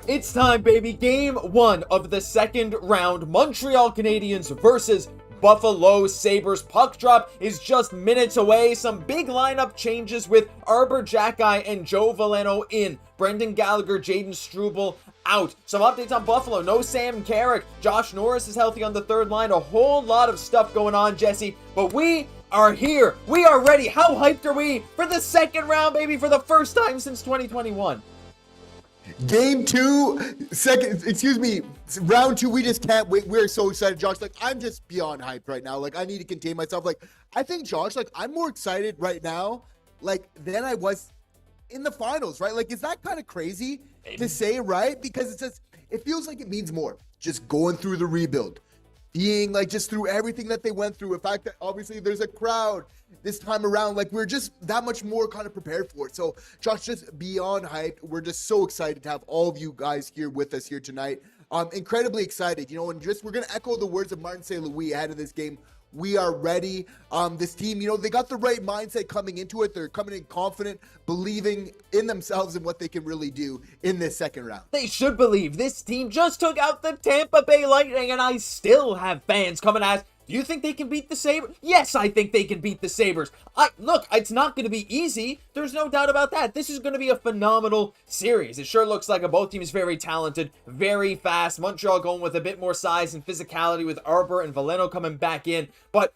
It's time, baby. Game 1 of the second round. Montreal Canadiens versus Buffalo Sabres. Puck drop is just minutes away. Some big lineup changes with Arber Xhekaj and Joe Veleno in. Brendan Gallagher, Jaden Struble out. Some updates on Buffalo. No Sam Carrick. Josh Norris is healthy on the third line. A whole lot of stuff going on, Jesse. But we are here. We are ready. How hyped are we for the second round, baby, for the first time since 2021? Game 2, round 2, we just can't wait. We're so excited, Josh. I'm just beyond hyped right now. I need to contain myself. I think, Josh, I'm more excited right now, than I was in the finals, right? Is that kind of crazy to say, right? Because it feels like it means more. Just going through the rebuild, being just through everything that they went through. In fact, that obviously there's a crowd this time around. We're just that much more kind of prepared for it. So, Josh, just beyond hyped. We're just so excited to have all of you guys here with us here tonight. Incredibly excited, and we're going to echo the words of Martin St. Louis ahead of this game. We are ready. This team, they got the right mindset coming into it. They're coming in confident, believing in themselves and what they can really do in this second round. They should believe. This team just took out the Tampa Bay Lightning, and I still have fans coming at us. Do you think they can beat the Sabres? Yes, I think they can beat the Sabres. Look, it's not going to be easy. There's no doubt about that. This is going to be a phenomenal series. It sure looks like both teams very talented, very fast. Montreal going with a bit more size and physicality with Arber and Veleno coming back in. But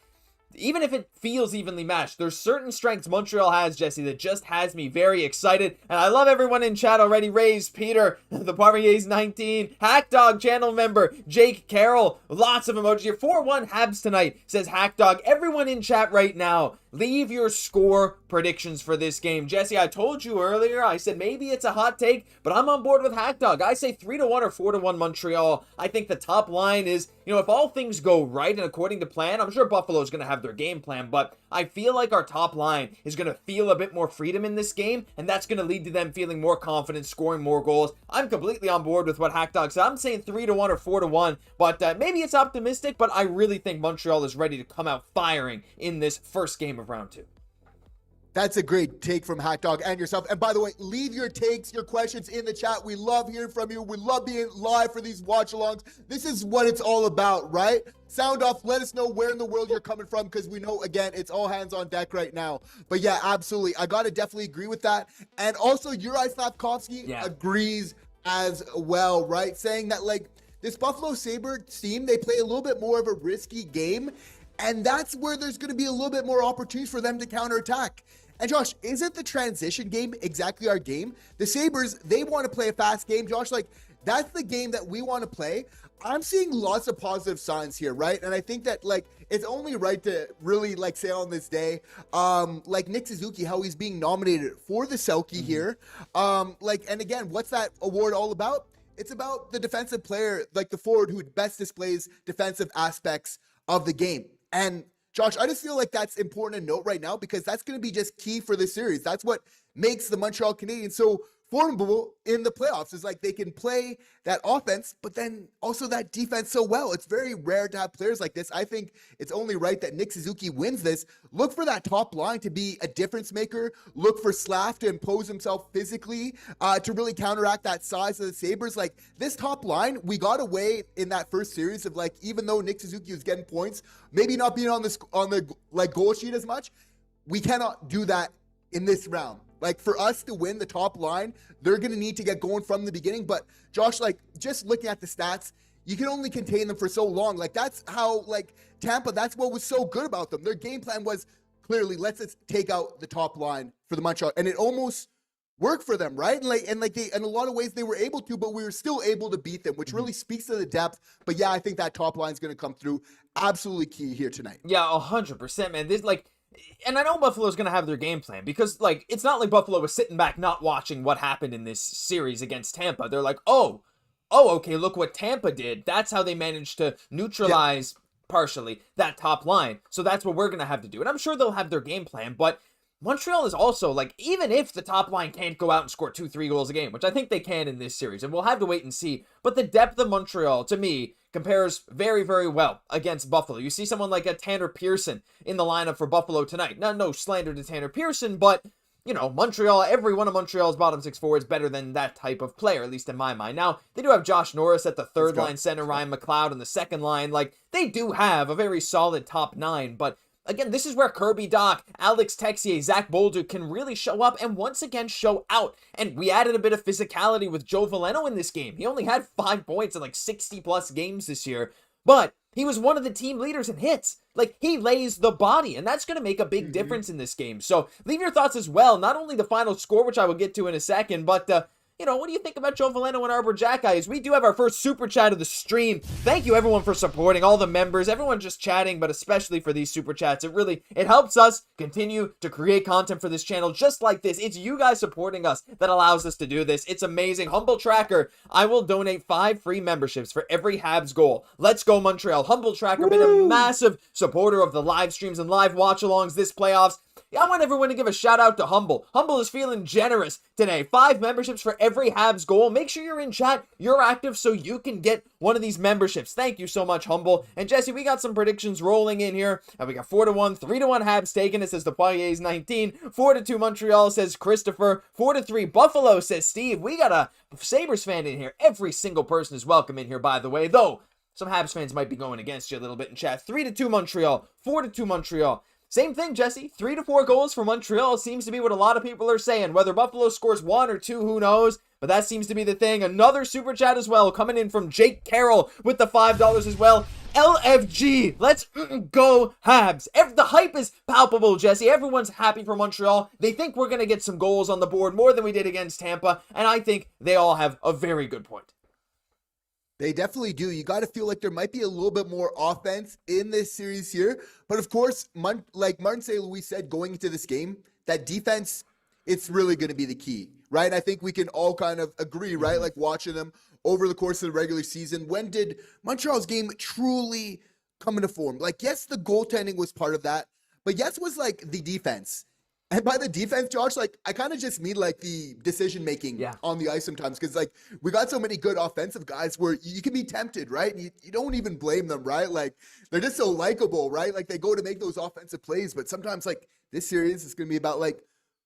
even if it feels evenly matched, there's certain strengths Montreal has, Jesse, that just has me very excited. And I love everyone in chat already. Raise, Peter, the Poirier's 19, Hackdog channel member, Jake Carroll, lots of emojis here. 4-1 Habs tonight, says Hackdog. Everyone in chat right now, leave your score predictions for this game. Jesse, I told you earlier, I said maybe it's a hot take, but I'm on board with Hackdog. I say 3-1 or 4-1 Montreal. I think the top line is, if all things go right and according to plan, I'm sure Buffalo's going to have their game plan, but I feel like our top line is going to feel a bit more freedom in this game, and that's going to lead to them feeling more confident, scoring more goals. I'm completely on board with what Hackdog said. I'm saying 3-1 or 4-1, but maybe it's optimistic, but I really think Montreal is ready to come out firing in this first game of round 2. That's a great take from Hackdog and yourself. And by the way, leave your takes, your questions in the chat. We love hearing from you. We love being live for these watch-alongs. This is what it's all about, right? Sound off. Let us know where in the world you're coming from, because we know, again, it's all hands on deck right now. But yeah, absolutely. I got to definitely agree with that. And also, Juraj Slafkovsky agrees as well, right? Saying that, this Buffalo Sabres team, they play a little bit more of a risky game. And that's where there's going to be a little bit more opportunities for them to counterattack. And Josh, isn't the transition game exactly our game? The Sabres, they want to play a fast game. Josh, that's the game that we want to play. I'm seeing lots of positive signs here, right? And I think that, it's only right to really, say on this day, Nick Suzuki, how he's being nominated for the Selke here. And again, what's that award all about? It's about the defensive player, the forward who best displays defensive aspects of the game. And Josh, I just feel like that's important to note right now, because that's going to be just key for this series. That's what makes the Montreal Canadiens so formidable in the playoffs, is they can play that offense, but then also that defense so well. It's very rare to have players like this. I think it's only right that Nick Suzuki wins this. Look for that top line to be a difference maker. Look for Slaf to impose himself physically to really counteract that size of the Sabres. This top line, we got away in that first series of even though Nick Suzuki was getting points, maybe not being on the goal sheet as much, we cannot do that in this round. For us to win the top line, they're going to need to get going from the beginning. But Josh, just looking at the stats, you can only contain them for so long. That's how, Tampa, that's what was so good about them. Their game plan was clearly, let's just take out the top line for the Montreal. And it almost worked for them, right? And they, in a lot of ways, they were able to, but we were still able to beat them, which really speaks to the depth. But yeah, I think that top line is going to come through. Absolutely key here tonight. Yeah, 100%, man. This, and I know Buffalo's going to have their game plan, because, it's not like Buffalo was sitting back not watching what happened in this series against Tampa. They're like, oh, okay, look what Tampa did. That's how they managed to neutralize partially that top line. So that's what we're going to have to do. And I'm sure they'll have their game plan, but Montreal is also, even if the top line can't go out and score 2-3 goals a game, which I think they can in this series, and we'll have to wait and see, but the depth of Montreal, to me, compares very, very well against Buffalo. You see someone like a Tanner Pearson in the lineup for Buffalo tonight. No slander to Tanner Pearson, but Montreal, every one of Montreal's bottom six forwards better than that type of player, at least in my mind. Now, they do have Josh Norris at the third line center, Ryan McLeod on the second line. Like, they do have a very solid top nine, but again, this is where Kirby Dach, Alex Texier, Zach Bolduc can really show up and once again show out. And we added a bit of physicality with Joe Veleno in this game. He only had 5 points in like 60 plus games this year, but he was one of the team leaders in hits. Like, he lays the body, and that's going to make a big difference in this game. So leave your thoughts as well. Not only the final score, which I will get to in a second, but what do you think about Joe Veleno and Arbor Jack Guys? We do have our first super chat of the stream. Thank you everyone for supporting, all the members, everyone just chatting, but especially for these super chats. It helps us continue to create content for this channel just like this. It's you guys supporting us that allows us to do this. It's amazing. Humble Tracker, I will donate 5 free memberships for every Habs goal. Let's go Montreal. Humble Tracker, been a massive supporter of the live streams and live watch-alongs this playoffs. I want everyone to give a shout out to Humble. Humble is feeling generous today. 5 memberships for every Habs goal. Make sure you're in chat, you're active, so you can get one of these memberships. Thank you so much, Humble. And Jesse, we got some predictions rolling in here. We got 4-1, 3-1 Habs taken. It says the Poirier's 19. 4-2 Montreal, says Christopher. 4-3 Buffalo, says Steve. We got a Sabres fan in here. Every single person is welcome in here, by the way. Though, some Habs fans might be going against you a little bit in chat. 3-2 Montreal. 4-2 Montreal. Same thing, Jesse. 3-4 goals for Montreal seems to be what a lot of people are saying. Whether Buffalo scores 1 or 2, who knows? But that seems to be the thing. Another super chat as well, coming in from Jake Carroll with the $5 as well. LFG, let's go Habs. The hype is palpable, Jesse. Everyone's happy for Montreal. They think we're going to get some goals on the board, more than we did against Tampa. And I think they all have a very good point. They definitely do. You got to feel like there might be a little bit more offense in this series here. But of course, like Martin St. Louis said, going into this game, that defense, it's really going to be the key, right? I think we can all kind of agree, right? Like watching them over the course of the regular season. When did Montreal's game truly come into form? Like, yes, the goaltending was part of that, but yes was like the defense. And by the defense, Josh, like, I kind of just mean like the decision-making on the ice sometimes. Because, like, we got so many good offensive guys where you can be tempted, right? And you don't even blame them, right? Like, they're just so likable, right? Like, they go to make those offensive plays. But sometimes, like, this series is going to be about, like,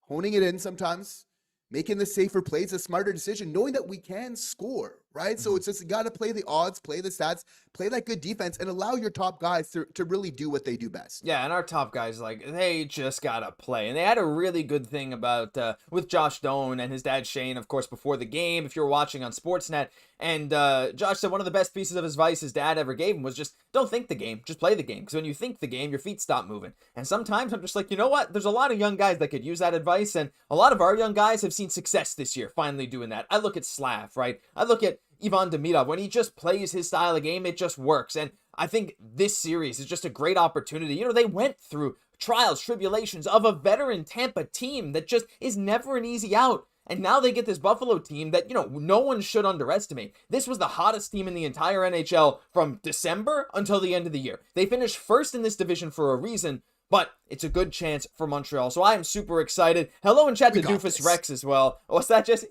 honing it in sometimes, making the safer plays, a smarter decision, knowing that we can score, right? So it's just, you got to play the odds, play the stats, play that good defense, and allow your top guys to really do what they do best. Yeah, and our top guys, like, they just got to play. And they had a really good thing about, with Josh Doan and his dad Shane, of course, before the game, if you're watching on Sportsnet. And Josh said one of the best pieces of advice his dad ever gave him was just, don't think the game, just play the game. Because when you think the game, your feet stop moving. And sometimes I'm just like, you know what? There's a lot of young guys that could use that advice. And a lot of our young guys have seen success this year, finally doing that. I look at Slav, right? I look at Ivan Demidov. When he just plays his style of game, it just works. And I think this series is just a great opportunity. You know, they went through trials, tribulations of a veteran Tampa team that just is never an easy out. And now they get this Buffalo team that, you know, no one should underestimate. This was the hottest team in the entire NHL from December until the end of the year. They finished first in this division for a reason, but it's a good chance for Montreal. So I am super excited. Hello in chat to Doofus Rex as well. What's that, Jesse?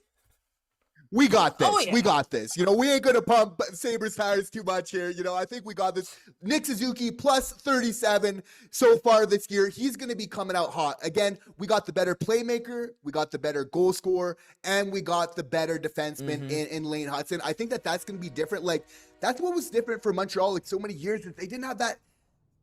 We got this. Oh, yeah. We got this. You know, we ain't going to pump Sabres tires too much here. You know, I think we got this. Nick Suzuki plus 37 so far this year. He's going to be coming out hot. Again, we got the better playmaker, we got the better goal scorer, and we got the better defenseman in Lane Hutson. I think that's going to be different. Like, that's what was different for Montreal like so many years, that they didn't have that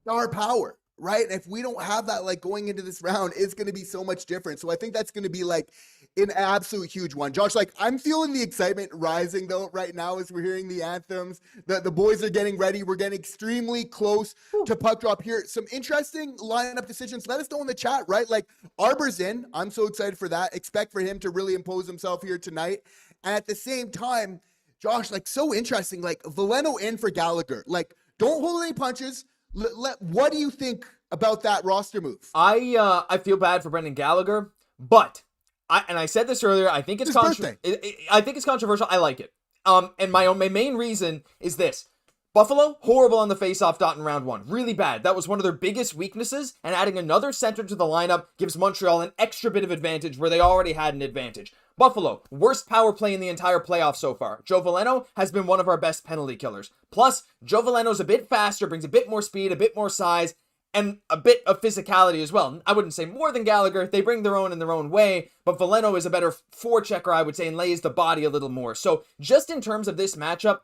star power. Right? And if we don't have that, like, going into this round, it's going to be so much different. So I think that's going to be like an absolute huge one. Josh, like, I'm feeling the excitement rising though right now as we're hearing the anthems. The boys are getting ready. We're getting extremely close to puck drop here. Some interesting lineup decisions. Let us know in the chat, right? Like, Arbor's in. I'm so excited for that. Expect for him to really impose himself here tonight. And at the same time, Josh, like, so interesting. Like, Veleno in for Gallagher. Like, don't hold any punches. What do you think about that roster move? I feel bad for Brendan Gallagher, but I said this earlier. I think it's I think it's controversial. I like it. And my main reason is this: Buffalo, horrible on the faceoff dot in round 1. Really bad. That was one of their biggest weaknesses, and adding another center to the lineup gives Montreal an extra bit of advantage where they already had an advantage. Buffalo, worst power play in the entire playoff so far. Joe Veleno has been one of our best penalty killers. Plus, Joe Veleno's a bit faster, brings a bit more speed, a bit more size, and a bit of physicality as well. I wouldn't say more than Gallagher. They bring their own in their own way, but Veleno is a better forechecker, I would say, and lays the body a little more. So just in terms of this matchup,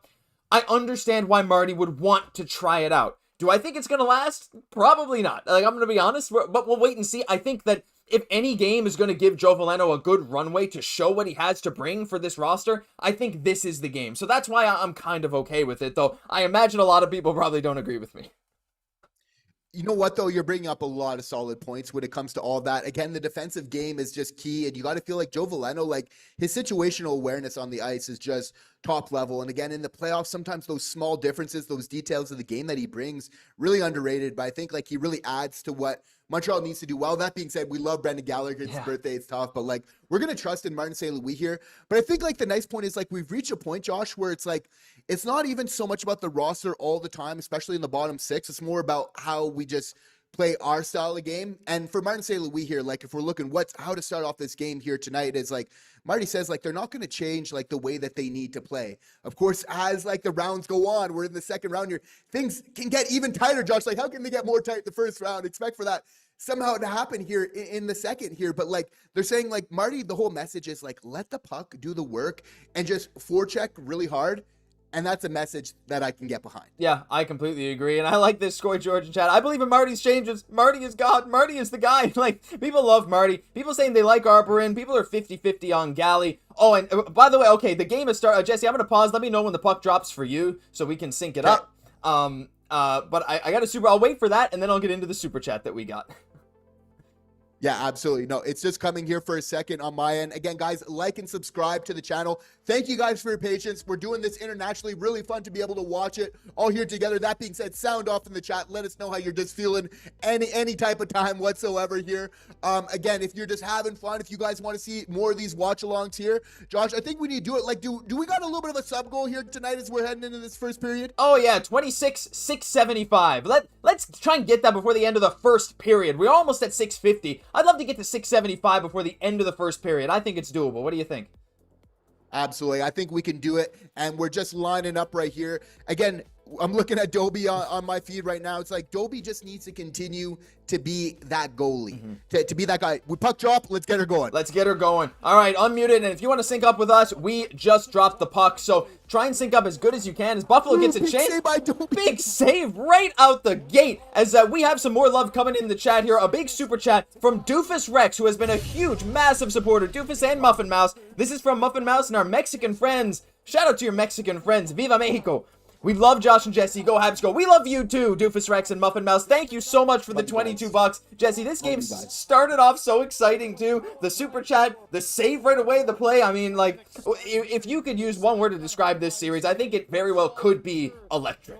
I understand why Marty would want to try it out. Do I think it's going to last? Probably not. Like, I'm going to be honest, but we'll wait and see. I think that if any game is going to give Joe Veleno a good runway to show what he has to bring for this roster, I think this is the game. So that's why I'm kind of okay with it, though I imagine a lot of people probably don't agree with me. You know what, though? You're bringing up a lot of solid points when it comes to all that. Again, the defensive game is just key, and you got to feel like Joe Veleno, like his situational awareness on the ice is just top level. And again, in the playoffs, sometimes those small differences, those details of the game that he brings, really underrated. But I think like he really adds to what Montreal needs to do well. That being said, we love Brendan Gallagher. It's his birthday. It's tough. But like, we're going to trust in Martin St. Louis here. But I think like the nice point is like we've reached a point, Josh, where it's like, it's not even so much about the roster all the time, especially in the bottom six. It's more about how we just play our style of game. And for Martin St. Louis here, like if we're looking how to start off this game here tonight, is like Marty says, like they're not going to change like the way that they need to play. Of course, as like the rounds go on, we're in the second round here, things can get even tighter, Josh. Like how can they get more tight the first round? Expect for that somehow to happen here in the second here. But like they're saying, like Marty, the whole message is like, let the puck do the work and just forecheck really hard. And that's a message that I can get behind. Yeah, I completely agree. And I like this Scoy George in chat. I believe in Marty's changes. Marty is God. Marty is the guy. Like, people love Marty. People saying they like Arborin. People are 50-50 on Galley. Oh, and by the way, okay, the game has started. Jesse, I'm going to pause. Let me know when the puck drops for you so we can sync it up. But I got a super. I'll wait for that, and then I'll get into the super chat that we got. Yeah, absolutely. No, it's just coming here for a second on my end. Again, guys, like and subscribe to the channel. Thank you guys for your patience. We're doing this internationally. Really fun to be able to watch it all here together. That being said, sound off in the chat. Let us know how you're just feeling any type of time whatsoever here. Again, if you're just having fun, if you guys want to see more of these watch-alongs here, Josh, I think we need to do it. Like, do we got a little bit of a sub goal here tonight as we're heading into this first period? Oh, yeah, 26,675. Let's try and get that before the end of the first period. We're almost at 650. I'd love to get to 675 before the end of the first period. I think it's doable. What do you think? Absolutely. I think we can do it. And we're just lining up right here. Again, I'm looking at Dobie on my feed right now. It's like Dobie just needs to continue to be that goalie, to be that guy. We puck drop, let's get her going. Let's get her going. All right, unmuted. And if you want to sync up with us, we just dropped the puck. So try and sync up as good as you can as Buffalo gets a chance. Save by Dobie. Big save right out the gate as we have some more love coming in the chat here. A big super chat from Doofus Rex, who has been a huge, massive supporter. Doofus and Muffin Mouse. This is from Muffin Mouse and our Mexican friends. Shout out to your Mexican friends. Viva Mexico. We love Josh and Jesse. Go Habs, go. We love you too, Doofus Rex and Muffin Mouse. Thank you so much for the 22 bucks. Jesse, this game started off so exciting too. The super chat, the save right away, the play. I mean, like, if you could use one word to describe this series, I think it very well could be electric.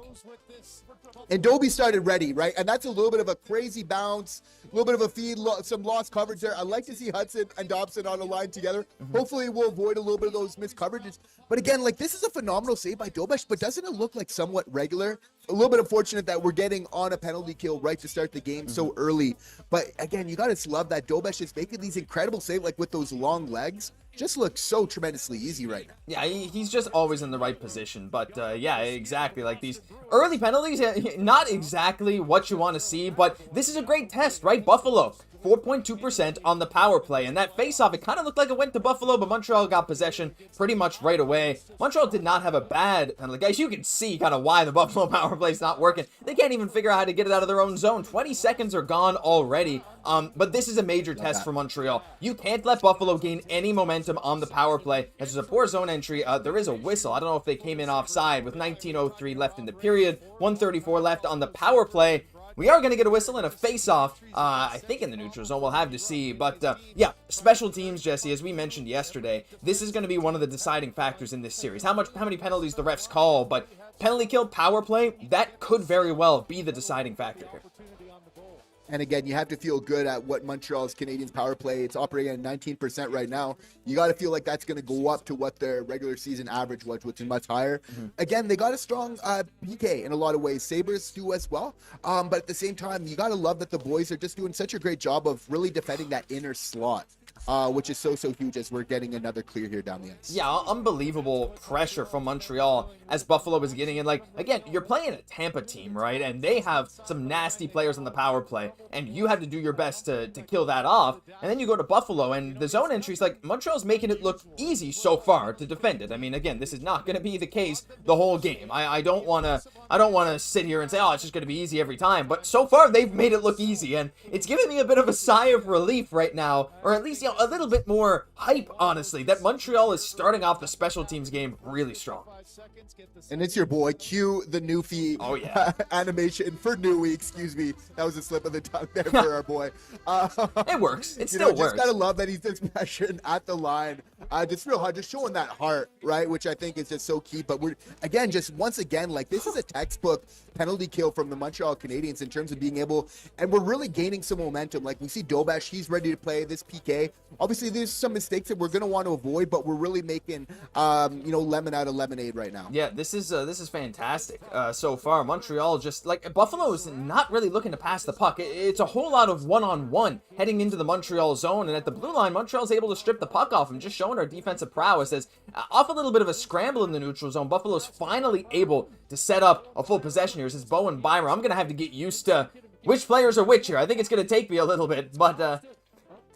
And Dobie started ready, right? And that's a little bit of a crazy bounce, a little bit of a feed, some lost coverage there. I'd like to see Hutson and Dobson on a line together. Hopefully we'll avoid a little bit of those missed coverages. But again, like this is a phenomenal save by Dobes, but doesn't it look like somewhat regular? A little bit unfortunate that we're getting on a penalty kill right to start the game so early. But again, you got to love that Dobes is making these incredible saves, like with those long legs. Just looks so tremendously easy right now. Yeah, he's just always in the right position. But yeah, exactly. Like these early penalties, not exactly what you want to see, but this is a great test, right? Buffalo, 4.2% on the power play. And that face-off, it kind of looked like it went to Buffalo, but Montreal got possession pretty much right away. Montreal did not have a bad penalty. Guys, you can see kind of why the Buffalo power play is not working. They can't even figure out how to get it out of their own zone. 20 seconds are gone already. But this is a major test for Montreal. You can't let Buffalo gain any momentum on the power play. As there's a poor zone entry, there is a whistle. I don't know if they came in offside with 19:03 left in the period, 1:34 left on the power play. We are going to get a whistle and a face-off, I think in the neutral zone. We'll have to see. But, yeah, special teams, Jesse, as we mentioned yesterday, this is going to be one of the deciding factors in this series. How many penalties the refs call, but penalty kill, power play, that could very well be the deciding factor here. And again, you have to feel good at what Montreal's Canadiens power play. It's operating at 19% right now. You got to feel like that's going to go up to what their regular season average was, which is much higher. Again, they got a strong PK in a lot of ways. Sabres do as well. But at the same time, you got to love that the boys are just doing such a great job of really defending that inner slot. which is so huge as we're getting another clear here down the ice. Yeah, unbelievable pressure from Montreal as Buffalo is getting in. Like, again, you're playing a Tampa team, right? And they have some nasty players on the power play, and you have to do your best to kill that off. And then you go to Buffalo, and the zone entries, like, Montreal's making it look easy so far to defend it. I mean, again, this is not going to be the case the whole game. I don't want to sit here and say, oh, it's just going to be easy every time. But so far, they've made it look easy, and it's giving me a bit of a sigh of relief right now, or at least, a little bit more hype, honestly, that Montreal is starting off the special teams game really strong. And it's your boy, cue the Newfie animation for Newey, excuse me. That was a slip of the tongue there for our boy. It works. It still works. Just gotta love that he's just pressuring at the line. Just real hard, just showing that heart, right? Which I think is just so key. But we're, again, just once again, like, this is a textbook penalty kill from the Montreal Canadiens in terms of being able, and we're really gaining some momentum. Like, we see Dobach, he's ready to play this PK. Obviously, there's some mistakes that we're going to want to avoid, but we're really making, lemon out of lemonade right now. Yeah, this is fantastic so far. Montreal just, like, Buffalo is not really looking to pass the puck. It's a whole lot of one-on-one heading into the Montreal zone, and at the blue line, Montreal's able to strip the puck off and just showing our defensive prowess as off a little bit of a scramble in the neutral zone, Buffalo's finally able to set up a full possession here. This is Bowen Byram. I'm going to have to get used to which players are which here. I think it's going to take me a little bit, but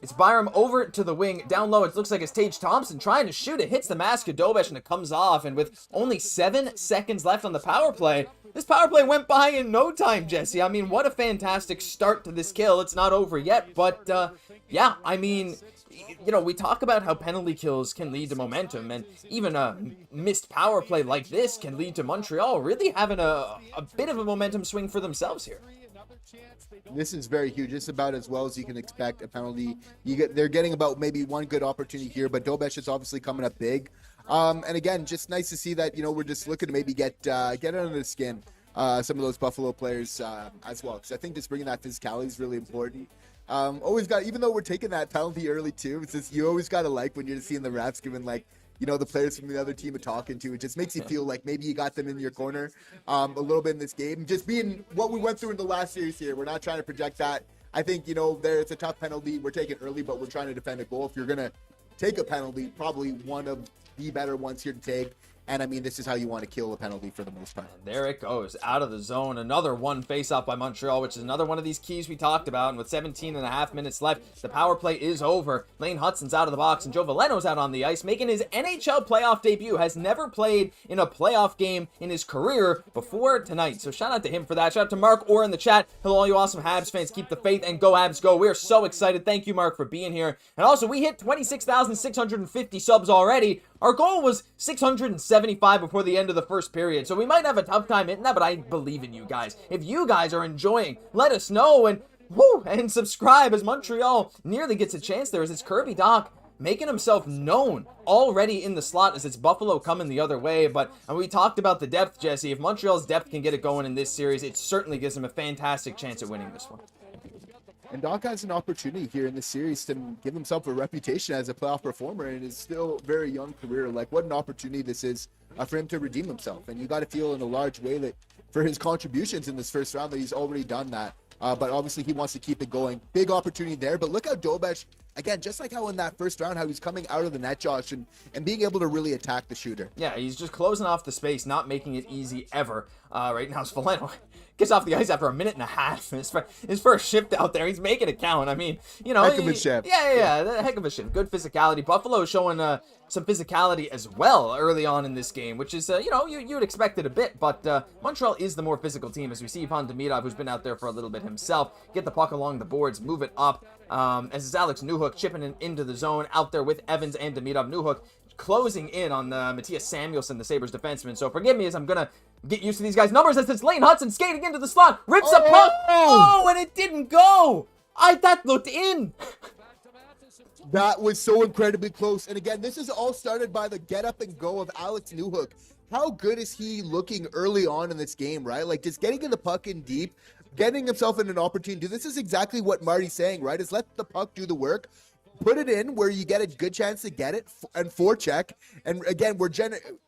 it's Byram over to the wing. Down low, it looks like it's Tage Thompson trying to shoot. It hits the mask of Dobach, and it comes off. And with only 7 seconds left on the power play, this power play went by in no time, Jesse. I mean, what a fantastic start to this kill. It's not over yet, but yeah, I mean, we talk about how penalty kills can lead to momentum, and even a missed power play like this can lead to Montreal really having a bit of a momentum swing for themselves here. This is very huge. It's about as well as you can expect a penalty. They're getting about maybe one good opportunity here, but Dobach is obviously coming up big. And again, just nice to see that, we're just looking to maybe get under the skin some of those Buffalo players as well, because I think just bringing that physicality is really important. Always got, even though we're taking that penalty early too, it's just, you always got to like when you're seeing the refs giving, like, the players from the other team are talking to. It just makes you feel like maybe you got them in your corner a little bit in this game. Just being what we went through in the last series here. We're not trying to project that. I think, it's a tough penalty. We're taking early, but we're trying to defend a goal. If you're going to take a penalty, probably one of the better ones here to take. And I mean, this is how you want to kill a penalty for the most part. And there it goes, out of the zone. Another one face-off by Montreal, which is another one of these keys we talked about. And with 17 and a half minutes left, the power play is over. Lane Hutson's out of the box, and Joe Veleno's out on the ice, making his NHL playoff debut. Has never played in a playoff game in his career before tonight. So shout out to him for that. Shout out to Mark Orr in the chat. Hello, all you awesome Habs fans. Keep the faith and go Habs go. We're so excited. Thank you, Mark, for being here. And also, we hit 26,650 subs already. Our goal was 675 before the end of the first period, so we might have a tough time hitting that, but I believe in you guys. If you guys are enjoying, let us know, and subscribe as Montreal nearly gets a chance there as it's Kirby Dach making himself known already in the slot as it's Buffalo coming the other way. But we talked about the depth, Jesse. If Montreal's depth can get it going in this series, it certainly gives them a fantastic chance at winning this one. And Dach has an opportunity here in this series to give himself a reputation as a playoff performer in his still very young career. Like, what an opportunity this is for him to redeem himself. And you got to feel in a large way that for his contributions in this first round that he's already done that. But obviously he wants to keep it going. Big opportunity there. But look how Dobach, again, just like how in that first round, how he's coming out of the net, Josh, and being able to really attack the shooter. Yeah, he's just closing off the space, not making it easy ever. Right now, it's Veleno. Gets off the ice after a minute and a half. His first shift out there. He's making it count. I mean, heck of a shift. Yeah, heck of a shift. Good physicality. Buffalo showing some physicality as well early on in this game, which is, you'd expect it a bit, but Montreal is the more physical team, as we see upon Demidov, who's been out there for a little bit himself, get the puck along the boards, move it up, as is Alex Newhook chipping it into the zone, out there with Evans and Demidov. Newhook closing in on Matthias Samuelsson, the Sabres defenseman. So forgive me as I'm going to get used to these guys' numbers as it's Lane Hutson skating into the slot, rips a puck. Oh, and it didn't go. That looked in. That was so incredibly close. And again, this is all started by the get up and go of Alex Newhook. How good is he looking early on in this game, right? Like, just getting the puck in deep, getting himself in an opportunity. This is exactly what Marty's saying, right? Is let the puck do the work. Put it in where you get a good chance to get it and forecheck. And again, we're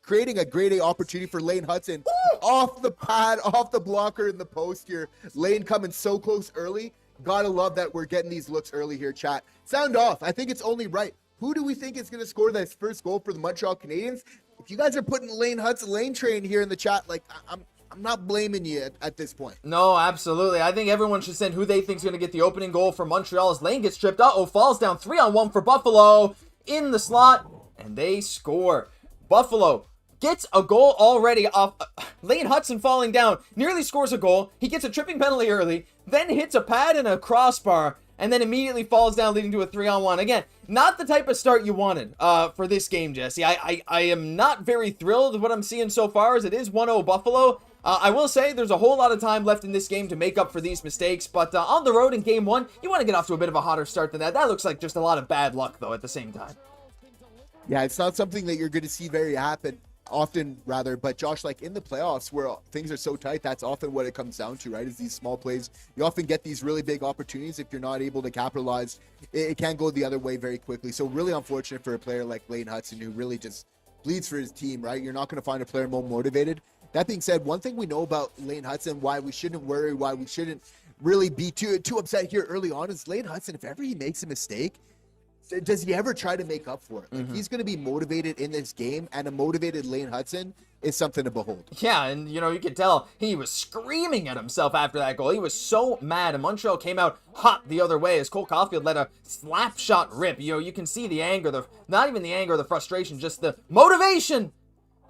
creating a great opportunity for Lane Hutson. Off the pad, off the blocker in the post here. Lane coming so close early. Gotta love that we're getting these looks early here, chat. Sound off. I think it's only right. Who do we think is going to score this first goal for the Montreal Canadiens? If you guys are putting Lane Hutson, Lane Train here in the chat, like, I'm not blaming you at this point. No, absolutely. I think everyone should send who they think is going to get the opening goal for Montreal as Lane gets tripped. Falls down 3-on-1 for Buffalo in the slot, and they score. Buffalo gets a goal already off Lane Hutson falling down, nearly scores a goal. He gets a tripping penalty early, then hits a pad and a crossbar, and then immediately falls down, leading to a 3-on-1. Again, not the type of start you wanted for this game, Jesse. I am not very thrilled with what I'm seeing so far, as it is 1-0 Buffalo. I will say there's a whole lot of time left in this game to make up for these mistakes, but on the road in game 1, you want to get off to a bit of a hotter start than that. That looks like just a lot of bad luck, though, at the same time. Yeah, it's not something that you're going to see very often, but Josh, like in the playoffs where things are so tight, that's often what it comes down to, right? Is these small plays. You often get these really big opportunities. If you're not able to capitalize, it can go the other way very quickly. So really unfortunate for a player like Lane Hutson, who really just bleeds for his team, right? You're not going to find a player more motivated. That being said, one thing we know about Lane Hutson, why we shouldn't worry, why we shouldn't really be too upset here early on, is Lane Hutson, if ever he makes a mistake, does he ever try to make up for it? Like, he's going to be motivated in this game, and a motivated Lane Hutson is something to behold. Yeah, and you could tell he was screaming at himself after that goal. He was so mad, and Montreal came out hot the other way as Cole Caufield let a slap shot rip. You can see the anger, not even the anger or the frustration, just the motivation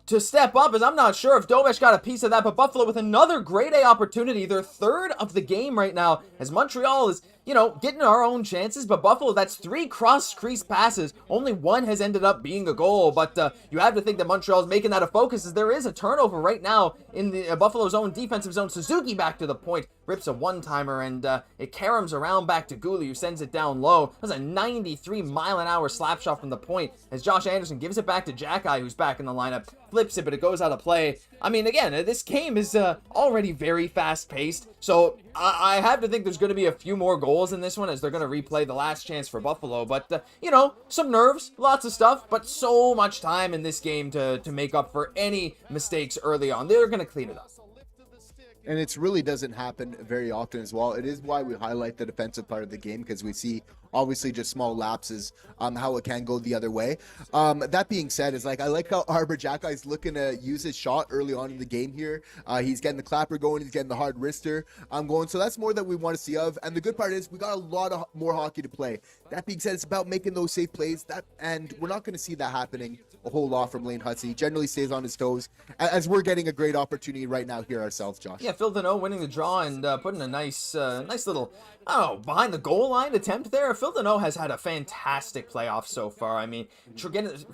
to step up, as I'm not sure if Dobeš got a piece of that, but Buffalo with another grade A opportunity, their third of the game right now, as Montreal is, getting our own chances, but Buffalo, that's 3 cross-crease passes. Only one has ended up being a goal, but you have to think that Montreal's making that a focus, as there is a turnover right now in the Buffalo's own defensive zone. Suzuki back to the point, rips a one-timer, and it caroms around back to Gouli, who sends it down low. That's a 93-mile-an-hour slap shot from the point, as Josh Anderson gives it back to Jacky, who's back in the lineup, flips it, but it goes out of play. I mean, again, this game is already very fast-paced, so I have to think there's going to be a few more goals in this one, as they're going to replay the last chance for Buffalo. But, some nerves, lots of stuff, but so much time in this game to make up for any mistakes early on. They're going to clean it up. And it really doesn't happen very often as well. It is why we highlight the defensive part of the game, because we see obviously just small lapses, how it can go the other way. That being said, is like, I like how Arbor Jacky is looking to use his shot early on in the game here. He's getting the clapper going, he's getting the hard wrister going. So that's more that we want to see of. And the good part is we got a lot of more hockey to play. That being said, it's about making those safe plays. And we're not going to see that happening a whole lot from Lane Hutson. He generally stays on his toes, as we're getting a great opportunity right now here ourselves, Josh. Yeah, Phil Deneau winning the draw and putting a nice little, behind the goal line attempt there. Phil Deneau has had a fantastic playoff so far. I mean,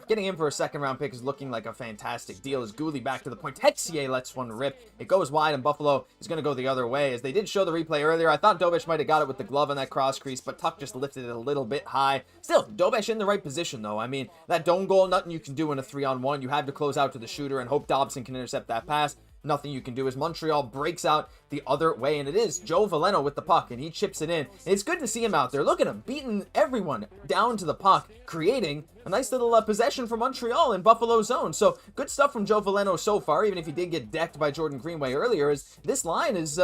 getting him for a second-round pick is looking like a fantastic deal, as Gouli back to the point. Texier lets one rip. It goes wide, and Buffalo is going to go the other way, as they did show the replay earlier. I thought Dobeš might have got it with the glove on that cross crease, but Tuch just lifted it a little bit high. Still, Dobeš in the right position, though. I mean, that dome goal, nothing you can do in a 3-on-1. You have to close out to the shooter and hope Dobson can intercept that pass. Nothing you can do, as Montreal breaks out the other way, and it is Joe Veleno with the puck, and he chips it in. And it's good to see him out there. Look at him, beating everyone down to the puck, creating a nice little possession for Montreal in Buffalo zone. So good stuff from Joe Veleno so far, even if he did get decked by Jordan Greenway earlier, as this line is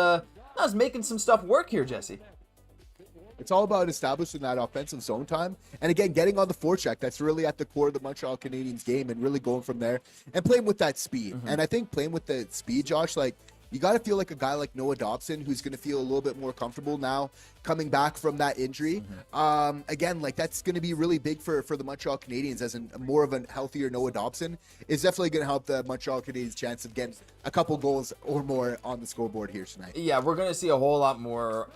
making some stuff work here, Jesse. It's all about establishing that offensive zone time. And again, getting on the forecheck. That's really at the core of the Montreal Canadiens game, and really going from there and playing with that speed. And I think playing with the speed, Josh, like, you got to feel like a guy like Noah Dobson, who's going to feel a little bit more comfortable now coming back from that injury. Again, like, that's going to be really big for the Montreal Canadiens, as more of a healthier Noah Dobson is definitely going to help the Montreal Canadiens' chance of getting a couple goals or more on the scoreboard here tonight. Yeah, we're going to see a whole lot more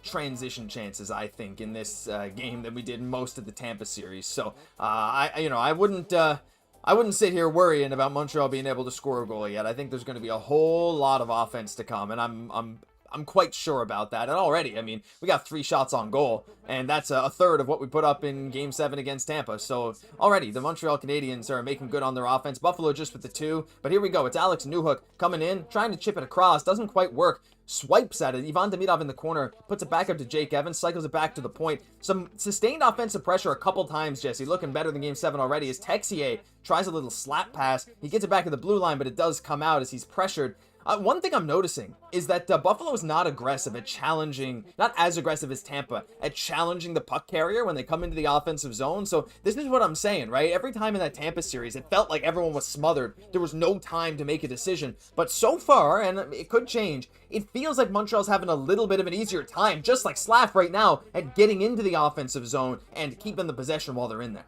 transition chances, I think, in this game than we did in most of the Tampa series. So I wouldn't sit here worrying about Montreal being able to score a goal yet. I think there's going to be a whole lot of offense to come, and I'm quite sure about that. And already, I mean, we got 3 shots on goal, and that's a third of what we put up in Game 7 against Tampa. So already, the Montreal Canadiens are making good on their offense. Buffalo just with the 2. But here we go. It's Alex Newhook coming in, trying to chip it across. Doesn't quite work. Swipes at it. Ivan Demidov in the corner, puts it back up to Jake Evans, cycles it back to the point. Some sustained offensive pressure a couple times, Jesse. Looking better than Game 7 already, as Texier tries a little slap pass. He gets it back to the blue line, but it does come out as he's pressured. One thing I'm noticing is that Buffalo is not aggressive at challenging, not as aggressive as Tampa, at challenging the puck carrier when they come into the offensive zone. So this is what I'm saying, right? Every time in that Tampa series, it felt like everyone was smothered. There was no time to make a decision. But so far, and it could change, it feels like Montreal's having a little bit of an easier time, just like Slaf right now, at getting into the offensive zone and keeping the possession while they're in there.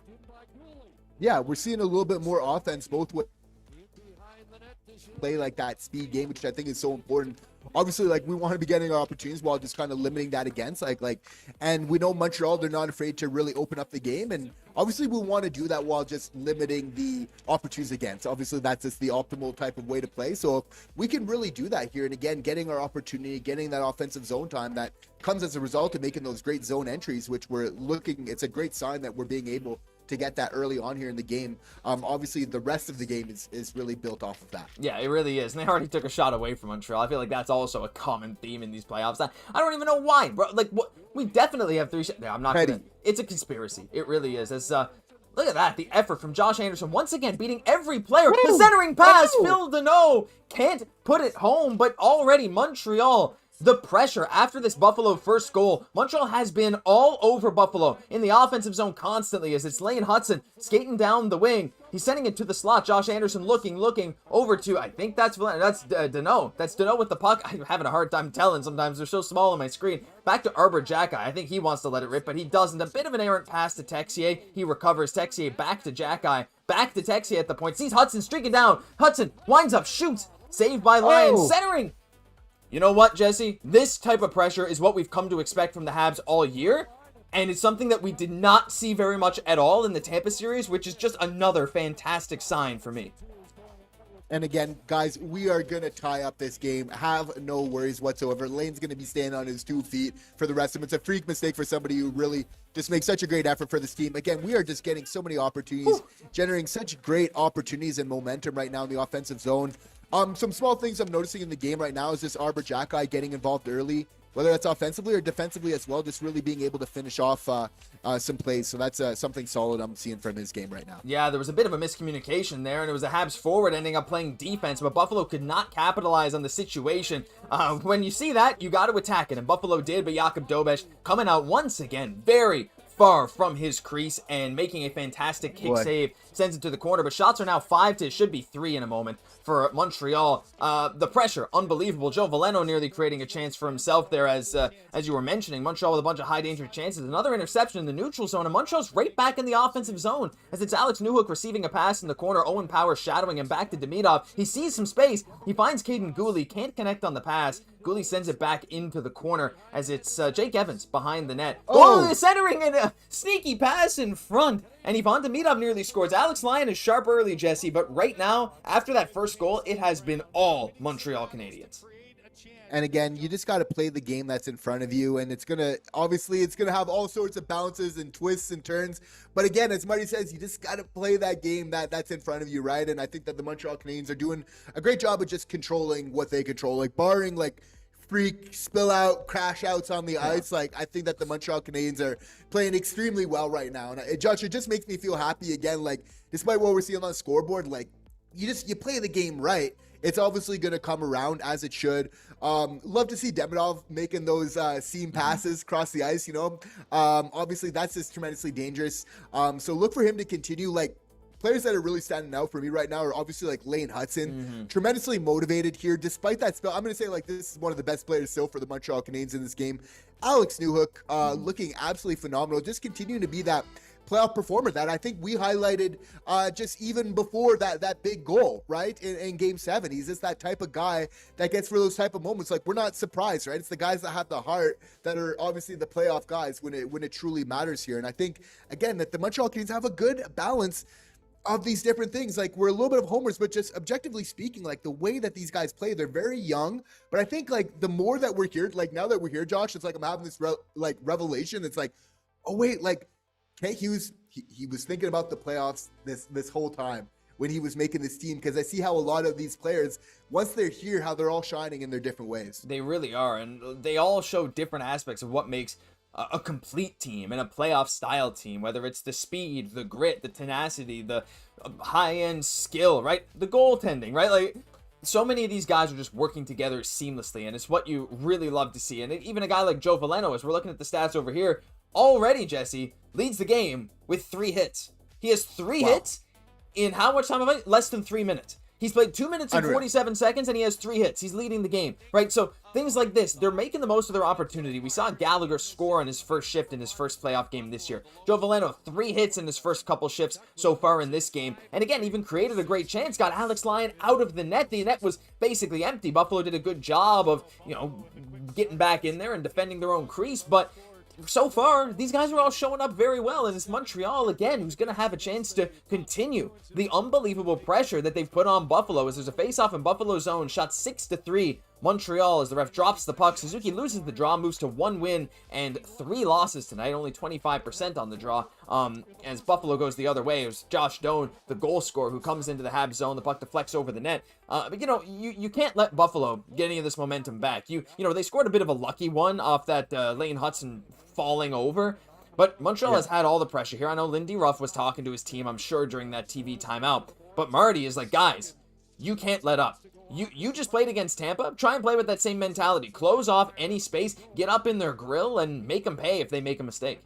Yeah, we're seeing a little bit more offense, both with play like that speed game, which I think is so important. Obviously, like, we want to be getting our opportunities while just kind of limiting that against, and we know Montreal, they're not afraid to really open up the game, and obviously we want to do that while just limiting the opportunities against. Obviously, that's just the optimal type of way to play. So if we can really do that here, and again, getting our opportunity, getting that offensive zone time that comes as a result of making those great zone entries, which we're looking, it's a great sign that we're being able to get that early on here in the game. Obviously, the rest of the game is really built off of that. Yeah, it really is. And they already took a shot away from Montreal. I feel like that's also a common theme in these playoffs. I don't even know why, bro. Like, what? We definitely have 3 shots. I'm not gonna. It's a conspiracy. It really is. It's look at that. The effort from Josh Anderson once again beating every player. Woo! The centering pass. Phil Deneau can't put it home, but already Montreal. The pressure after this Buffalo first goal, Montreal has been all over Buffalo in the offensive zone constantly as it's Lane Hutson skating down the wing. He's sending it to the slot. Josh Anderson looking over to, I think that's Deneau. That's Deneau with the puck. I'm having a hard time telling sometimes. They're so small on my screen. Back to Jacki. I think he wants to let it rip, but he doesn't. A bit of an errant pass to Texier. He recovers. Texier back to Jacki. Back to Texier at the point. Sees Hutson streaking down. Hutson winds up, shoots. Saved by Lyon. Centering. You know what, Jesse? This type of pressure is what we've come to expect from the Habs all year, and it's something that we did not see very much at all in the Tampa series, which is just another fantastic sign for me. And again, guys, we are going to tie up this game. Have no worries whatsoever. Lane's going to be standing on his 2 feet for the rest of them. It's a freak mistake for somebody who really just makes such a great effort for this team. Again, we are just getting so many opportunities, generating such great opportunities and momentum right now in the offensive zone. Some small things I'm noticing in the game right now is this Jacki getting involved early, whether that's offensively or defensively as well, just really being able to finish off some plays. So that's something solid I'm seeing from his game right now. Yeah, there was a bit of a miscommunication there, and it was a Habs forward ending up playing defense, but Buffalo could not capitalize on the situation. When you see that, you got to attack it, and Buffalo did, but Jakub Dobeš coming out once again very far from his crease and making a fantastic kick save, sends it to the corner, but shots are now 5 to, should be 3 in a moment for Montreal. The pressure, unbelievable. Joe Veleno nearly creating a chance for himself there as you were mentioning. Montreal with a bunch of high danger chances. Another interception in the neutral zone, and Montreal's right back in the offensive zone as it's Alex Newhook receiving a pass in the corner. Owen Power shadowing him back to Demidov. He sees some space. He finds Caden Gooley, can't connect on the pass. Gooley sends it back into the corner as it's Jake Evans behind the net. Oh, centering and a sneaky pass in front. And Ivan Demidov nearly scores. Alex Lyon is sharp early, Jesse, but right now, after that first goal, it has been all Montreal Canadiens. And again, you just got to play the game that's in front of you, and it's going to have all sorts of bounces and twists and turns. But again, as Marty says, you just got to play that game that's in front of you, right? And I think that the Montreal Canadiens are doing a great job of just controlling what they control, like barring freak spill out crash outs on the ice. I think that the Montreal Canadiens are playing extremely well right now, and Josh, it just makes me feel happy again. Despite what we're seeing on the scoreboard, you play the game right, it's obviously going to come around as it should. Love to see Demidov making those seam passes across the ice. Obviously that's just tremendously dangerous. So look for him to continue. Players that are really standing out for me right now are obviously Lane Hutson, tremendously motivated here despite that spell. I'm going to say this is one of the best players still for the Montreal Canadiens in this game. Alex Newhook looking absolutely phenomenal, just continuing to be that playoff performer that I think we highlighted just even before that big goal, right? In Game 7. He's just that type of guy that gets for those type of moments. We're not surprised, right? It's the guys that have the heart that are obviously the playoff guys when it truly matters here. And I think, again, that the Montreal Canadiens have a good balance of these different things. We're a little bit of homers, but just objectively speaking, the way that these guys play, they're very young. But I think the more that we're here, now that we're here, Josh, it's I'm having this revelation. It's oh wait, Kent Hughes, he was thinking about the playoffs this whole time when he was making this team, because I see how a lot of these players, once they're here, how they're all shining in their different ways. They really are, and they all show different aspects of what makes a complete team and a playoff style team, whether it's the speed, the grit, the tenacity, the high-end skill, right? The goaltending, right? so many of these guys are just working together seamlessly, and it's what you really love to see. And even a guy like Joe Veleno, as we're looking at the stats over here, already, Jesse, leads the game with 3 hits. He has 3 hits in how much time? Less than 3 minutes. He's played 2 minutes and 47 seconds, and he has 3 hits. He's leading the game, right? So things like this, they're making the most of their opportunity. We saw Gallagher score on his first shift in his first playoff game this year. Joe Veleno, 3 hits in his first couple shifts so far in this game. And again, even created a great chance, got Alex Lyon out of the net. The net was basically empty. Buffalo did a good job of, getting back in there and defending their own crease, but so far, these guys are all showing up very well, and it's Montreal, again, who's going to have a chance to continue the unbelievable pressure that they've put on Buffalo, as there's a face-off in Buffalo's zone, shot 6-3, Montreal, as the ref drops the puck. Suzuki loses the draw, moves to 1 win and 3 losses tonight, only 25% on the draw, as Buffalo goes the other way. It was Josh Doan, the goal scorer, who comes into the Habs zone, the puck deflects over the net. But, you can't let Buffalo get any of this momentum back. They scored a bit of a lucky one off that Lane Hutson falling over, but Montreal has had all the pressure here. I know Lindy Ruff was talking to his team, I'm sure, during that TV timeout, but Marty is like, guys, you can't let up. You just played against Tampa. Try and play with that same mentality. Close off any space, get up in their grill, and make them pay if they make a mistake.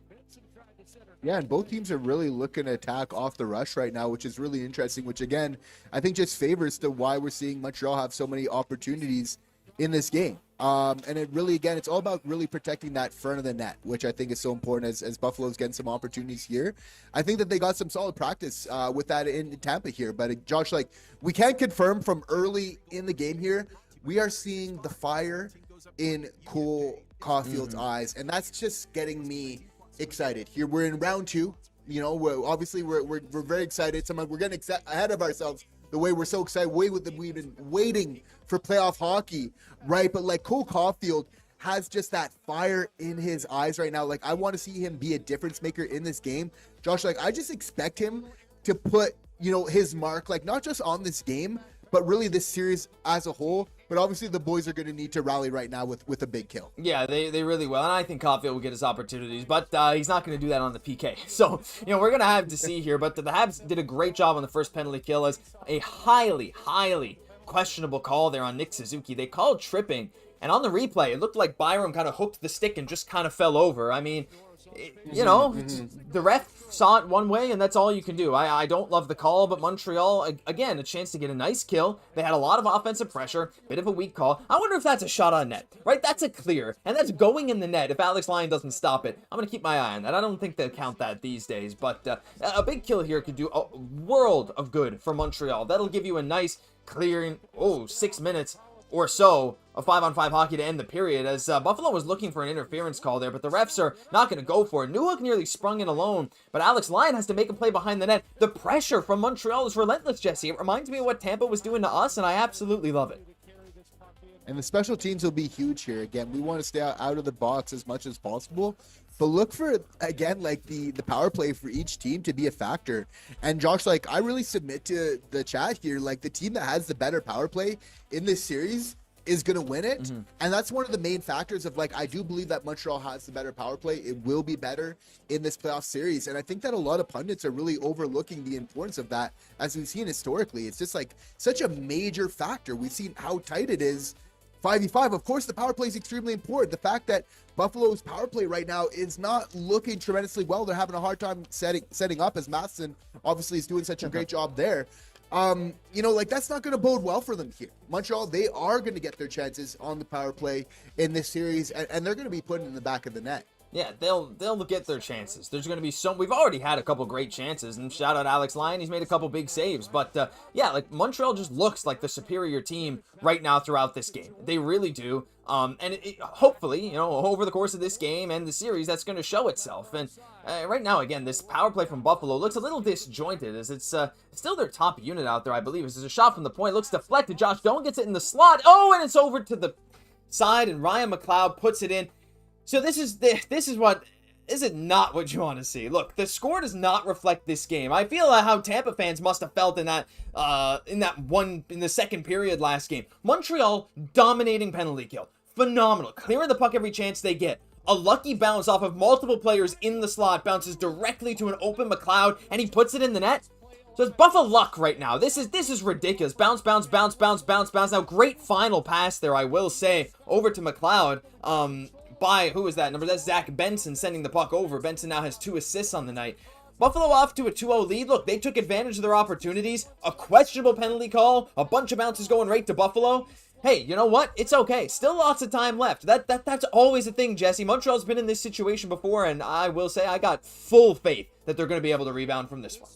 Yeah, and both teams are really looking to attack off the rush right now, which is really interesting, which again, I think just favors to why we're seeing Montreal have so many opportunities in this game. And it really, again, it's all about really protecting that front of the net, which I think is so important as Buffalo's getting some opportunities here. I think that they got some solid practice with that in Tampa here. But Josh, we can't confirm from early in the game here, we are seeing the fire in Cole Caufield's eyes. And that's just getting me excited. Here we're in round 2. We're very excited. We're getting ahead of ourselves. The way we're so excited, we've been waiting for playoff hockey, right? But Cole Caufield has just that fire in his eyes right now. I want to see him be a difference maker in this game. Josh, I just expect him to put, his mark, not just on this game, but really this series as a whole. But obviously the boys are going to need to rally right now with a big kill. Yeah, they really will. And I think Caufield will get his opportunities, but he's not going to do that on the PK. So, we're going to have to see here. But the Habs did a great job on the first penalty kill, as a highly, highly questionable call there on Nick Suzuki. They called tripping, and on the replay, it looked like Byram kind of hooked the stick and just kind of fell over. I mean, the ref saw it one way, and that's all you can do. I don't love the call, but Montreal, again, a chance to get a nice kill. They had a lot of offensive pressure, bit of a weak call. I wonder if that's a shot on net, right? That's a clear, and that's going in the net if Alex Lyon doesn't stop it. I'm going to keep my eye on that. I don't think they'll count that these days, but a big kill here could do a world of good for Montreal. That'll give you a nice clearing, 6 minutes or so of 5-on-5 hockey to end the period, as Buffalo was looking for an interference call there, but the refs are not going to go for it. Newhook nearly sprung in alone, but Alex Lyon has to make a play behind the net. The pressure from Montreal is relentless, Jesse. It reminds me of what Tampa was doing to us, and I absolutely love it. And the special teams will be huge here. Again, we want to stay out of the box as much as possible, but look for, again, the power play for each team to be a factor. And Josh, I really submit to the chat here, the team that has the better power play in this series is going to win it. And that's one of the main factors of, I do believe that Montreal has the better power play. It will be better in this playoff series. And I think that a lot of pundits are really overlooking the importance of that, as we've seen historically. It's just such a major factor. We've seen how tight it is 5v5. Of course, the power play is extremely important. The fact that Buffalo's power play right now is not looking tremendously well. They're having a hard time setting up, as Matheson obviously is doing such a great job there. That's not going to bode well for them here. Montreal, they are going to get their chances on the power play in this series, and they're going to be put in the back of the net. Yeah, they'll get their chances. There's going to be we've already had a couple great chances, and shout out Alex Lyon, he's made a couple big saves. But Montreal just looks like the superior team right now throughout this game. They really do. And hopefully, over the course of this game and the series, that's going to show itself. And right now, again, this power play from Buffalo looks a little disjointed, as it's still their top unit out there, I believe. There's a shot from the point, looks deflected. Josh Doan gets it in the slot. And it's over to the side, and Ryan McLeod puts it in. So this is not what you want to see. Look, the score does not reflect this game. I feel how Tampa fans must have felt in the second period last game. Montreal dominating penalty kill. Phenomenal. Clearing the puck every chance they get. A lucky bounce off of multiple players in the slot bounces directly to an open McLeod, and he puts it in the net. So it's Buffalo luck right now. This is ridiculous. Bounce, bounce, bounce, bounce, bounce, bounce. Now, great final pass there, I will say, over to McLeod. By, who is that number? That's Zach Benson sending the puck over. Benson now has 2 assists on the night. Buffalo off to a 2-0 lead. Look, they took advantage of their opportunities. A questionable penalty call. A bunch of bounces going right to Buffalo. Hey, you know what? It's okay. Still lots of time left. That's always a thing, Jesse. Montreal's been in this situation before, and I will say I got full faith that they're going to be able to rebound from this one.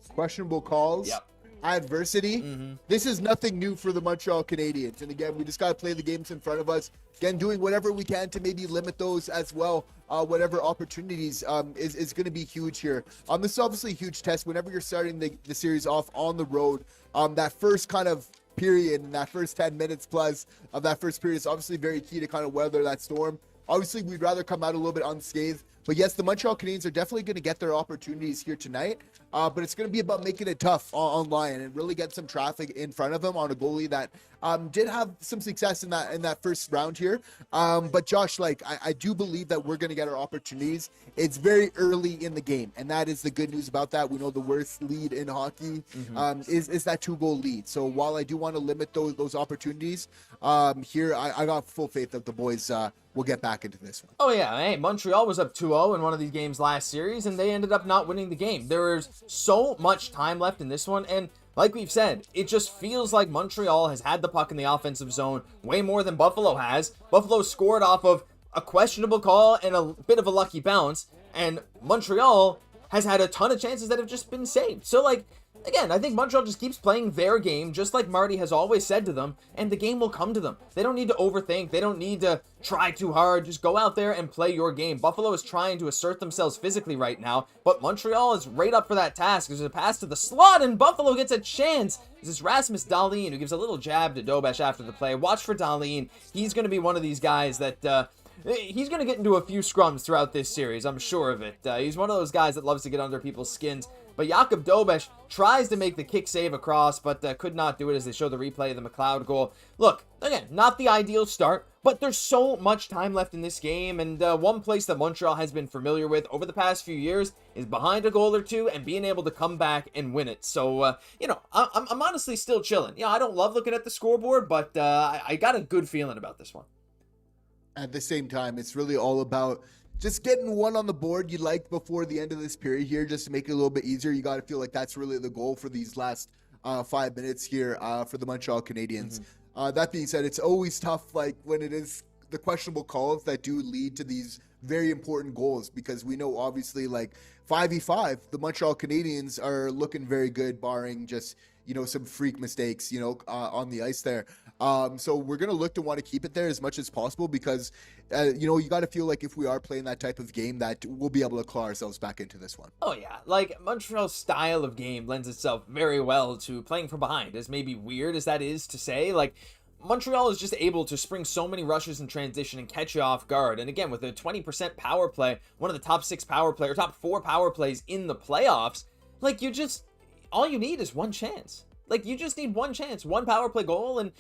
Questionable calls. Yep. Adversity. This is nothing new for the Montreal Canadiens. And again, we just got to play the games in front of us. Again, doing whatever we can to maybe limit those as well. Whatever opportunities is going to be huge here. This is obviously a huge test whenever you're starting the series off on the road. That first kind of period and that first 10 minutes plus of that first period is obviously very key to kind of weather that storm. Obviously, we'd rather come out a little bit unscathed. But yes, the Montreal Canadiens are definitely going to get their opportunities here tonight. But it's going to be about making it tough on Lyon and really get some traffic in front of him on a goalie that did have some success in that first round here. But Josh, like I do believe that we're going to get our opportunities. It's very early in the game, and that is the good news about that. We know the worst lead in hockey is that 2-goal lead. So while I do want to limit those opportunities here, I got full faith that the boys will get back into this one. Oh yeah, hey, Montreal was up 2-0 in one of these games last series, and they ended up not winning the game. There's so much time left in this one, and like we've said, it just feels like Montreal has had the puck in the offensive zone way more than Buffalo has. Buffalo scored off of a questionable call and a bit of a lucky bounce, and Montreal has had a ton of chances that have just been saved. So, like, again, I think Montreal just keeps playing their game, just like Marty has always said to them, and the game will come to them. They don't need to overthink. They don't need to try too hard. Just go out there and play your game. Buffalo is trying to assert themselves physically right now, but Montreal is right up for that task. There's a pass to the slot, and Buffalo gets a chance. This is Rasmus Dahlin, who gives a little jab to Dobeš after the play. Watch for Dahlin. He's going to be one of these guys that... he's going to get into a few scrums throughout this series, I'm sure of it. He's one of those guys that loves to get under people's skins. But Jakub Dobeš tries to make the kick save across, but could not do it as they show the replay of the McLeod goal. Look, again, not the ideal start, but there's so much time left in this game, and one place that Montreal has been familiar with over the past few years is behind a goal or two and being able to come back and win it. So, I'm honestly still chilling. I don't love looking at the scoreboard, but I got a good feeling about this one. At the same time, it's really all about just getting one on the board you liked before the end of this period here, just to make it a little bit easier. You got to feel like that's really the goal for these last 5 minutes here for the Montreal Canadiens. That being said, it's always tough, like when it is the questionable calls that do lead to these very important goals, because we know obviously like 5v5, the Montreal Canadiens are looking very good, barring just some freak mistakes on the ice there. So we're going to look to want to keep it there as much as possible, because you got to feel like if we are playing that type of game that we'll be able to claw ourselves back into this one. Oh yeah, like Montreal's style of game lends itself very well to playing from behind, as maybe weird as that is to say. Like, Montreal is just able to spring so many rushes in transition and catch you off guard. And again, with a 20% power play, one of the top 6 power play or top 4 power plays in the playoffs, like all you need is one chance. Like, you just need one chance, one power play goal, and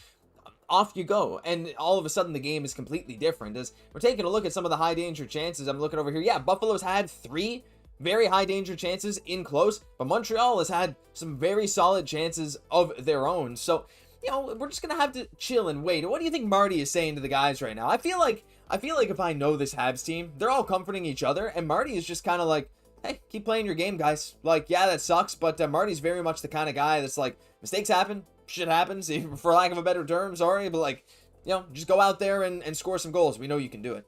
off you go. And all of a sudden the game is completely different. As we're taking a look at some of the high danger chances, I'm looking over here. Yeah, Buffalo's had 3 very high danger chances in close, but Montreal has had some very solid chances of their own. So, we're just going to have to chill and wait. What do you think Marty is saying to the guys right now? I feel like if I know this Habs team, they're all comforting each other, and Marty is just kind of like, hey, keep playing your game, guys. Like, yeah, that sucks, but Marty's very much the kind of guy that's like, mistakes happen, shit happens, for lack of a better term, sorry, but like, just go out there and score some goals. We know you can do it.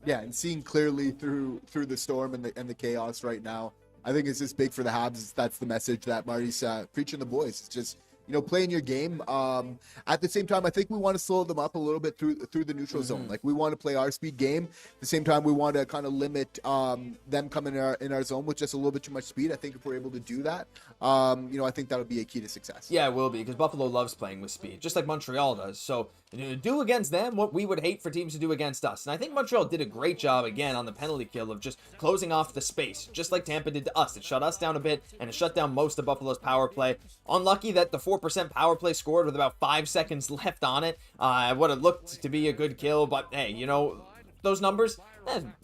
Yeah, and seeing clearly through the storm and the chaos right now, I think it's just big for the Habs. That's the message that Marty's preaching the boys. It's just, playing your game. At the same time, I think we want to slow them up a little bit through the neutral zone. Like, we want to play our speed game. At the same time, we want to kind of limit them coming in our zone with just a little bit too much speed. I think if we're able to do that, I think that'll be a key to success. Yeah, it will be, because Buffalo loves playing with speed, just like Montreal does. So do against them what we would hate for teams to do against us. And I think Montreal did a great job again on the penalty kill of just closing off the space, just like Tampa did to us. It shut us down a bit, and it shut down most of Buffalo's power play. Unlucky that the 4% power play scored with about 5 seconds left on it. What it looked to be a good kill, but hey, those numbers,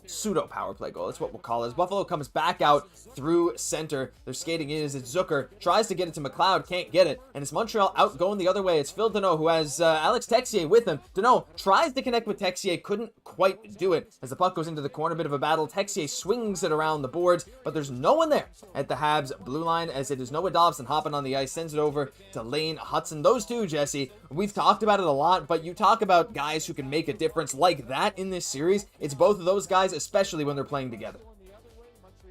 pseudo power play goal. That's what we'll call it. As Buffalo comes back out through center. They're skating in as it's Zucker. Tries to get it to McLeod. Can't get it. And it's Montreal out going the other way. It's Phil Danault who has Alex Texier with him. Danault tries to connect with Texier. Couldn't quite do it. As the puck goes into the corner, bit of a battle. Texier swings it around the boards, but there's no one there at the Habs blue line, as it is Noah Dobson hopping on the ice. Sends it over to Lane Hutson. Those two, Jesse, we've talked about it a lot, but you talk about guys who can make a difference like that in this series. It's both of those guys, especially when they're playing together.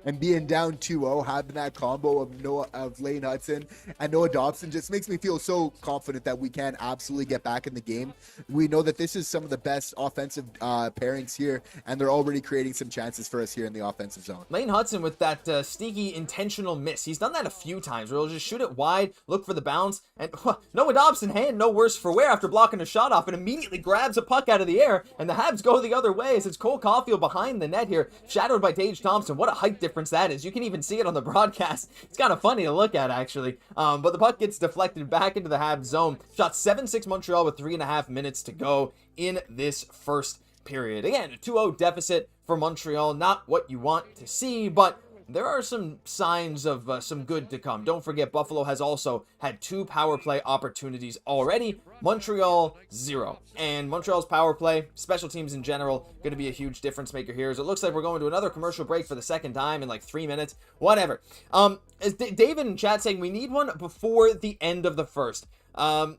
And being down 2-0, having that combo of Lane Hutson and Noah Dobson just makes me feel so confident that we can absolutely get back in the game. We know that this is some of the best offensive pairings here, and they're already creating some chances for us here in the offensive zone. Lane Hutson with that sneaky intentional miss. He's done that a few times where he'll just shoot it wide, look for the bounce, and Noah Dobson, hand no worse for wear after blocking a shot off, and immediately grabs a puck out of the air, and the Habs go the other way as it's Cole Caufield behind the net here, shadowed by Tage Thompson. What a height difference that is. You can even see it on the broadcast. It's kind of funny to look at, actually. But the puck gets deflected back into the Habs zone. Shot 7-6 Montreal with 3.5 minutes to go in this first period. Again, a 2-0 deficit for Montreal. Not what you want to see, but there are some signs of some good to come. Don't forget, Buffalo has also had 2 power play opportunities already. Montreal, 0. And Montreal's power play, special teams in general, going to be a huge difference maker here. As it looks like we're going to another commercial break for the second time in like 3 minutes. Whatever. As David in chat saying we need one before the end of the first. But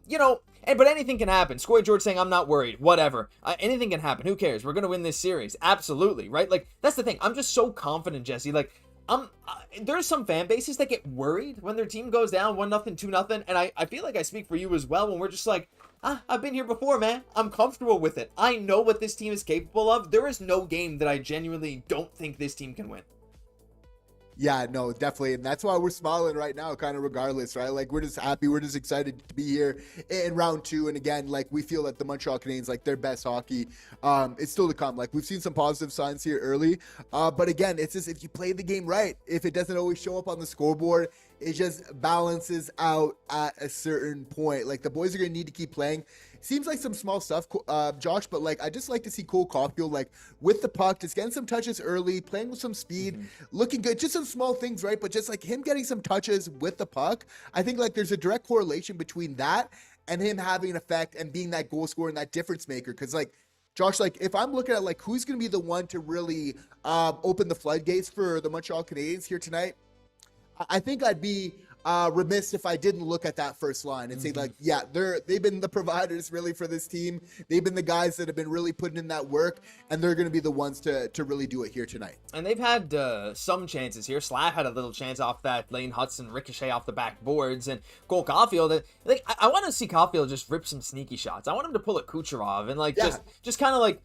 anything can happen. Scoy George saying, I'm not worried. Whatever. Anything can happen. Who cares? We're going to win this series. Absolutely. Right? Like, that's the thing. I'm just so confident, Jesse. Like, there's some fan bases that get worried when their team goes down 1-0, 2-0. And I feel like I speak for you as well when we're just like, I've been here before, man. I'm comfortable with it. I know what this team is capable of. There is no game that I genuinely don't think this team can win. Yeah, no, definitely. And that's why we're smiling right now, kind of regardless, right? Like, we're just happy. We're just excited to be here in round 2. And again, like, we feel that the Montreal Canadiens, like, their best hockey is still to come. Like, we've seen some positive signs here early. But again, it's just if you play the game right, if it doesn't always show up on the scoreboard, it just balances out at a certain point. Like, the boys are going to need to keep playing. Seems like some small stuff, Josh, but like I just like to see Cole Caufield like with the puck, just getting some touches early, playing with some speed, looking good. Just some small things, right? But just like him getting some touches with the puck, I think like there's a direct correlation between that and him having an effect and being that goal scorer and that difference maker. Because like Josh, like if I'm looking at like who's going to be the one to really open the floodgates for the Montreal Canadiens here tonight, I think I'd be remiss if I didn't look at that first line and say like, yeah, they've been the providers really for this team. They've been the guys that have been really putting in that work, and they're going to be the ones to really do it here tonight. And they've had some chances here. Slav had a little chance off that Lane Hutson ricochet off the backboards, and Cole Caufield. Like I want to see Caufield just rip some sneaky shots. I want him to pull a Kucherov and like just kind of like.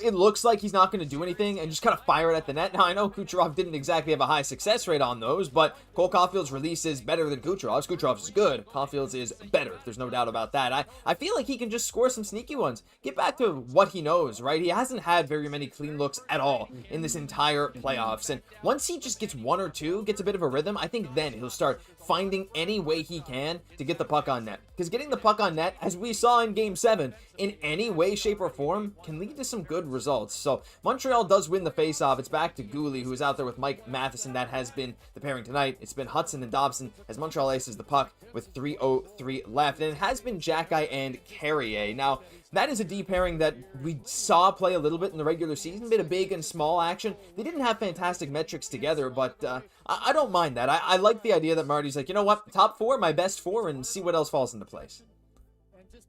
It looks like he's not going to do anything and just kind of fire it at the net. Now, I know Kucherov didn't exactly have a high success rate on those, but Cole Caufield's release is better than Kucherov's. Kucherov's is good. Caufield's is better. There's no doubt about that. I feel like he can just score some sneaky ones. Get back to what he knows, right? He hasn't had very many clean looks at all in this entire playoffs. And once he just gets 1 or 2, gets a bit of a rhythm, I think then he'll start finding any way he can to get the puck on net. Because getting the puck on net, as we saw in Game 7, in any way, shape, or form, can lead to some good results. So Montreal does win the faceoff. It's back to Gooley, who is out there with Mike Matheson. That has been the pairing tonight. It's been Hutson and Dobson as Montreal aces the puck with 3:03 left. And it has been Xhekaj and Carrier. Now, that is a D pairing that we saw play a little bit in the regular season, bit of big and small action. They didn't have fantastic metrics together, but I don't mind that. I like the idea that Marty's like, you know what, top 4, my best 4, and see what else falls into place.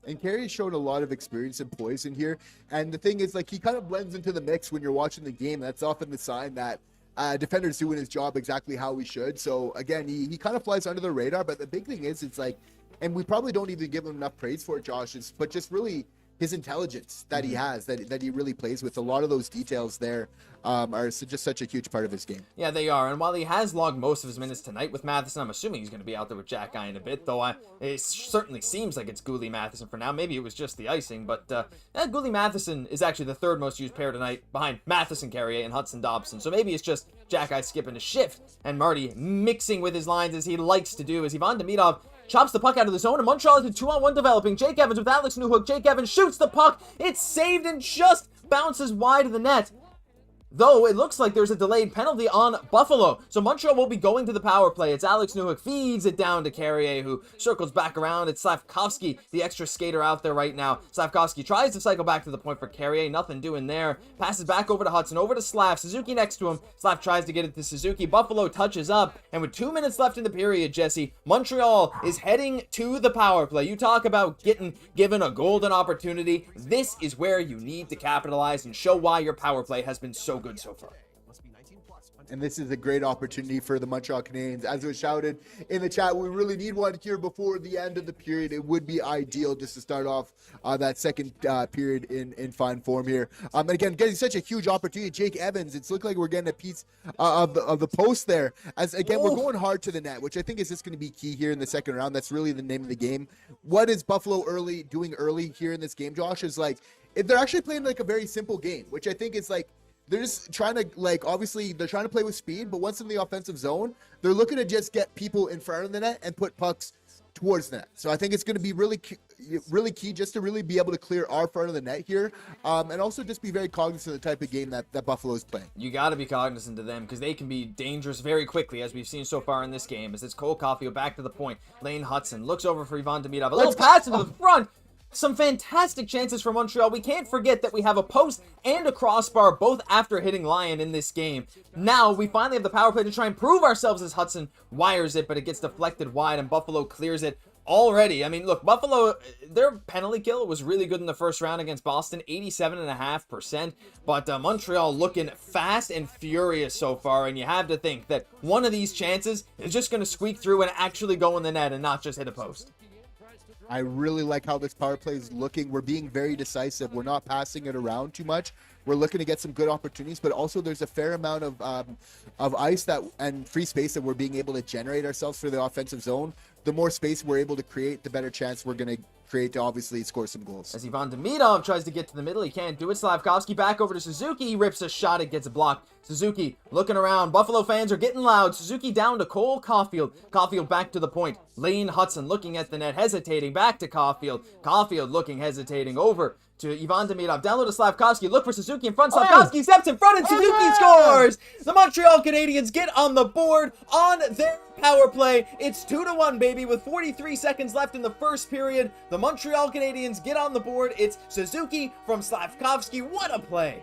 And Carey's shown a lot of experience and poise in here. And the thing is, like, he kind of blends into the mix when you're watching the game. That's often the sign that defender's doing his job exactly how he should. So, again, he kind of flies under the radar. But the big thing is, it's like, and we probably don't even give him enough praise for it, Josh, but just really his intelligence that he has, that he really plays with. A lot of those details there are just such a huge part of his game. Yeah, they are. And while he has logged most of his minutes tonight with Matheson, I'm assuming he's going to be out there with Xhekaj in a bit, though it certainly seems like it's Gooley Matheson for now. Maybe it was just the icing, but Gooley Matheson is actually the 3rd most used pair tonight behind Matheson, Carrier, and Hutson Dobson. So maybe it's just Xhekaj skipping a shift and Marty mixing with his lines as he likes to do, as Ivan Demidov chops the puck out of the zone, and Montreal is a 2-on-1 developing. Jake Evans with Alex Newhook. Jake Evans shoots the puck. It's saved and just bounces wide of the net. though it looks like there's a delayed penalty on Buffalo. So Montreal will be going to the power play. It's Alex Lyon feeds it down to Carrier, who circles back around. It's Slafkovsky, the extra skater out there right now. Slafkovsky tries to cycle back to the point for Carrier. Nothing doing there. Passes back over to Hutson, over to Slav. Suzuki next to him. Slav tries to get it to Suzuki. Buffalo touches up. And with 2 minutes left in the period, Jesse, Montreal is heading to the power play. You talk about getting given a golden opportunity. This is where you need to capitalize and show why your power play has been so good so far. And this is a great opportunity for the Montreal Canadiens. As it was shouted in the chat, we really need one here before the end of the period. It would be ideal just to start off that second period in fine form here. And again, getting such a huge opportunity. Jake Evans, it's looked like we're getting a piece of the post there. As again, we're going hard to the net, which I think is just going to be key here in the second round. That's really the name of the game. What is Buffalo doing early here in this game, Josh, is like, if they're actually playing like a very simple game, which I think is like, they're just trying to, like, obviously they're trying to play with speed, but once in the offensive zone, they're looking to just get people in front of the net and put pucks towards the net. So I think it's going to be really key just to really be able to clear our front of the net here, and also just be very cognizant of the type of game that Buffalo is playing. You got to be cognizant of them because they can be dangerous very quickly, as we've seen so far in this game. As it's Cole Caufield back to the point. Lane Hutson looks over for Ivan Demidov. A little pass into the front. Some fantastic chances for Montreal. We can't forget that we have a post and a crossbar both after hitting Lyon in this game. Now we finally have the power play to try and prove ourselves as Hutson wires it, but it gets deflected wide and Buffalo clears it already. I mean, look, Buffalo, their penalty kill was really good in the first round against Boston, 87.5%, but Montreal looking fast and furious so far, and you have to think that one of these chances is just going to squeak through and actually go in the net and not just hit a post. I really like how this power play is looking. We're being very decisive. We're not passing it around too much. We're looking to get some good opportunities, but also there's a fair amount of ice and free space that we're being able to generate ourselves for the offensive zone. The more space we're able to create, the better chance we're going to create to obviously score some goals. As Ivan Demidov tries to get to the middle, he can't do it. Slafkovsky back over to Suzuki. He rips a shot. It gets blocked. Suzuki looking around. Buffalo fans are getting loud. Suzuki down to Cole Caufield. Caufield back to the point. Lane Hutson looking at the net, hesitating. Back to Caufield. Caufield looking, hesitating. Over to Ivan Demidov. Down low to Slafkovsky. Look for Suzuki in front. Slafkovsky steps in front and Suzuki scores! The Montreal Canadiens get on the board on their power play. It's 2-1, baby, with 43 seconds left in the first period. The Montreal Canadiens get on the board. It's Suzuki from Slafkovsky. What a play!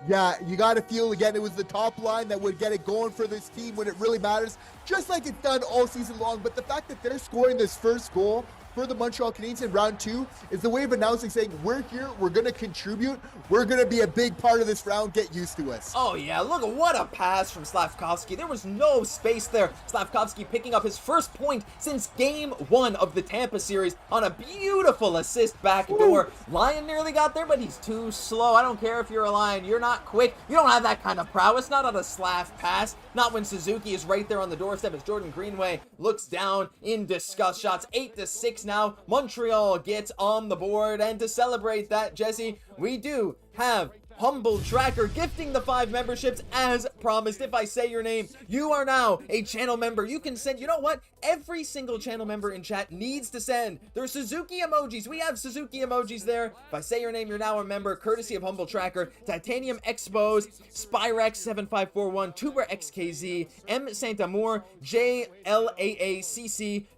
Yeah, you got to feel, again, it was the top line that would get it going for this team when it really matters, just like it's done all season long. But the fact that they're scoring this first goal for the Montreal Canadiens in round 2 is the way of announcing, saying, we're here, we're going to contribute, we're going to be a big part of this round, get used to us. Oh yeah, look at what a pass from Slafkovsky. There was no space there. Slafkovsky picking up his first point since game 1 of the Tampa series on a beautiful assist backdoor. Lyon nearly got there, but he's too slow. I don't care if you're a Lion, you're not quick. You don't have that kind of prowess, not on a Slav pass, not when Suzuki is right there on the doorstep as Jordan Greenway looks down in disgust. Shots 8-6 now. Montreal gets on the board, and to celebrate that, Jesse, we do have Humble Tracker gifting the 5 memberships as promised. If I say your name, you are now a channel member. You can send, you know what? Every single channel member in chat needs to send their Suzuki emojis. We have Suzuki emojis there. If I say your name, you're now a member, courtesy of Humble Tracker. Titanium Expos, Spyrex 7541, Tuber XKZ, M Santamour, JLAACC,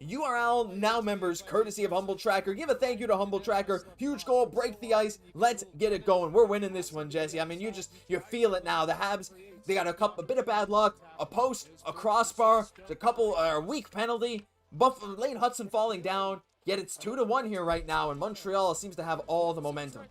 URL now members, courtesy of Humble Tracker. Give a thank you to Humble Tracker. Huge goal, break the ice. Let's get it going. We're winning this one, Jesse. I mean, you feel it now. The Habs, they got a bit of bad luck, a post, a crossbar, a weak penalty, Lane Hutson falling down, yet it's 2-1 here right now, and Montreal seems to have all the momentum.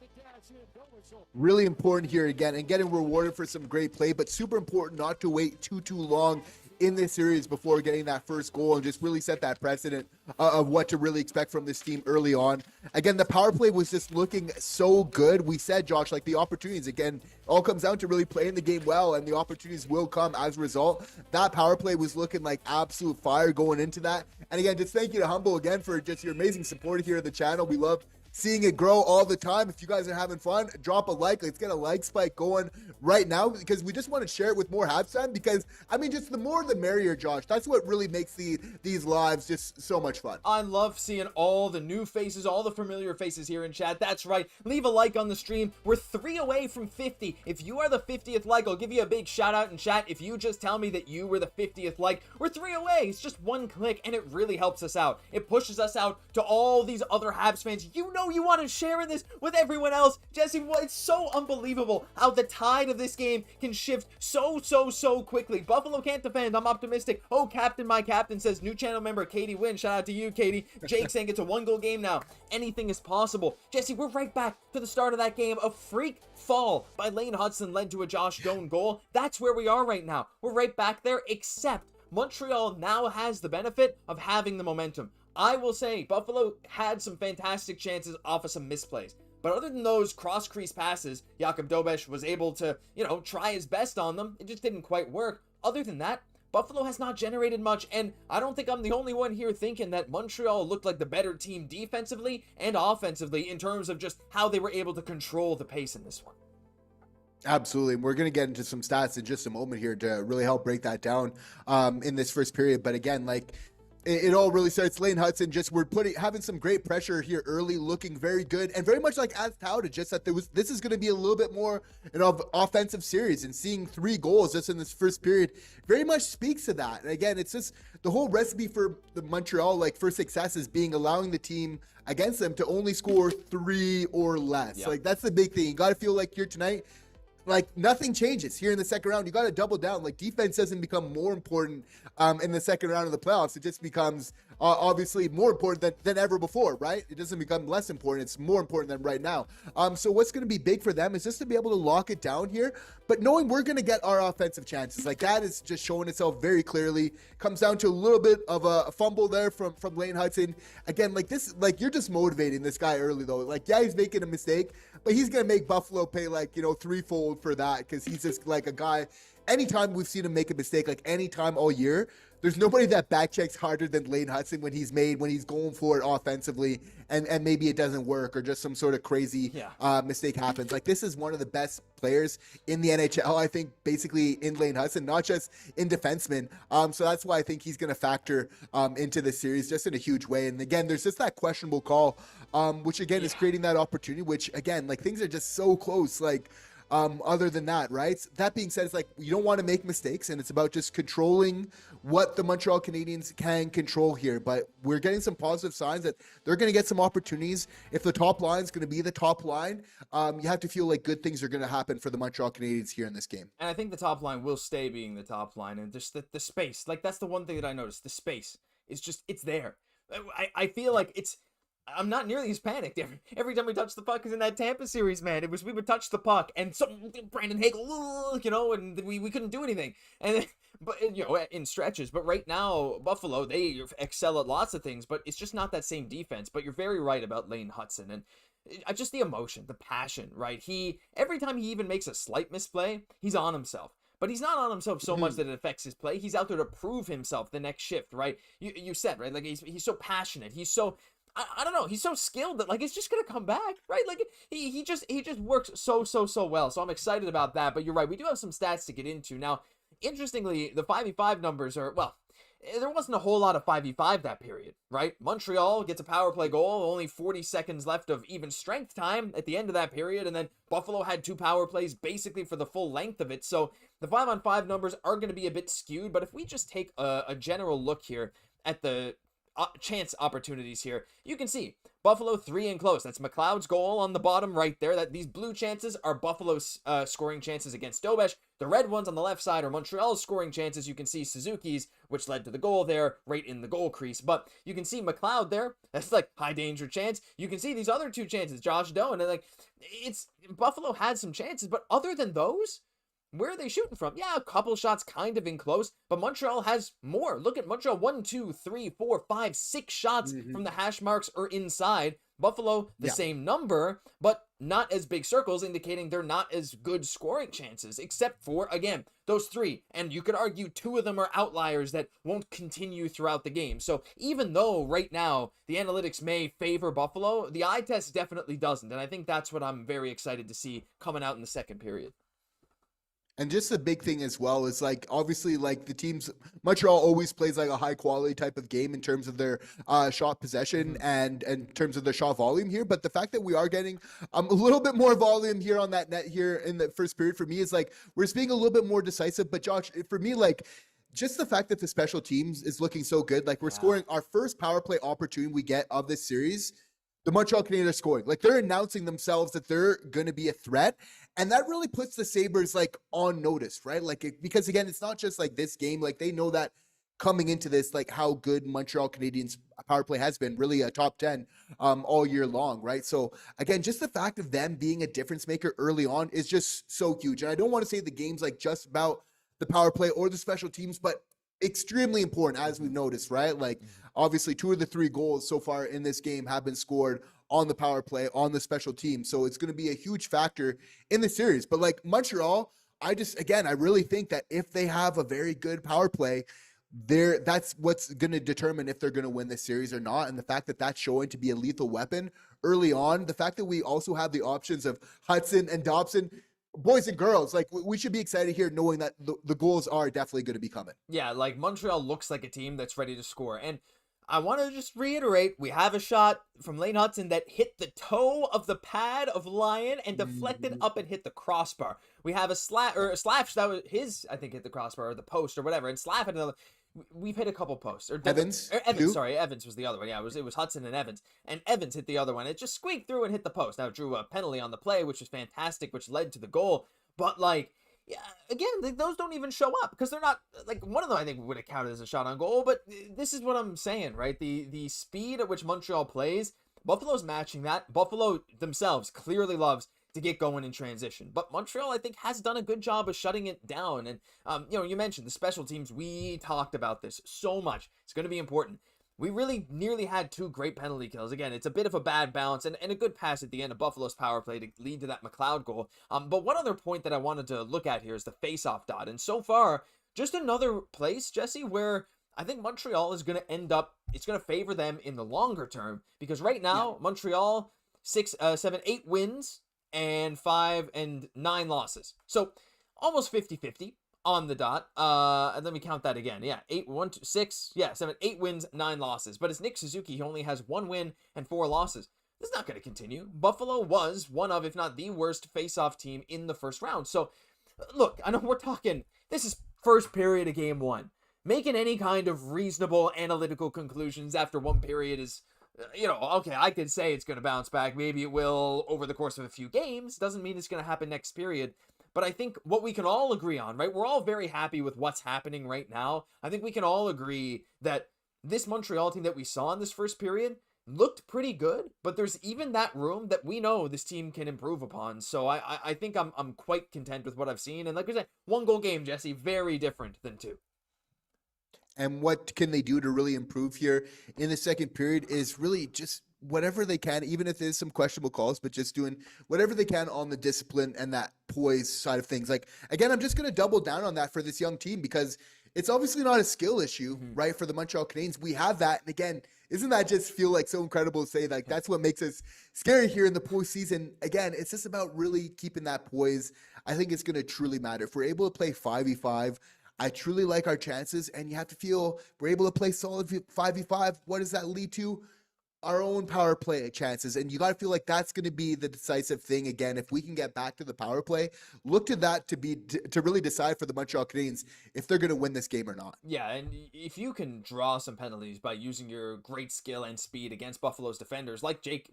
Really important here again, and getting rewarded for some great play, but super important not to wait too long in this series before getting that first goal and just really set that precedent of what to really expect from this team early on. Again, the power play was just looking so good. We said, Josh, like the opportunities, again, all comes down to really playing the game well, and the opportunities will come as a result. That power play was looking like absolute fire going into that. And again, just thank you to Humble again for just your amazing support here at the channel. We love seeing it grow all the time. If you guys are having fun, drop a like. Let's get a like spike going right now, because we just want to share it with more Habs fans, because I mean, just the more the merrier, Josh. That's what really makes these lives just so much fun. I love seeing all the new faces, all the familiar faces here in chat. That's right. Leave a like on the stream. We're 3 away from 50. If you are the 50th like, I'll give you a big shout out in chat. If you just tell me that you were the 50th like, we're 3 away. It's just one click, and it really helps us out. It pushes us out to all these other Habs fans. You know you want to share this with everyone else. Jesse, it's so unbelievable how the tide of this game can shift so quickly. Buffalo can't defend. I'm optimistic. Oh, captain, my captain says, new channel member Katie Wynn. Shout out to you, Katie. Jake saying it's a 1-goal game now. Anything is possible. Jesse, we're right back to the start of that game. A freak fall by Lane Hutson led to a Josh Doan goal. That's where we are right now. We're right back there, except Montreal now has the benefit of having the momentum. I will say Buffalo had some fantastic chances off of some misplays. But other than those cross-crease passes, Jakub Dobeš was able to, try his best on them. It just didn't quite work. Other than that, Buffalo has not generated much, and I don't think I'm the only one here thinking that Montreal looked like the better team defensively and offensively in terms of just how they were able to control the pace in this one. Absolutely. We're going to get into some stats in just a moment here to really help break that down in this first period. But again, it all really starts. Lane Hutson having some great pressure here early, looking very good, and very much like as touted, just that this is going to be a little bit more an offensive series, and seeing 3 goals just in this first period very much speaks to that. And again, it's just the whole recipe for the Montreal for success is allowing the team against them to only score 3 or less. Yep. That's the big thing. You got to feel like here tonight, nothing changes here in the second round. You got to double down. Defense doesn't become more important in the second round of the playoffs. It just becomes obviously more important than ever before, right? It doesn't become less important. It's more important than right now. So what's going to be big for them is just to be able to lock it down here, but knowing we're going to get our offensive chances. That is just showing itself very clearly. Comes down to a little bit of a fumble there from Lane Hutson. Again, you're just motivating this guy early though. Yeah, he's making a mistake, but he's going to make Buffalo pay threefold for that, because he's just a guy. Anytime we've seen him make a mistake, anytime all year, there's nobody that back checks harder than Lane Hutson when he's going for it offensively, and maybe it doesn't work, or just some sort of crazy mistake happens. This is one of the best players in the NHL, I think, basically in Lane Hutson, not just in defensemen. So that's why I think he's going to factor into the series just in a huge way. And again, there's just that questionable call, which again is creating that opportunity, which again, things are just so close. Other than that, right? That being said, it's you don't want to make mistakes, and it's about just controlling what the Montreal Canadiens can control here. But we're getting some positive signs that they're going to get some opportunities. If the top line is going to be the top line, you have to feel good things are going to happen for the Montreal Canadiens here in this game. And I think the top line will stay being the top line, and just the space. That's the one thing that I noticed. The space is just, it's there. I feel I'm not nearly as panicked every time we touch the puck as in that Tampa series, man. We would touch the puck and Brandon Hagel, and we couldn't do anything. But in stretches. But right now, Buffalo, they excel at lots of things, but it's just not that same defense. But you're very right about Lane Hutson, and just the emotion, the passion, right? Every time he even makes a slight misplay, he's on himself. But he's not on himself so much that it affects his play. He's out there to prove himself the next shift, right? You said, right? He's so passionate. He's so, I don't know. He's so skilled that it's just gonna come back, right? He just works so well. So I'm excited about that. But you're right. We do have some stats to get into now. Interestingly, the 5v5 numbers are, there wasn't a whole lot of 5v5 that period, right? Montreal gets a power play goal, only 40 seconds left of even strength time at the end of that period, and then Buffalo had 2 power plays basically for the full length of it. So the 5-on-5 numbers are going to be a bit skewed. But if we just take a general look here at the chance opportunities here, you can see Buffalo 3 and close. That's McLeod's goal on the bottom right there. That these blue chances are Buffalo's scoring chances against Dobeš. The red ones on the left side are Montreal's scoring chances. You can see Suzuki's, which led to the goal there, right in the goal crease. But you can see McLeod there. That's high danger chance. You can see these other 2 chances, Josh Doan, and it's Buffalo had some chances, but other than those, where are they shooting from? Yeah, a couple shots kind of in close, but Montreal has more. Look at Montreal, 1, 2, 3, 4, 5, 6 shots from the hash marks or inside. Buffalo, the same number, but not as big circles, indicating they're not as good scoring chances, except for, again, those 3. And you could argue 2 of them are outliers that won't continue throughout the game. So even though right now the analytics may favor Buffalo, the eye test definitely doesn't. And I think that's what I'm very excited to see coming out in the second period. And just the big thing as well is like, obviously, like the teams, Montreal always plays like a high quality type of game in terms of their shot possession and in terms of their shot volume here. But the fact that we are getting a little bit more volume here on that net here in the first period for me is like, we're just being a little bit more decisive. But Josh, for me, like, just the fact that the special teams is looking so good, like we're scoring our first power play opportunity we get of this series. The Montreal Canadiens are scoring. Like, they're announcing themselves that they're going to be a threat. And that really puts the Sabres, like, on notice, right? Like, because, again, it's not just, like, this game. Like, they know that coming into this, like, how good Montreal Canadiens power play has been, really a top 10 all year long, right? So, again, just the fact of them being a difference maker early on is just so huge. And I don't want to say the game's, like, just about the power play or the special teams, but extremely important, as we've noticed, right? Like, obviously 2 of the 3 goals so far in this game have been scored on the power play, on the special team. So it's going to be a huge factor in the series. But like Montreal, I really think that if they have a very good power play, that's what's going to determine if they're going to win this series or not. And the fact that that's showing to be a lethal weapon early on, the fact that we also have the options of Hutson and Dobson, boys and girls, like we should be excited here knowing that the goals are definitely going to be coming. Yeah, like Montreal looks like a team that's ready to score. And I want to just reiterate, we have a shot from Lane Hutson that hit the toe of the pad of Lyon and deflected up and hit the crossbar. We have a slash that was his, I think, hit the crossbar or the post or whatever. And Slav had another. We've hit a couple posts. Evans, sorry, Evans was the other one. Yeah, it was Hutson and Evans. And Evans hit the other one. It just squeaked through and hit the post. Now, it drew a penalty on the play, which was fantastic, which led to the goal. But, like, yeah, again, those don't even show up because they're not, like, one of them I think would have counted as a shot on goal. But this is what I'm saying, right? The speed at which Montreal plays, Buffalo's matching that. Buffalo themselves clearly loves to get going in transition. But Montreal, I think, has done a good job of shutting it down. And, you mentioned the special teams. We talked about this so much. It's going to be important. We really nearly had 2 great penalty kills. Again, it's a bit of a bad balance and a good pass at the end of Buffalo's power play to lead to that McLeod goal. But one other point that I wanted to look at here is the face-off dot. And so far, just another place, Jesse, where I think Montreal is going to end up, it's going to favor them in the longer term. Because right now, Montreal, 8 wins and 5 and 9 losses. So almost 50-50 on the dot. And let me count that again. Yeah, 8 wins, 9 losses. But it's Nick Suzuki. He only has 1 win and 4 losses. This is not going to continue. Buffalo was one of, if not the worst face-off team in the first round. So look, I know we're talking, this is first period of game 1. Making any kind of reasonable analytical conclusions after 1 period is, okay, I could say it's going to bounce back. Maybe it will over the course of a few games. Doesn't mean it's going to happen next period. But I think what we can all agree on, right? We're all very happy with what's happening right now. I think we can all agree that this Montreal team that we saw in this first period looked pretty good, but there's even that room that we know this team can improve upon. So I think I'm quite content with what I've seen. And like I said, 1 goal game, Jesse, very different than 2. And what can they do to really improve here in the second period is really just whatever they can, even if there's some questionable calls, but just doing whatever they can on the discipline and that poise side of things. Like, again, I'm just going to double down on that for this young team because it's obviously not a skill issue, right? For the Montreal Canadiens, we have that. And again, isn't that just feel like so incredible to say, like, that's what makes us scary here in the postseason. Again, it's just about really keeping that poise. I think it's going to truly matter. If we're able to play 5v5, I truly like our chances, and you have to feel we're able to play solid 5v5. What does that lead to? Our own power play chances, and you got to feel like that's going to be the decisive thing. Again, if we can get back to the power play, look to that to really decide for the Montreal Canadiens if they're going to win this game or not. Yeah, and if you can draw some penalties by using your great skill and speed against Buffalo's defenders, like Jake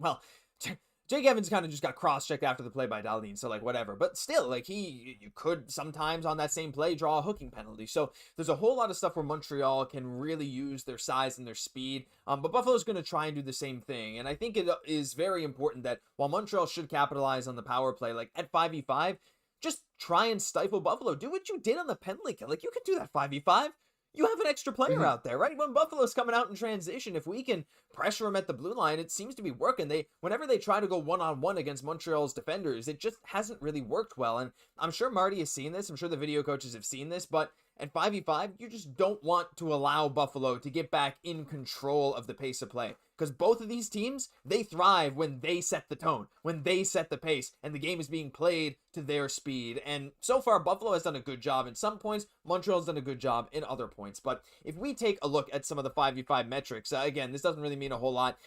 Evans kind of just got cross-checked after the play by Dahlin, so, like, whatever. But still, like, you could sometimes on that same play draw a hooking penalty. So there's a whole lot of stuff where Montreal can really use their size and their speed. But Buffalo's going to try and do the same thing. And I think it is very important that while Montreal should capitalize on the power play, like, at 5v5, just try and stifle Buffalo. Do what you did on the penalty kill. Like, you could do that 5v5. You have an extra player out there, right? When Buffalo's coming out in transition, if we can pressure them at the blue line, it seems to be working. Whenever they try to go one-on-one against Montreal's defenders, it just hasn't really worked well. And I'm sure Marty has seen this. I'm sure the video coaches have seen this. But at 5v5, you just don't want to allow Buffalo to get back in control of the pace of play. Because both of these teams, they thrive when they set the tone, when they set the pace, and the game is being played to their speed. And so far, Buffalo has done a good job in some points. Montreal's done a good job in other points. But if we take a look at some of the 5v5 metrics, again, this doesn't really mean a whole lot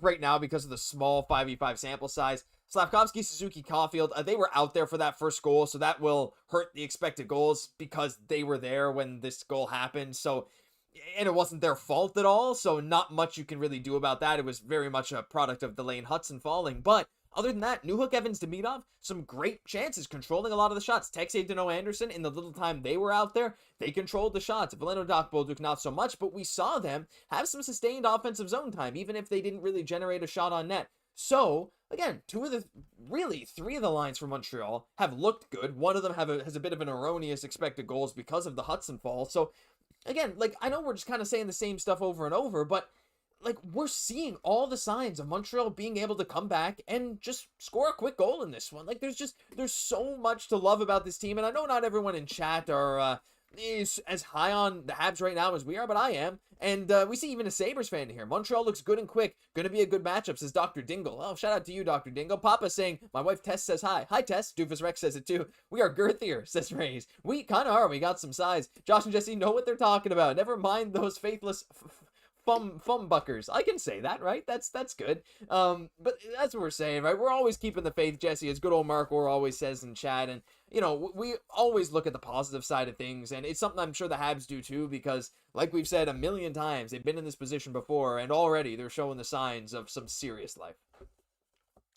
right now because of the small 5v5 sample size. Slafkovsky, Suzuki, Caufield, they were out there for that first goal, so that will hurt the expected goals because they were there when this goal happened. So, and it wasn't their fault at all, so not much you can really do about that. It was very much a product of the Lane Hutson falling. But other than that, Newhook, Evans, Demidov, some great chances, controlling a lot of the shots. Texay, Dano, Anderson, in the little time they were out there, they controlled the shots. Valeno, Dach, Bolduc, not so much, but we saw them have some sustained offensive zone time, even if they didn't really generate a shot on net. So, again, three of the lines for Montreal have looked good. One of them has a bit of an erroneous expected goals because of the Hutson fall. So, again, like, I know we're just kind of saying the same stuff over and over, but, like, we're seeing all the signs of Montreal being able to come back and just score a quick goal in this one. Like, there's so much to love about this team, and I know not everyone in chat is as high on the Habs right now as we are, but I am. And we see even a Sabres fan here. Montreal looks good and quick. Going to be a good matchup, says Dr. Dingle. Oh, shout out to you, Dr. Dingle. Papa saying, my wife Tess says hi. Hi, Tess. Doofus Rex says it too. We are girthier, says Rays. We kind of are. We got some size. Josh and Jesse know what they're talking about. Never mind those faithless Fumbuckers. I can say that, right? That's good. But that's what we're saying, right? We're always keeping the faith, Jesse, as good old Mark Orr always says in chat. And, you know, we always look at the positive side of things. And it's something I'm sure the Habs do too, because like we've said a million times, they've been in this position before, and already they're showing the signs of some serious life.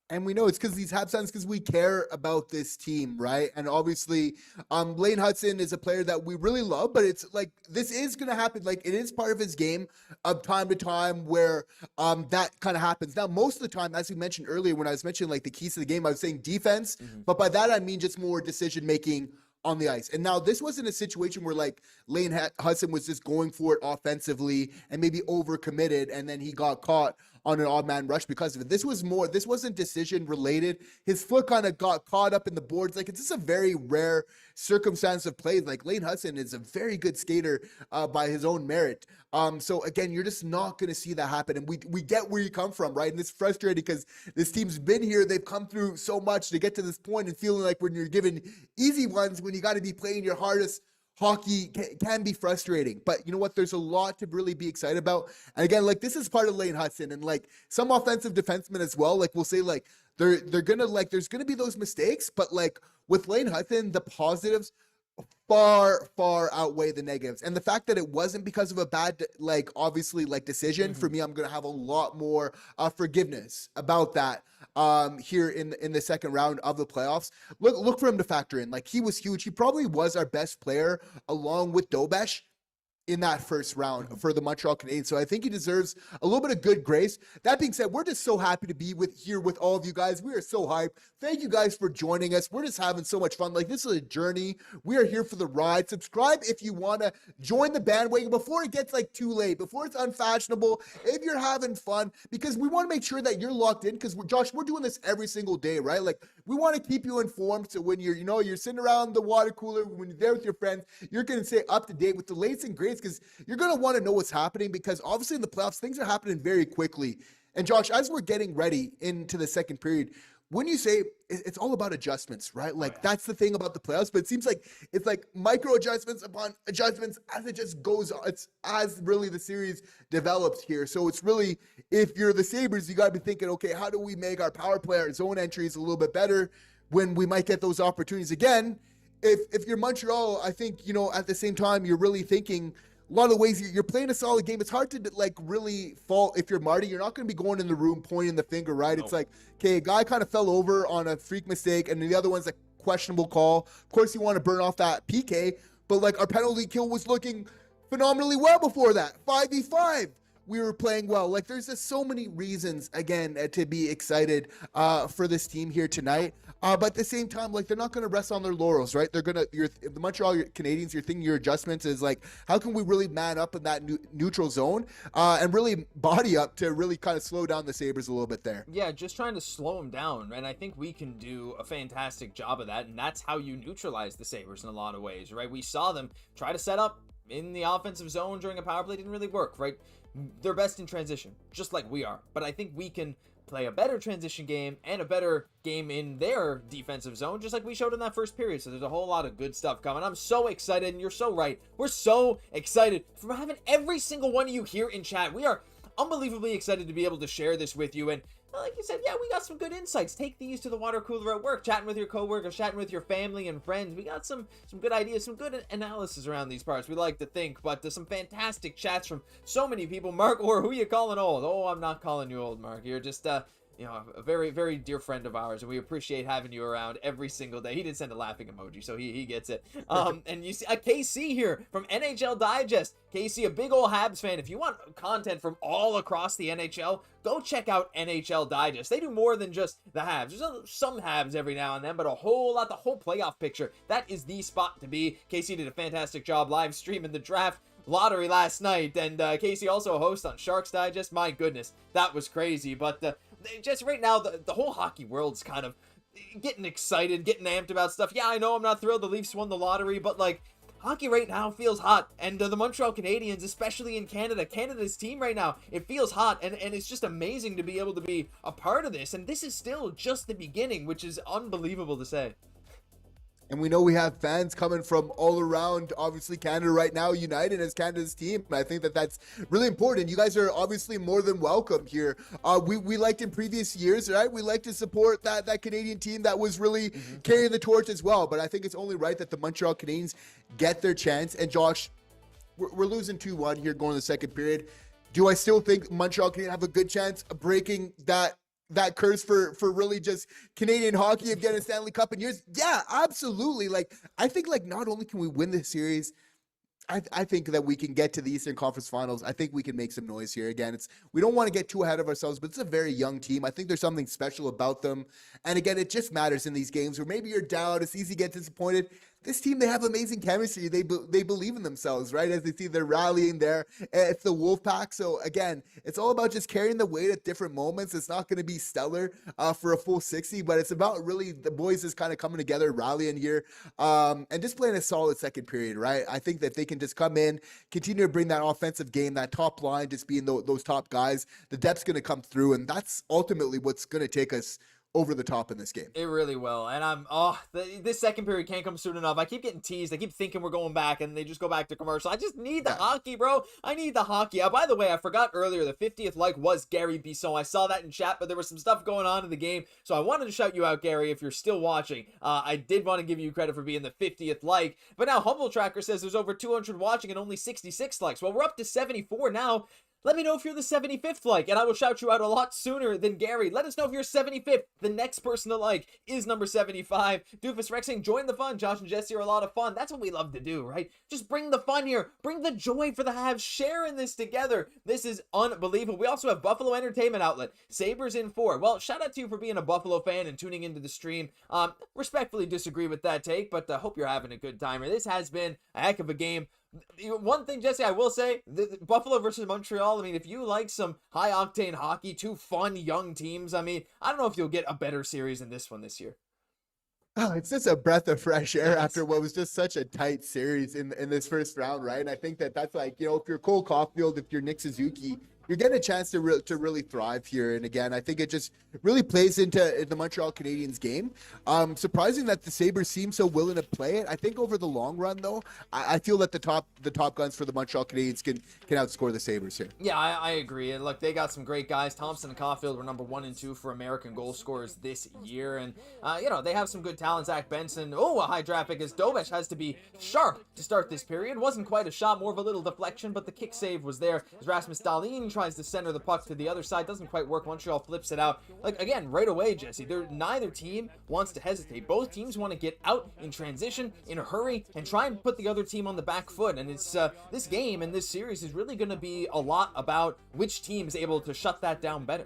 And we know it's because these Habs fans, because we care about this team, right? And obviously, Lane Hutson is a player that we really love, but it's like, this is going to happen. Like, it is part of his game of time to time where that kind of happens. Now, most of the time, as we mentioned earlier, when I was mentioning like the keys to the game, I was saying defense, but by that, I mean just more decision-making on the ice. And now this wasn't a situation where like Lane Hutson was just going for it offensively and maybe overcommitted and then he got caught on an odd man rush because of it. This wasn't decision related. His foot kind of got caught up in the boards. Like, it's just a very rare circumstance of play. Like, Lane Hutson is a very good skater by his own merit. So again, you're just not going to see that happen. And we get where you come from, right? And it's frustrating because this team's been here. They've come through so much to get to this point and feeling like when you're given easy ones, when you got to be playing your hardest, hockey can be frustrating. But you know what? There's a lot to really be excited about. And again, like, this is part of Lane Hutson and like some offensive defensemen as well. Like, we'll say like they're gonna like there's gonna be those mistakes, but like with Lane Hutson, the positives far outweigh the negatives. And the fact that it wasn't because of a bad, like, obviously, like, decision, for me, I'm going to have a lot more forgiveness about that here in the second round of the playoffs. Look for him to factor in. Like, he was huge. He probably was our best player along with Dobesh in that first round for the Montreal Canadiens. So I think he deserves a little bit of good grace. That being said, we're just so happy to be here with all of you guys. We are so hyped. Thank you guys for joining us. We're just having so much fun. Like, this is a journey. We are here for the ride. Subscribe if you want to join the bandwagon before it gets like too late, before it's unfashionable, if you're having fun, because we want to make sure that you're locked in, because Josh, we're doing this every single day, right? Like, we want to keep you informed. So when you're sitting around the water cooler, when you're there with your friends, you're going to stay up to date with the latest and greatest, because you're going to want to know what's happening, because obviously in the playoffs, things are happening very quickly. And Josh, as we're getting ready into the second period, when you say it's all about adjustments, right? Like, that's the thing about the playoffs, but it seems like it's like micro adjustments upon adjustments as it just goes on. It's as really the series develops here. So it's really, if you're the Sabres, you got to be thinking, okay, how do we make our power play, our zone entries a little bit better when we might get those opportunities again? If you're Montreal, I think, at the same time, you're really thinking a lot of the ways you're playing a solid game. It's hard to like really fall. If you're Marty, you're not going to be going in the room pointing the finger, right? No. It's like, okay, a guy kind of fell over on a freak mistake, and the other one's a questionable call. Of course, you want to burn off that PK, but like our penalty kill was looking phenomenally well before that. 5v5. we were playing well. Like, there's just so many reasons, again, to be excited for this team here tonight. But at the same time, like, they're not going to rest on their laurels, right? They're going to, the Montreal Canadiens, you're thinking your adjustments is like, how can we really man up in that neutral zone and really body up to really kind of slow down the Sabres a little bit there? Yeah, just trying to slow them down, and I think we can do a fantastic job of that, and that's how you neutralize the Sabres in a lot of ways, right? We saw them try to set up in the offensive zone during a power play. Didn't really work, right? They're best in transition, just like we are, but I think we can play a better transition game and a better game in their defensive zone, just like we showed in that first period. So there's a whole lot of good stuff coming. I'm so excited, and you're so right. We're so excited for having every single one of you here in chat. We are unbelievably excited to be able to share this with you, and like you said, yeah, we got some good insights. Take these to the water cooler at work, chatting with your coworkers, chatting with your family and friends. We got some good ideas, some good analysis around these parts. We like to think, but there's some fantastic chats from so many people. Mark, or who you calling old? Oh, I'm not calling you old, Mark. You're just a very, very dear friend of ours, and we appreciate having you around every single day. He did send a laughing emoji, so he gets it. And you see KC here from NHL Digest. KC, a big old Habs fan. If you want content from all across the NHL, go check out NHL Digest. They do more than just the Habs. There's some Habs every now and then, but a whole lot, the whole playoff picture. That is the spot to be. KC did a fantastic job live streaming the draft lottery last night, and Casey also a host on Sharks Digest. My goodness, that was crazy. But just right now, the whole hockey world's kind of getting excited, getting amped about stuff. Yeah, I know I'm not thrilled the Leafs won the lottery, but like, hockey right now feels hot, and the Montreal Canadiens, especially in Canada's team right now, it feels hot, and it's just amazing to be able to be a part of this, and this is still just the beginning, which is unbelievable to say. And we know we have fans coming from all around, obviously, Canada right now, united as Canada's team. And I think that that's really important. You guys are obviously more than welcome here. We liked in previous years, right? We like to support that Canadian team that was really carrying the torch as well. But I think it's only right that the Montreal Canadiens get their chance. And Josh, we're losing 2-1 here going to the second period. Do I still think Montreal Canadiens have a good chance of breaking that curse for really just Canadian hockey of getting a Stanley Cup in years? Yeah, absolutely. Like, I think, like, not only can we win this series, I think that we can get to the Eastern Conference Finals. I think we can make some noise here. Again, we don't want to get too ahead of ourselves, but it's a very young team. I think there's something special about them. And again, it just matters in these games where maybe you're down, it's easy to get disappointed. This team, they have amazing chemistry. They believe in themselves, right? As they see they're rallying there. It's the Wolf Pack. So again, it's all about just carrying the weight at different moments. It's not going to be stellar for a full 60, but it's about really the boys just kind of coming together, rallying here, and just playing a solid second period, right? I think that they can just come in, continue to bring that offensive game, that top line, just being those top guys. The depth's going to come through, and that's ultimately what's going to take us over the top in this game. It really will. And this second period can't come soon enough. I keep getting teased. I keep thinking we're going back, and they just go back to commercial. I just need the hockey, bro. I need the hockey. By the way, I forgot earlier, the 50th like was Gary Bisson. I saw that in chat, but there was some stuff going on in the game, so I wanted to shout you out, Gary, if you're still watching. I did want to give you credit for being the 50th like, but now Humble Tracker says there's over 200 watching and only 66 likes. Well, we're up to 74 now. Let me know if you're the 75th like, and I will shout you out a lot sooner than Gary. Let us know if you're 75th. The next person to like is number 75. Doofus Rex saying, join the fun. Josh and Jesse are a lot of fun. That's what we love to do, right? Just bring the fun here. Bring the joy for the Habs. Sharing this together. This is unbelievable. We also have Buffalo Entertainment Outlet. Sabres in 4. Well, shout out to you for being a Buffalo fan and tuning into the stream. Respectfully disagree with that take, but hope you're having a good time. This has been a heck of a game. One thing, Jesse, I will say, the Buffalo versus Montreal, I mean, if you like some high-octane hockey, two fun young teams, I mean, I don't know if you'll get a better series than this one this year. Oh, it's just a breath of fresh air after what was just such a tight series in this first round, right? And I think that's like, if you're Cole Caufield, if you're Nick Suzuki, you're getting a chance to really thrive here. And again, I think it just really plays into the Montreal Canadiens game. Surprising that the Sabres seem so willing to play it. I think over the long run, though, I feel that the top guns for the Montreal Canadiens can outscore the Sabres here. Yeah, I agree. And look, they got some great guys. Thompson and Caufield were number 1 and 2 for American goal scorers this year. And, they have some good talent. Zach Benson. Oh, a high draft pick as Dobeš has to be sharp to start this period. Wasn't quite a shot, more of a little deflection, but the kick save was there as Rasmus Dahlin tries to center the puck to the other side. Doesn't quite work. Montreal flips it out. Like, again, right away, Jesse, neither team wants to hesitate. Both teams want to get out in transition, in a hurry, and try and put the other team on the back foot. And it's this game and this series is really going to be a lot about which team is able to shut that down better.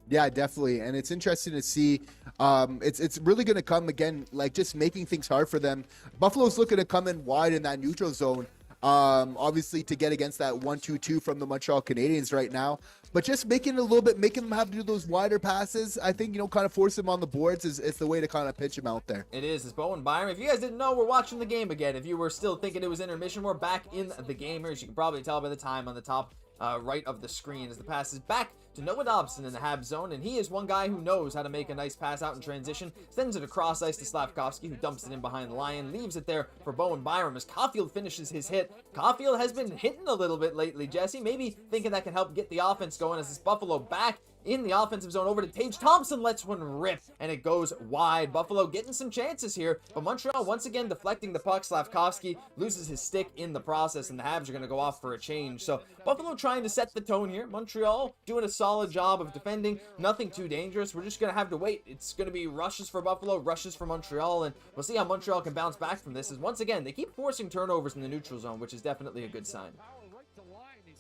Yeah, definitely. And it's interesting to see. It's really going to come again, like just making things hard for them. Buffalo's looking to come in wide in that neutral zone. Obviously to get against that 1-2-2 from the Montreal Canadiens right now, but just making it a little bit, making them have to do those wider passes. I think, kind of force them on the boards is the way to kind of pitch them out there. It is. It's Bowen Byram. If you guys didn't know, we're watching the game again. If you were still thinking it was intermission, we're back in the game here. As you can probably tell by the time on the top right of the screen as the pass is back to Noah Dobson in the Habs zone, and he is one guy who knows how to make a nice pass out in transition, sends it across ice to Slafkovsky, who dumps it in behind Lyon, leaves it there for Bowen Byram as Caufield finishes his hit. Caufield has been hitting a little bit lately, Jesse, maybe thinking that can help get the offense going as this Buffalo back in the offensive zone over to Tage Thompson, lets one rip, and it goes wide. Buffalo getting some chances here, but Montreal once again deflecting the puck. Slafkovsky loses his stick in the process, and the Habs are going to go off for a change. So Buffalo trying to set the tone here. Montreal doing a solid job of defending. Nothing too dangerous. We're just going to have to wait. It's going to be rushes for Buffalo, rushes for Montreal, and we'll see how Montreal can bounce back from this. As once again, they keep forcing turnovers in the neutral zone, which is definitely a good sign.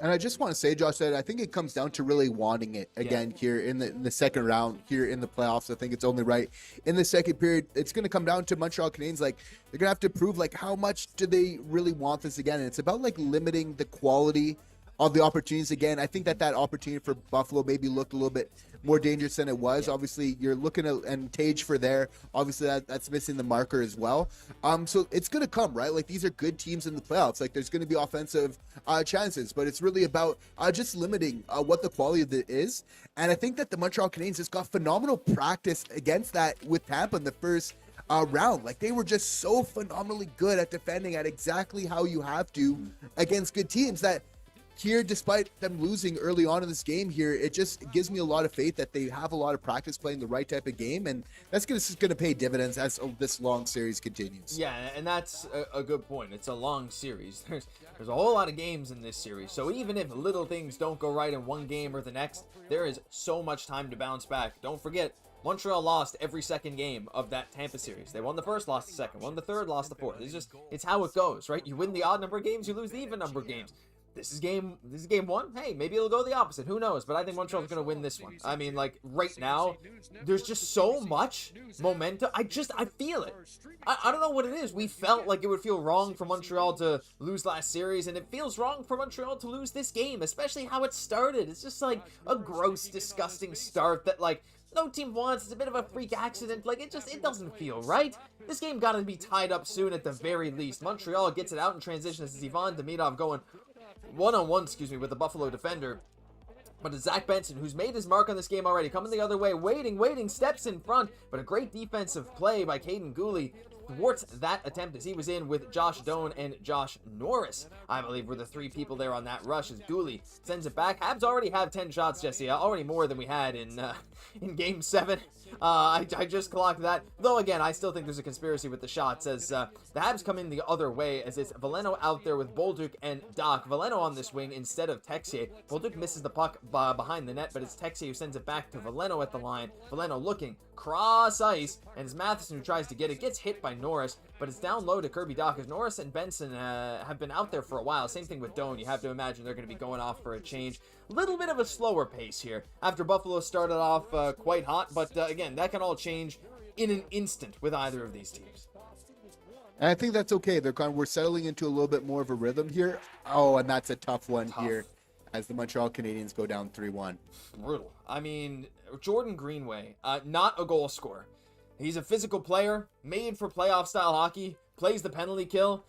And I just want to say, Josh, that I think it comes down to really wanting it again here in the second round here in the playoffs. I think it's only right in the second period. It's going to come down to Montreal Canadiens. Like, they're going to have to prove, like, how much do they really want this again? And it's about, like, limiting the quality of the opportunities again. I think that opportunity for Buffalo maybe looked a little bit more dangerous than it was. Obviously, you're looking at and Tage for there. Obviously, that's missing the marker as well. So it's going to come, right? Like, these are good teams in the playoffs. Like, there's going to be offensive chances, but it's really about just limiting what the quality of it is. And I think that the Montreal Canadiens just got phenomenal practice against that with Tampa in the first round. Like, they were just so phenomenally good at defending at exactly how you have to against good teams that here, despite them losing early on in this game here, it just gives me a lot of faith that they have a lot of practice playing the right type of game, and that's going to pay dividends as this long series continues. Yeah, and that's a good point. It's a long series. There's a whole lot of games in this series, so even if little things don't go right in one game or the next, there is so much time to bounce back. Don't forget, Montreal lost every second game of that Tampa series. They won the first, lost the second, won the third, lost the fourth. It's how it goes, right? You win the odd number of games, you lose the even number of games. This is game one. Hey, maybe it'll go the opposite. Who knows? But I think Montreal's going to win this one. I mean, like, right now, there's just so much momentum. I feel it. I don't know what it is. We felt like it would feel wrong for Montreal to lose last series, and it feels wrong for Montreal to lose this game, especially how it started. It's just like a gross, disgusting start that, like, no team wants. It's a bit of a freak accident. Like, it doesn't feel right. This game got to be tied up soon at the very least. Montreal gets it out in transition. This is Ivan Demidov going one-on-one, with the Buffalo defender. But it's Zach Benson, who's made his mark on this game already, coming the other way, waiting, steps in front, but a great defensive play by Caden Gooley thwarts that attempt as he was in with Josh Doan and Josh Norris. I believe were the three people there on that rush as Gooley sends it back. Habs already have 10 shots, Jesse, already more than we had in Game 7. I just clocked that. Though, again, I still think there's a conspiracy with the shots as the Habs come in the other way as it's Veleno out there with Bolduc and Dach. Veleno on this wing instead of Texier. Bolduc misses the puck behind the net, but it's Texier who sends it back to Veleno at the line. Veleno looking cross ice, and it's Matheson who tries to get it. Gets hit by Norris, but it's down low to Kirby Dach as Norris and Benson have been out there for a while. Same thing with Doan. You have to imagine they're going to be going off for a change. Little bit of a slower pace here after Buffalo started off quite hot, but again, that can all change in an instant with either of these teams. And I think that's okay. We're settling into a little bit more of a rhythm here. Oh, and that's a tough one here as the Montreal Canadiens go down 3-1. Brutal. I mean, Jordan Greenway, not a goal scorer. He's a physical player, made for playoff style hockey, plays the penalty kill.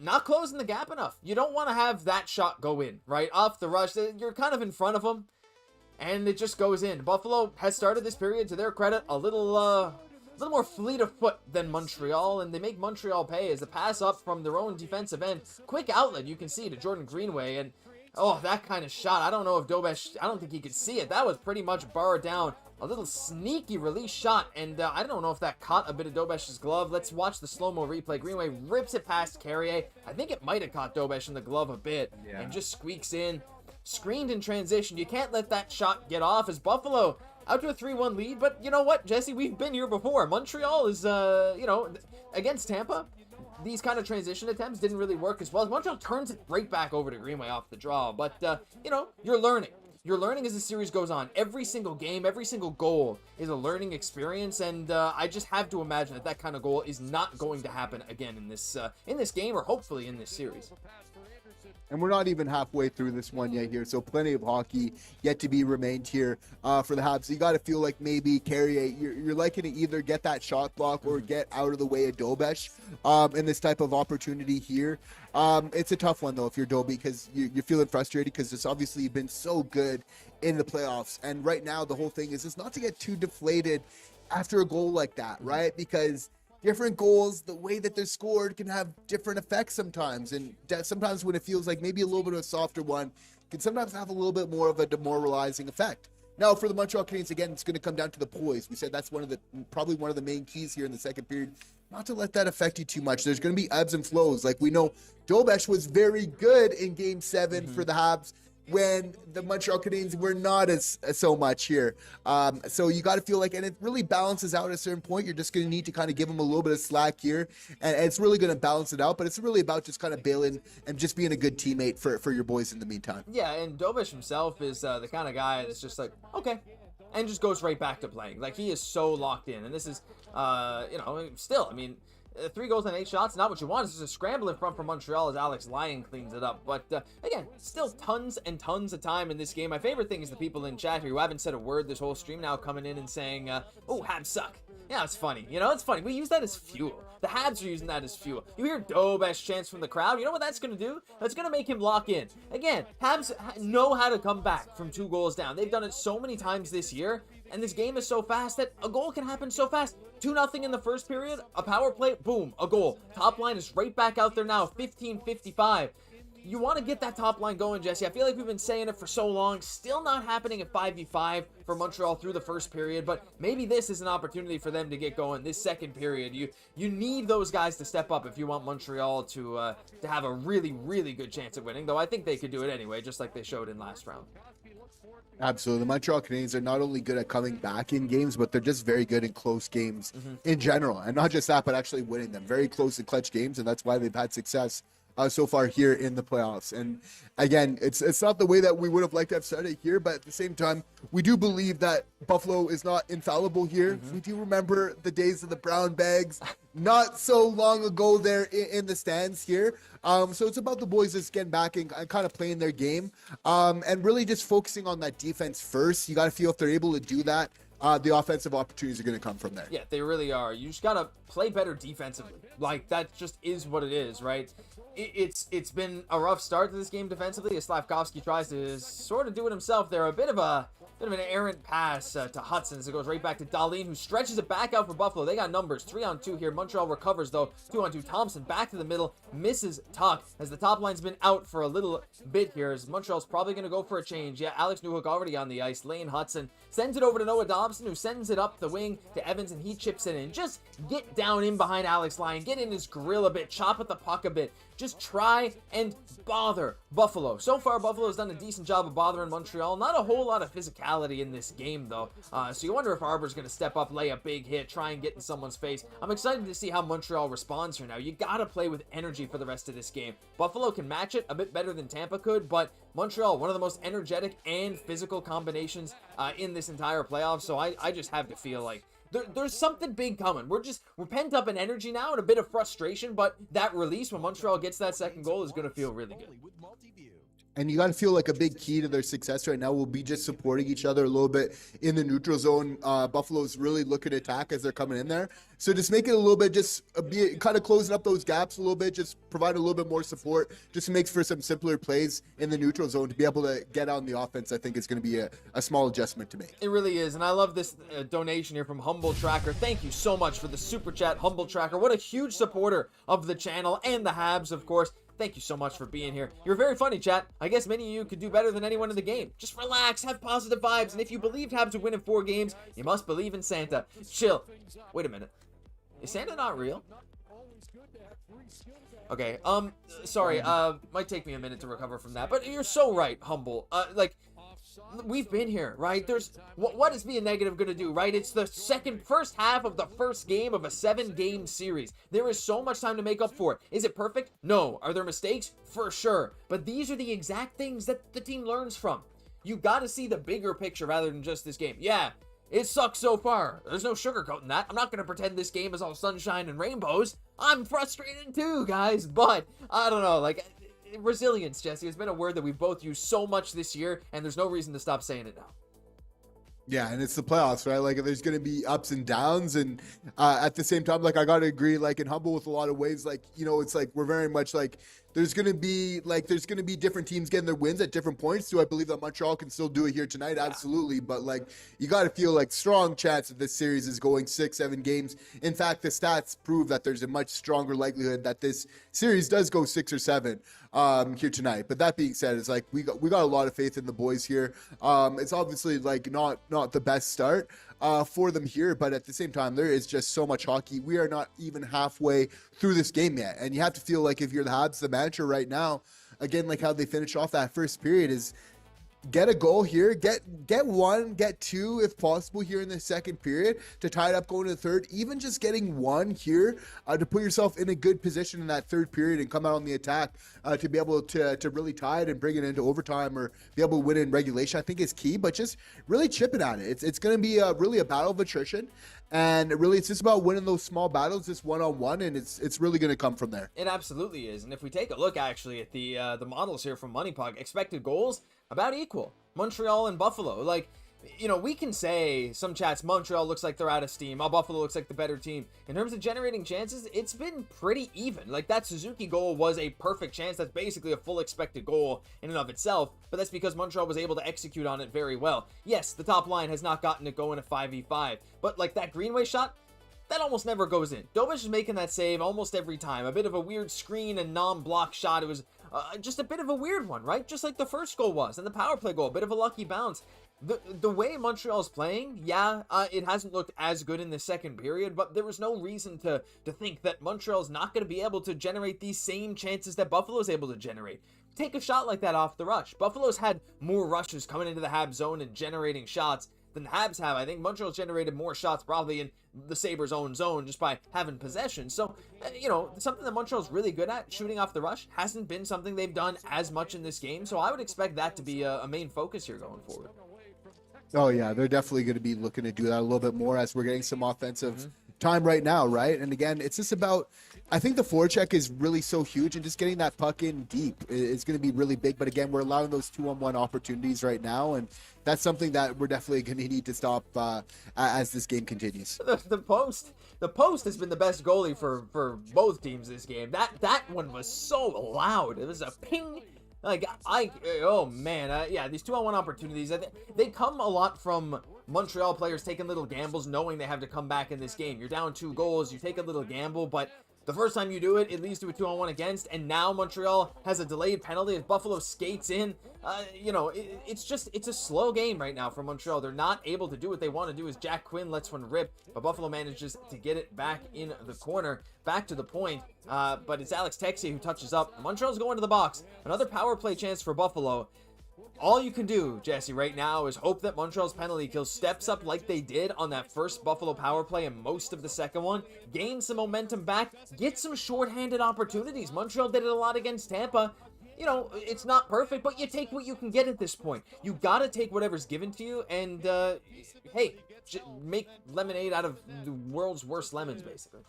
Not closing the gap enough. You don't want to have that shot go in, right? Off the rush. You're kind of in front of him, and it just goes in. Buffalo has started this period, to their credit, a little more fleet of foot than Montreal, and they make Montreal pay as the pass up from their own defensive end. Quick outlet, you can see, to Jordan Greenway, and oh, that kind of shot. I don't know if Dobesh, I don't think he could see it. That was pretty much barred down. A little sneaky release shot, and I don't know if that caught a bit of Dobesh's glove. Let's watch the slow-mo replay. Greenway rips it past Carrier. I think it might have caught Dobesh in the glove a bit, and just squeaks in. screened in transition. You can't let that shot get off as Buffalo out to a 3-1 lead. But you know what, Jesse? We've been here before. Montreal is, against Tampa, these kind of transition attempts didn't really work as well. Montreal turns it right back over to Greenway off the draw. But, you're learning. You're learning as the series goes on. Every single game, every single goal is a learning experience, and I just have to imagine that kind of goal is not going to happen again in this game, or hopefully in this series. And we're not even halfway through this one yet here, so plenty of hockey yet to be remained here for the Habs. So you got to feel like maybe Carrier, you're liking to either get that shot block or get out of the way of Dobesh in this type of opportunity here. It's a tough one, though, if you're Dobie, because you're feeling frustrated because it's obviously been so good in the playoffs. And right now, the whole thing is just not to get too deflated after a goal like that, right? Because different goals, the way that they're scored can have different effects sometimes. And sometimes when it feels like maybe a little bit of a softer one, can sometimes have a little bit more of a demoralizing effect. Now, for the Montreal Canadiens, again, it's going to come down to the poise. We said that's probably one of the main keys here in the second period. Not to let that affect you too much. There's going to be ebbs and flows. Like we know, Dobesh was very good in Game 7 for the Habs when the Montreal Canadiens were not as so much here. So you got to feel like, and it really balances out at a certain point. You're just going to need to kind of give them a little bit of slack here, and it's really going to balance it out. But it's really about just kind of bailing and just being a good teammate for your boys in the meantime. Yeah, and Dobesh himself is the kind of guy that's just like, okay, and just goes right back to playing. Like, he is so locked in, and this is, still, I mean, 3 goals and 8 shots, not what you want. It's just a scramble in front for Montreal as Alex Lyon cleans it up. But again, still tons and tons of time in this game. My favorite thing is the people in chat here who haven't said a word this whole stream now coming in and saying, oh, Habs suck. Yeah, it's funny. It's funny. We use that as fuel. The Habs are using that as fuel. You hear Dobesh chants from the crowd. You know what that's going to do? That's going to make him lock in. Again, Habs know how to come back from 2 goals down. They've done it so many times this year. And this game is so fast that a goal can happen so fast. 2-0 in the first period, a power play, boom, a goal. Top line is right back out there now, 15:55. You want to get that top line going, Jesse. I feel like we've been saying it for so long. Still not happening at 5v5 for Montreal through the first period, but maybe this is an opportunity for them to get going this second period. You need those guys to step up if you want Montreal to have a really, really good chance of winning, though I think they could do it anyway, just like they showed in last round. Absolutely. The Montreal Canadiens are not only good at coming back in games, but they're just very good in close games in general. And not just that, but actually winning them. Very close and clutch games, and that's why they've had success so far here in the playoffs. And again, it's not the way that we would have liked to have said it here, but at the same time, we do believe that Buffalo is not infallible here. We do remember the days of the brown bags not so long ago there in the stands here. So it's about the boys just getting back and kind of playing their game and really just focusing on that defense first. You got to feel if they're able to do that, the offensive opportunities are going to come from there. Yeah, they really are. You just got to play better defensively. Like, that just is what it is, right? It's been a rough start to this game defensively as Slafkovsky tries to sort of do it himself there. A bit of an errant pass to Hutson as it goes right back to Dahlin, who stretches it back out for Buffalo. They got numbers, 3-on-2 here. Montreal recovers, though. 2-on-2. Thompson back to the middle, misses Tuch as the top line's been out for a little bit here, as Montreal's probably going to go for a change. Yeah, Alex Newhook already on the ice. Lane Hutson sends it over to Noah Dobson, who sends it up the wing to Evans, and he chips it in. Just get down in behind Alex Lyon, get in his grill a bit, chop at the puck a bit. Just try and bother Buffalo. So far, Buffalo's done a decent job of bothering Montreal. Not a whole lot of physicality in this game, though. So you wonder if Arbor's going to step up, lay a big hit, try and get in someone's face. I'm excited to see how Montreal responds here now. You got to play with energy for the rest of this game. Buffalo can match it a bit better than Tampa could, but Montreal, one of the most energetic and physical combinations in this entire playoff. So I just have to feel like there's something big coming. We're pent up in energy now and a bit of frustration, but that release when Montreal gets that second goal is going to feel really good. And you got to feel like a big key to their success right now will be just supporting each other a little bit in the neutral zone. Buffalo's really looking to attack as they're coming in there. So just make it a little bit, just be kind of closing up those gaps a little bit, just provide a little bit more support, just makes for some simpler plays in the neutral zone to be able to get on the offense. I think it's going to be a small adjustment to make. It really is. And I love this donation here from Humble Tracker. Thank you so much for the super chat, Humble Tracker. What a huge supporter of the channel and the Habs, of course. Thank you so much for being here. You're very funny, chat. I guess many of you could do better than anyone in the game. Just relax, have positive vibes, and if you believed Habs would win in 4 games, you must believe in Santa. Chill. Wait a minute. Is Santa not real? Okay, sorry, might take me a minute to recover from that, but you're so right, Humble. We've been here, right? What is being negative gonna do, right? It's the first half of the first game of a 7-game series. There is so much time to make up for it. Is it perfect? No. Are there mistakes? For sure. But these are the exact things that the team learns from. You gotta see the bigger picture rather than just this game. Yeah, it sucks so far. There's no sugarcoating that. I'm not gonna pretend this game is all sunshine and rainbows. I'm frustrated too, guys, but I don't know, resilience, Jesse, has been a word that we've both used so much this year, and there's no reason to stop saying it now. Yeah, and it's the playoffs, right? Like, there's going to be ups and downs, and at the same time, like, I got to agree, like, in Humble with a lot of ways, like, you know, it's like we're very much like there's going to be different teams getting their wins at different points. Do I believe that Montreal can still do it here tonight? Absolutely. But, like, you got to feel like strong chance that this series is going 6-7 games. In fact, the stats prove that there's a much stronger likelihood that this series does go 6 or 7 here tonight. But that being said, it's like we got a lot of faith in the boys here. It's obviously like not the best start for them here, but at the same time, there is just so much hockey. We are not even halfway through this game yet, and you have to feel like if you're the Habs, the manager right now, again, like how they finish off that first period is get a goal here, get one, get two if possible here in the second period to tie it up going to the third. Even just getting one here to put yourself in a good position in that third period and come out on the attack to be able to really tie it and bring it into overtime or be able to win it in regulation, I think is key. But just really chipping at it. It's going to be really a battle of attrition. And really, it's just about winning those small battles, just one-on-one, and it's really going to come from there. It absolutely is. And if we take a look, actually, at the models here from Money Puck, expected goals, about equal. Montreal and Buffalo. Like, you know, we can say, some chats, Montreal looks like they're out of steam. Buffalo looks like the better team. In terms of generating chances, it's been pretty even. Like, that Suzuki goal was a perfect chance. That's basically a full expected goal in and of itself, but that's because Montreal was able to execute on it very well. Yes, the top line has not gotten it going at 5v5, but like that Greenway shot, that almost never goes in. Dobich is making that save almost every time. A bit of a weird screen and non-block shot. It was just a bit of a weird one, right? Just like the first goal was, and the power play goal, a bit of a lucky bounce. The way Montreal's playing, yeah, it hasn't looked as good in the second period, but there was no reason to think that Montreal's not going to be able to generate these same chances that Buffalo's able to generate. Take a shot like that off the rush. Buffalo's had more rushes coming into the Habs zone and generating shots than the Habs have. I think Montreal's generated more shots probably in the Sabres' own zone just by having possession. So, you know, something that Montreal's really good at, shooting off the rush, hasn't been something they've done as much in this game. So I would expect that to be a main focus here going forward. Oh, yeah, they're definitely going to be looking to do that a little bit more as we're getting some offensive time right now, right? And again, it's just about, I think the forecheck is really so huge, and just getting that puck in deep is going to be really big. But again, we're allowing those 2-on-1 opportunities right now, and that's something that we're definitely going to need to stop as this game continues. The post has been the best goalie for both teams this game. That one was so loud. It was a ping. Like, oh man, yeah, these 2-on-1 opportunities, they come a lot from Montreal players taking little gambles, knowing they have to come back in this game. You're down 2 goals, you take a little gamble, but the first time you do it, it leads to a 2-on-1 against, and now Montreal has a delayed penalty as Buffalo skates in. You know, it's a slow game right now for Montreal. They're not able to do what they want to do as Jack Quinn lets one rip, but Buffalo manages to get it back in the corner, back to the point, but it's Alex Texier who touches up. Montreal's going to the box. Another power play chance for Buffalo. All you can do, Jesse, right now is hope that Montreal's penalty kill steps up like they did on that first Buffalo power play and most of the second one, gain some momentum back, get some shorthanded opportunities. Montreal did it a lot against Tampa. You know, it's not perfect, but you take what you can get at this point. You gotta take whatever's given to you, and, hey, make lemonade out of the world's worst lemons, basically.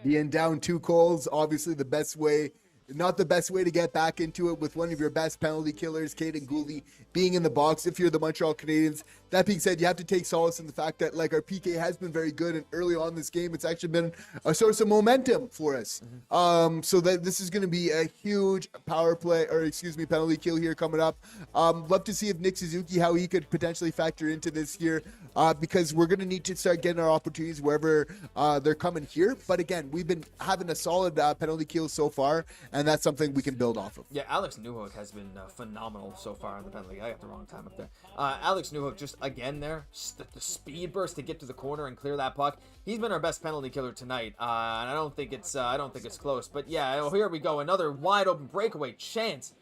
Being down 2 goals, obviously the best way, not the best way to get back into it with one of your best penalty killers, Caden Gooley, being in the box if you're the Montreal Canadiens. That being said, you have to take solace in the fact that, like, our PK has been very good, and early on this game, it's actually been a source of momentum for us. So that this is going to be a huge penalty kill here coming up. Love to see if Nick Suzuki, how he could potentially factor into this here because we're going to need to start getting our opportunities wherever they're coming here. But again, we've been having a solid penalty kill so far, and that's something we can build off of. Yeah, Alex Newhook has been phenomenal so far in the penalty. I got the wrong time up there. Alex Newhook just again there, the speed burst to get to the corner and clear that puck. He's been our best penalty killer tonight, and I don't think it's close. But yeah, here we go, another wide open breakaway chance.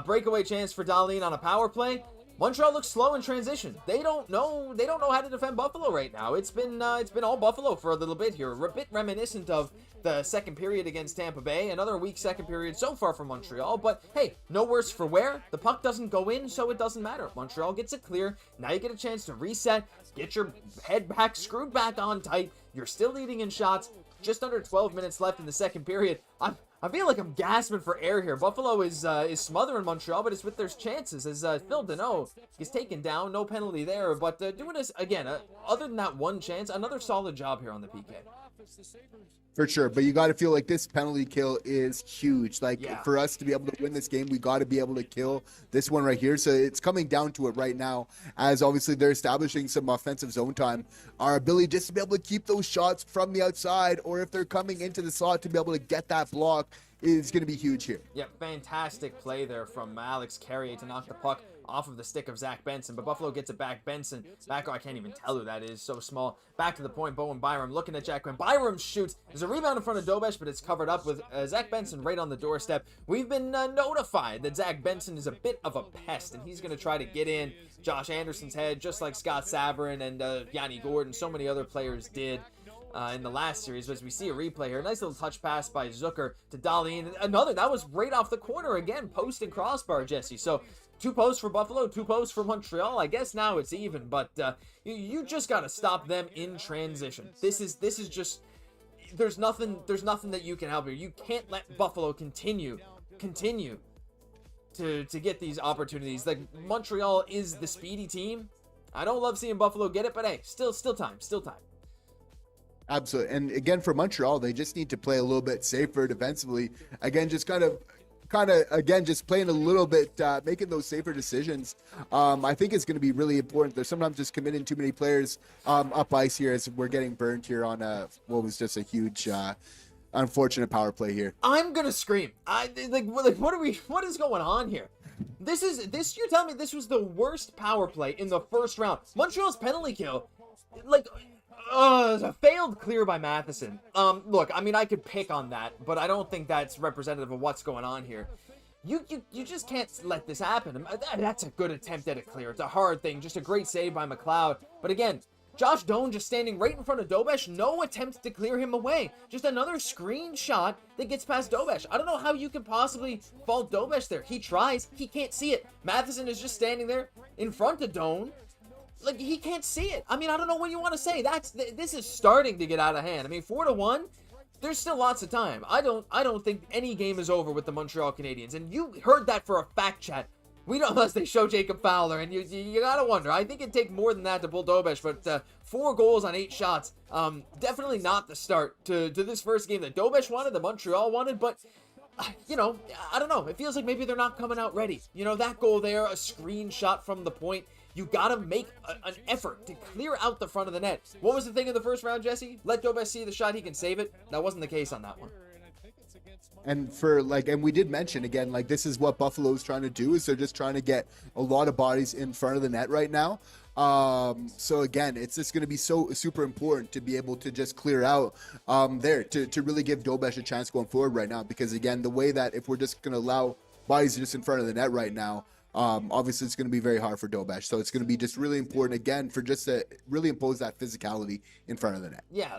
Breakaway chance for Dahlin on a power play. Montreal looks slow in transition. They don't know how to defend Buffalo right now. It's been all Buffalo for a little bit here. A bit reminiscent of the second period against Tampa Bay. Another weak second period so far from Montreal. But hey, no worse for wear. The puck doesn't go in, so it doesn't matter. Montreal gets it clear. Now you get a chance to reset, get your head back, screwed back on tight. You're still leading in shots. Just under 12 minutes left in the second period. I feel like I'm gasping for air here. Buffalo is smothering Montreal, but it's with their chances as Phil Deneau is taken down. No penalty there, but doing this again. Other than that one chance, another solid job here on the PK. For sure, but you got to feel like this penalty kill is huge. Like, yeah, for us to be able to win this game, we got to be able to kill this one right here. So it's coming down to it right now, as obviously they're establishing some offensive zone time. Our ability just to be able to keep those shots from the outside, or if they're coming into the slot, to be able to get that block is going to be huge here. Yeah, fantastic play there from Alex Carrier to knock the puck off of the stick of Zach Benson, but Buffalo gets it back. Benson back, I can't even tell who that is, so small. Back to the point, Bowen Byram looking at Jack. When Byram shoots, there's a rebound in front of Dobeš, but it's covered up with Zach Benson right on the doorstep. We've been notified that Zach Benson is a bit of a pest, and he's going to try to get in Josh Anderson's head, just like Scott Sabrin and Yanni Gordon, so many other players did in the last series. But as we see a replay here, nice little touch pass by Zucker to Dahlin. Another, that was right off the corner again, post and crossbar, Jesse. So 2 posts for Buffalo, 2 posts for Montreal. I guess now it's even, but you just got to stop them in transition. This is just, there's nothing that you can help here. You can't let Buffalo continue to get these opportunities. Like, Montreal is the speedy team. I don't love seeing Buffalo get it, but hey, still time. Absolutely. And again, for Montreal, they just need to play a little bit safer defensively. Again, just kind of again, just playing a little bit, making those safer decisions. I think it's going to be really important. They're sometimes just committing too many players up ice here, as we're getting burned here on what was just a huge unfortunate power play here. I'm gonna scream. What is going on here? You're telling me this was the worst power play in the first round? Montreal's penalty kill, a failed clear by Matheson. Look, I mean, I could pick on that, but I don't think that's representative of what's going on here. You just can't let this happen. That's a good attempt at a clear. It's a hard thing. Just a great save by McLeod. But again, Josh Doan just standing right in front of Dobeš. No attempt to clear him away. Just another screenshot that gets past Dobeš. I don't know how you can possibly fault Dobeš there. He tries. He can't see it. Matheson is just standing there in front of Doan. Like, he can't see it. I mean, I don't know what you want to say. This is starting to get out of hand. I mean, 4-1, there's still lots of time. I don't think any game is over with the Montreal Canadiens. And you heard that for a fact, chat. We don't, unless they show Jacob Fowler, and you gotta wonder. I think it'd take more than that to pull Dobeš, but 4 goals on 8 shots, definitely not the start to this first game that Dobeš wanted, that Montreal wanted, but I don't know. It feels like maybe they're not coming out ready. That goal there, a screenshot from the point. You gotta make an effort to clear out the front of the net. What was the thing in the first round, Jesse? Let Dobeš see the shot, he can save it. That wasn't the case on that one. And and we did mention again, this is what Buffalo's trying to do, is they're just trying to get a lot of bodies in front of the net right now. So again, it's just going to be so super important to be able to just clear out there to really give Dobeš a chance going forward right now. Because again, the way that if we're just going to allow bodies just in front of the net right now, obviously it's going to be very hard for Dobeš. So it's going to be just really important again for just to really impose that physicality in front of the net. Yeah,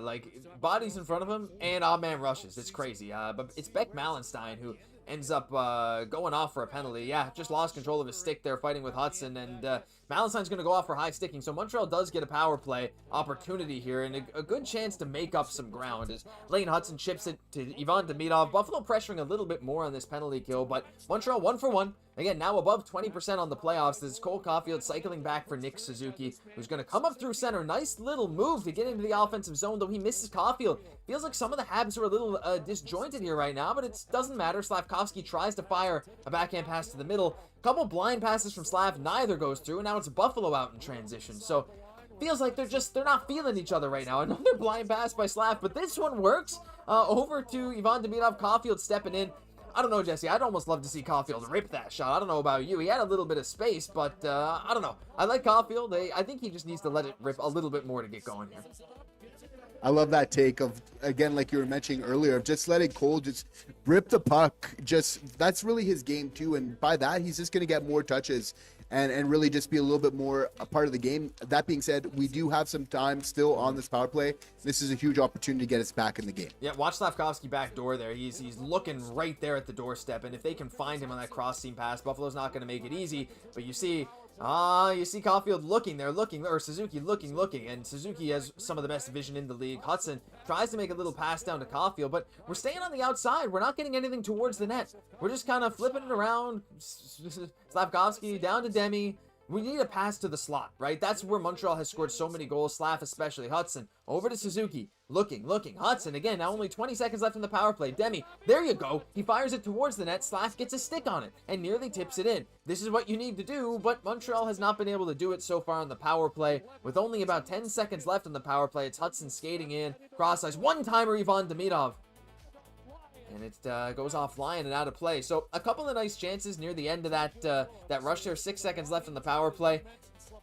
bodies in front of him and odd man rushes. It's crazy. But it's Beck Malenstein who ends up going off for a penalty. Yeah, just lost control of his stick there fighting with Hutson, and Malenstein's going to go off for high sticking. So Montreal does get a power play opportunity here and a good chance to make up some ground as Lane Hutson chips it to Ivan Demidov. Buffalo pressuring a little bit more on this penalty kill, but Montreal 1 for 1. Again, now above 20% on the playoffs. This is Cole Caufield cycling back for Nick Suzuki, who's going to come up through center. Nice little move to get into the offensive zone, though he misses Caufield. Feels like some of the Habs are a little disjointed here right now, but it doesn't matter. Slafkovsky tries to fire a backhand pass to the middle. Couple blind passes from Slav, neither goes through, and now it's Buffalo out in transition. So feels like they're not feeling each other right now. Another blind pass by Slav, but this one works. Over to Ivan Demidov. Caufield stepping in. I don't know, Jesse. I'd almost love to see Caufield rip that shot. I don't know about you. He had a little bit of space, but I don't know. I like Caufield. I think he just needs to let it rip a little bit more to get going here. I love that take of, again, like you were mentioning earlier, of just letting Cole just rip the puck. Just that's really his game too, and by that he's just going to get more touches and really just be a little bit more a part of the game. That being said, we do have some time still on this power play. This is a huge opportunity to get us back in the game. Yeah, watch Slafkovsky back door there. He's looking right there at the doorstep, and if they can find him on that cross seam pass, Buffalo's not going to make it easy. But you see Caufield looking there, or Suzuki looking, and Suzuki has some of the best vision in the league. Hutson tries to make a little pass down to Caufield, but we're staying on the outside. We're not getting anything towards the net. We're just kind of flipping it around. Slafkovsky down to Demi. We need a pass to the slot, right? That's where Montreal has scored so many goals. Slav especially. Hutson over to Suzuki. Looking. Hutson again. Now only 20 seconds left in the power play. Demi, there you go. He fires it towards the net. Slav gets a stick on it and nearly tips it in. This is what you need to do, but Montreal has not been able to do it so far on the power play. With only about 10 seconds left on the power play, it's Hutson skating in. Cross ice. One-timer Ivan Demidov. And it goes offline and out of play. So a couple of nice chances near the end of that rush there. 6 seconds left in the power play.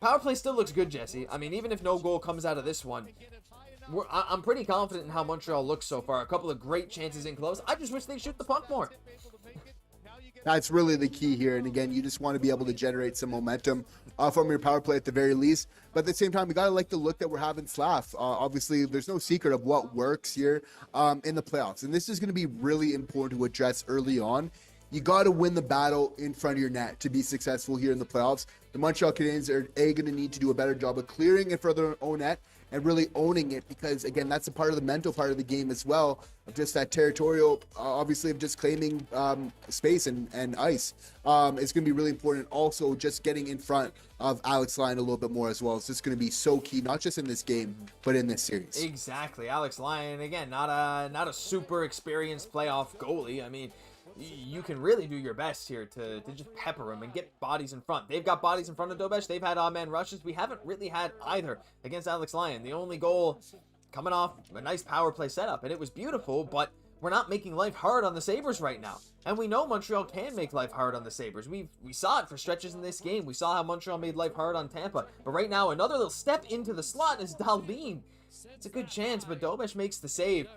Power play still looks good, Jesse. I mean, even if no goal comes out of this one, I'm pretty confident in how Montreal looks so far. A couple of great chances in close. I just wish they'd shoot the puck more. That's really the key here. And again, you just want to be able to generate some momentum from your power play at the very least. But at the same time, we got to like the look that we're having Slav. Obviously, there's no secret of what works here in the playoffs. And this is going to be really important to address early on. You got to win the battle in front of your net to be successful here in the playoffs. The Montreal Canadiens are going to need to do a better job of clearing it for their own net and really owning it, because again, that's a part of the mental part of the game as well, of just that territorial, obviously, of just claiming space and ice. It's going to be really important. Also, just getting in front of Alex Lyon a little bit more as well. It's just going to be so key, not just in this game, but in this series. Exactly. Alex Lyon, again, not a super experienced playoff goalie. I mean, you can really do your best here to just pepper them and get bodies in front. They've got bodies in front of Dobeš. They've had odd man rushes. We haven't really had either against Alex Lyon. The only goal coming off a nice power play setup, and it was beautiful, but we're not making life hard on the Sabres right now. And we know Montreal can make life hard on the Sabres. We saw it for stretches in this game. We saw how Montreal made life hard on Tampa. But right now, another little step into the slot is Dahlin. It's a good chance, but Dobeš makes the save.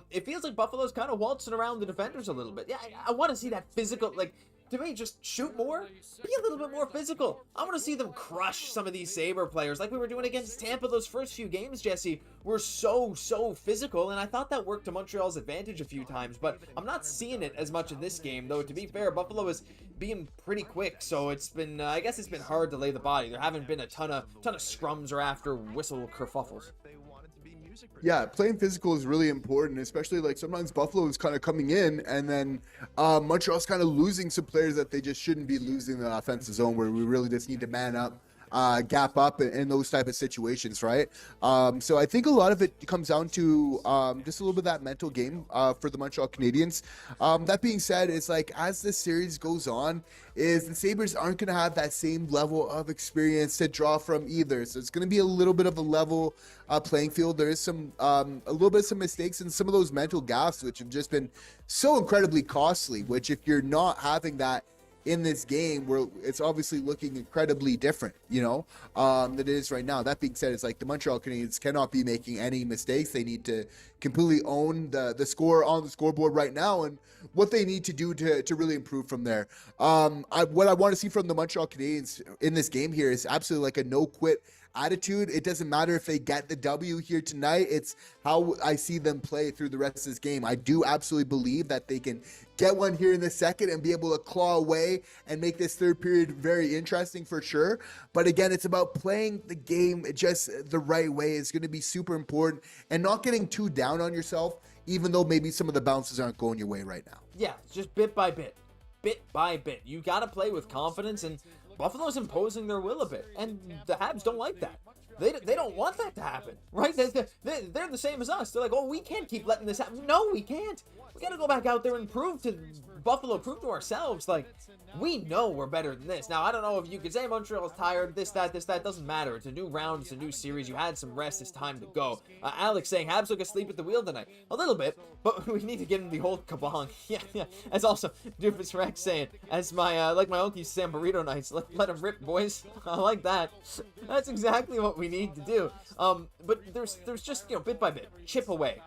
It feels like Buffalo's kind of waltzing around the defenders a little bit. Yeah, I want to see that physical, like, to me, just shoot more, be a little bit more physical. I want to see them crush some of these Sabre players like we were doing against Tampa. Those first few games, Jesse, were so physical, and I thought that worked to Montreal's advantage a few times, but I'm not seeing it as much in this game, though. To be fair, Buffalo is being pretty quick, so it's been, I guess it's been hard to lay the body. There haven't been a ton of scrums or after whistle kerfuffles. Yeah, playing physical is really important, especially like sometimes Buffalo is kind of coming in and then Montreal's kind of losing some players that they just shouldn't be losing in the offensive zone, where we really just need to man up, gap up in those type of situations, right? So I think a lot of it comes down to just a little bit of that mental game for the Montreal Canadiens. That being said, it's like as this series goes on, is the Sabres aren't going to have that same level of experience to draw from either. So it's going to be a little bit of a level playing field. There is some a little bit of some mistakes and some of those mental gaffes, which have just been so incredibly costly, which if you're not having that in this game, where it's obviously looking incredibly different, than it is right now. That being said, it's like the Montreal Canadiens cannot be making any mistakes. They need to completely own the score on the scoreboard right now, and what they need to do to really improve from there. What I want to see from the Montreal Canadiens in this game here is absolutely like a no-quit attitude. It doesn't matter if they get the W here tonight. It's how I see them play through the rest of this game. I do absolutely believe that they can get one here in the second and be able to claw away and make this third period very interesting for sure. But again, it's about playing the game just the right way. It's going to be super important, and not getting too down on yourself, even though maybe some of the bounces aren't going your way right now. Yeah, just bit by bit. bit by bit. You got to play with confidence, and Buffalo's imposing their will a bit, and the Habs don't like that. They don't want that to happen, right? They're the same as us. They're like, oh, we can't keep letting this happen. No, we can't. We got to go back out there and prove to Buffalo, prove to ourselves, like, we know we're better than this. Now, I don't know if you could say Montreal's tired, this, that, doesn't matter. It's a new round, it's a new series. You had some rest, it's time to go. Alex saying, Habs took a sleep at the wheel tonight. A little bit, but we need to get him the whole kabong. Yeah. As also, Doofus Rex saying, as my, like my uncle used to say on Burrito Nights, let him rip, boys. I like that. That's exactly what we need to do. But there's just, bit by bit, chip away.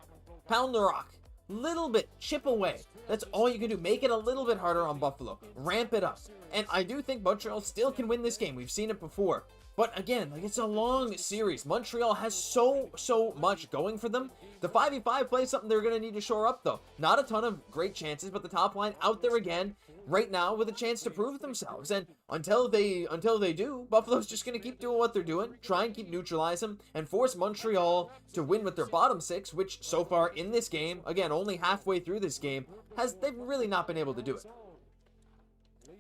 Pound the rock. Little bit, chip away. That's all you can do. Make it a little bit harder on Buffalo. Ramp it up. And I do think Montreal still can win this game. We've seen it before. But again, like, it's a long series. Montreal has so much going for them. The 5v5 play is something they're going to need to shore up, though. Not a ton of great chances, but the top line out there again right now with a chance to prove themselves. And until they do, Buffalo's just going to keep doing what they're doing, try and keep neutralizing them, and force Montreal to win with their bottom six, which so far in this game, again, only halfway through this game, they've really not been able to do it.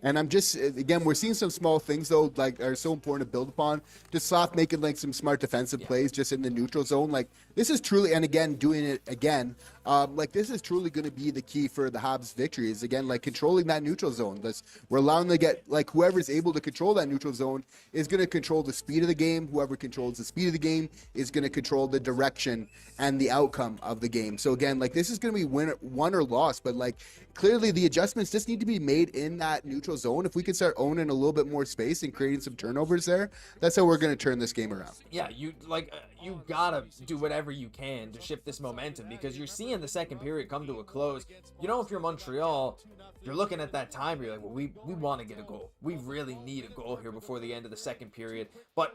And I'm just, again, we're seeing some small things, though, like, are so important to build upon. Just Slaf making, like, some smart defensive plays just in the neutral zone. Like, this is truly, and again, doing it again, like, this is truly going to be the key for the Habs' victories. Again, like, controlling that neutral zone. We're allowing them to get, like, whoever's able to control that neutral zone is going to control the speed of the game. Whoever controls the speed of the game is going to control the direction and the outcome of the game. So, again, like, this is going to be won or lost, but, like, clearly the adjustments just need to be made in that neutral zone. If we can start owning a little bit more space and creating some turnovers there, that's how we're going to turn this game around. Yeah, you gotta do whatever you can to shift this momentum, because you're seeing the second period come to a close. If you're Montreal, you're looking at that time, you're like, well, we want to get a goal. We really need a goal here before the end of the second period. But,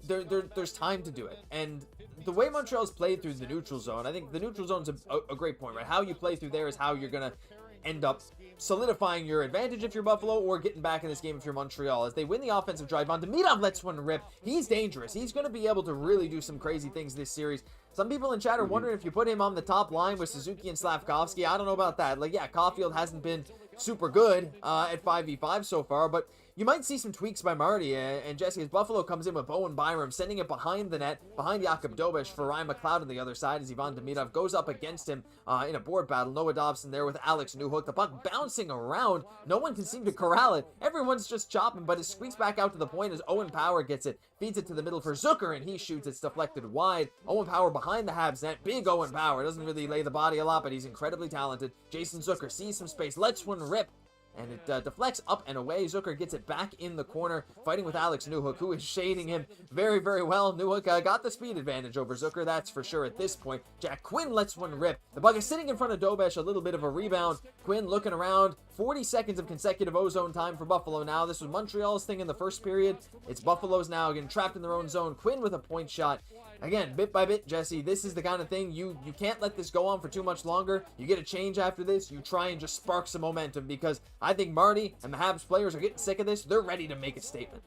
there's time to do it. And the way Montreal's played through the neutral zone, I think the neutral zone's a great point, right? How you play through there is how you're going to end up solidifying your advantage if you're Buffalo, or getting back in this game if you're Montreal. As they win the offensive drive, Demidov lets one rip. He's dangerous. He's going to be able to really do some crazy things this series. Some people in chat are wondering if you put him on the top line with Suzuki and Slafkovsky. I don't know about that. Like, yeah, Caufield hasn't been super good at 5v5 so far, but you might see some tweaks by Marty and Jesse as Buffalo comes in with Bowen Byram, sending it behind the net, behind Jakob Dobeš for Ryan McLeod on the other side as Ivan Demidov goes up against him in a board battle. Noah Dobson there with Alex Newhook. The puck bouncing around. No one can seem to corral it. Everyone's just chopping, but it squeaks back out to the point as Owen Power gets it, feeds it to the middle for Zucker, and he shoots. It's deflected wide. Owen Power behind the Habs net. Big Owen Power. Doesn't really lay the body a lot, but he's incredibly talented. Jason Zucker sees some space, lets one rip, and it deflects up and away. Zucker gets it back in the corner, fighting with Alex Newhook, who is shading him very, very well. Newhook got the speed advantage over Zucker, that's for sure at this point. Jack Quinn lets one rip. The puck is sitting in front of Dobeš, a little bit of a rebound. Quinn looking around. 40 seconds of consecutive ozone time for Buffalo now. This was Montreal's thing in the first period. It's Buffalo's now, getting trapped in their own zone. Quinn with a point shot. Again, bit by bit, Jesse, this is the kind of thing, you can't let this go on for too much longer. You get a change after this, you try and just spark some momentum, because I think Marty and the Habs players are getting sick of this. They're ready to make a statement.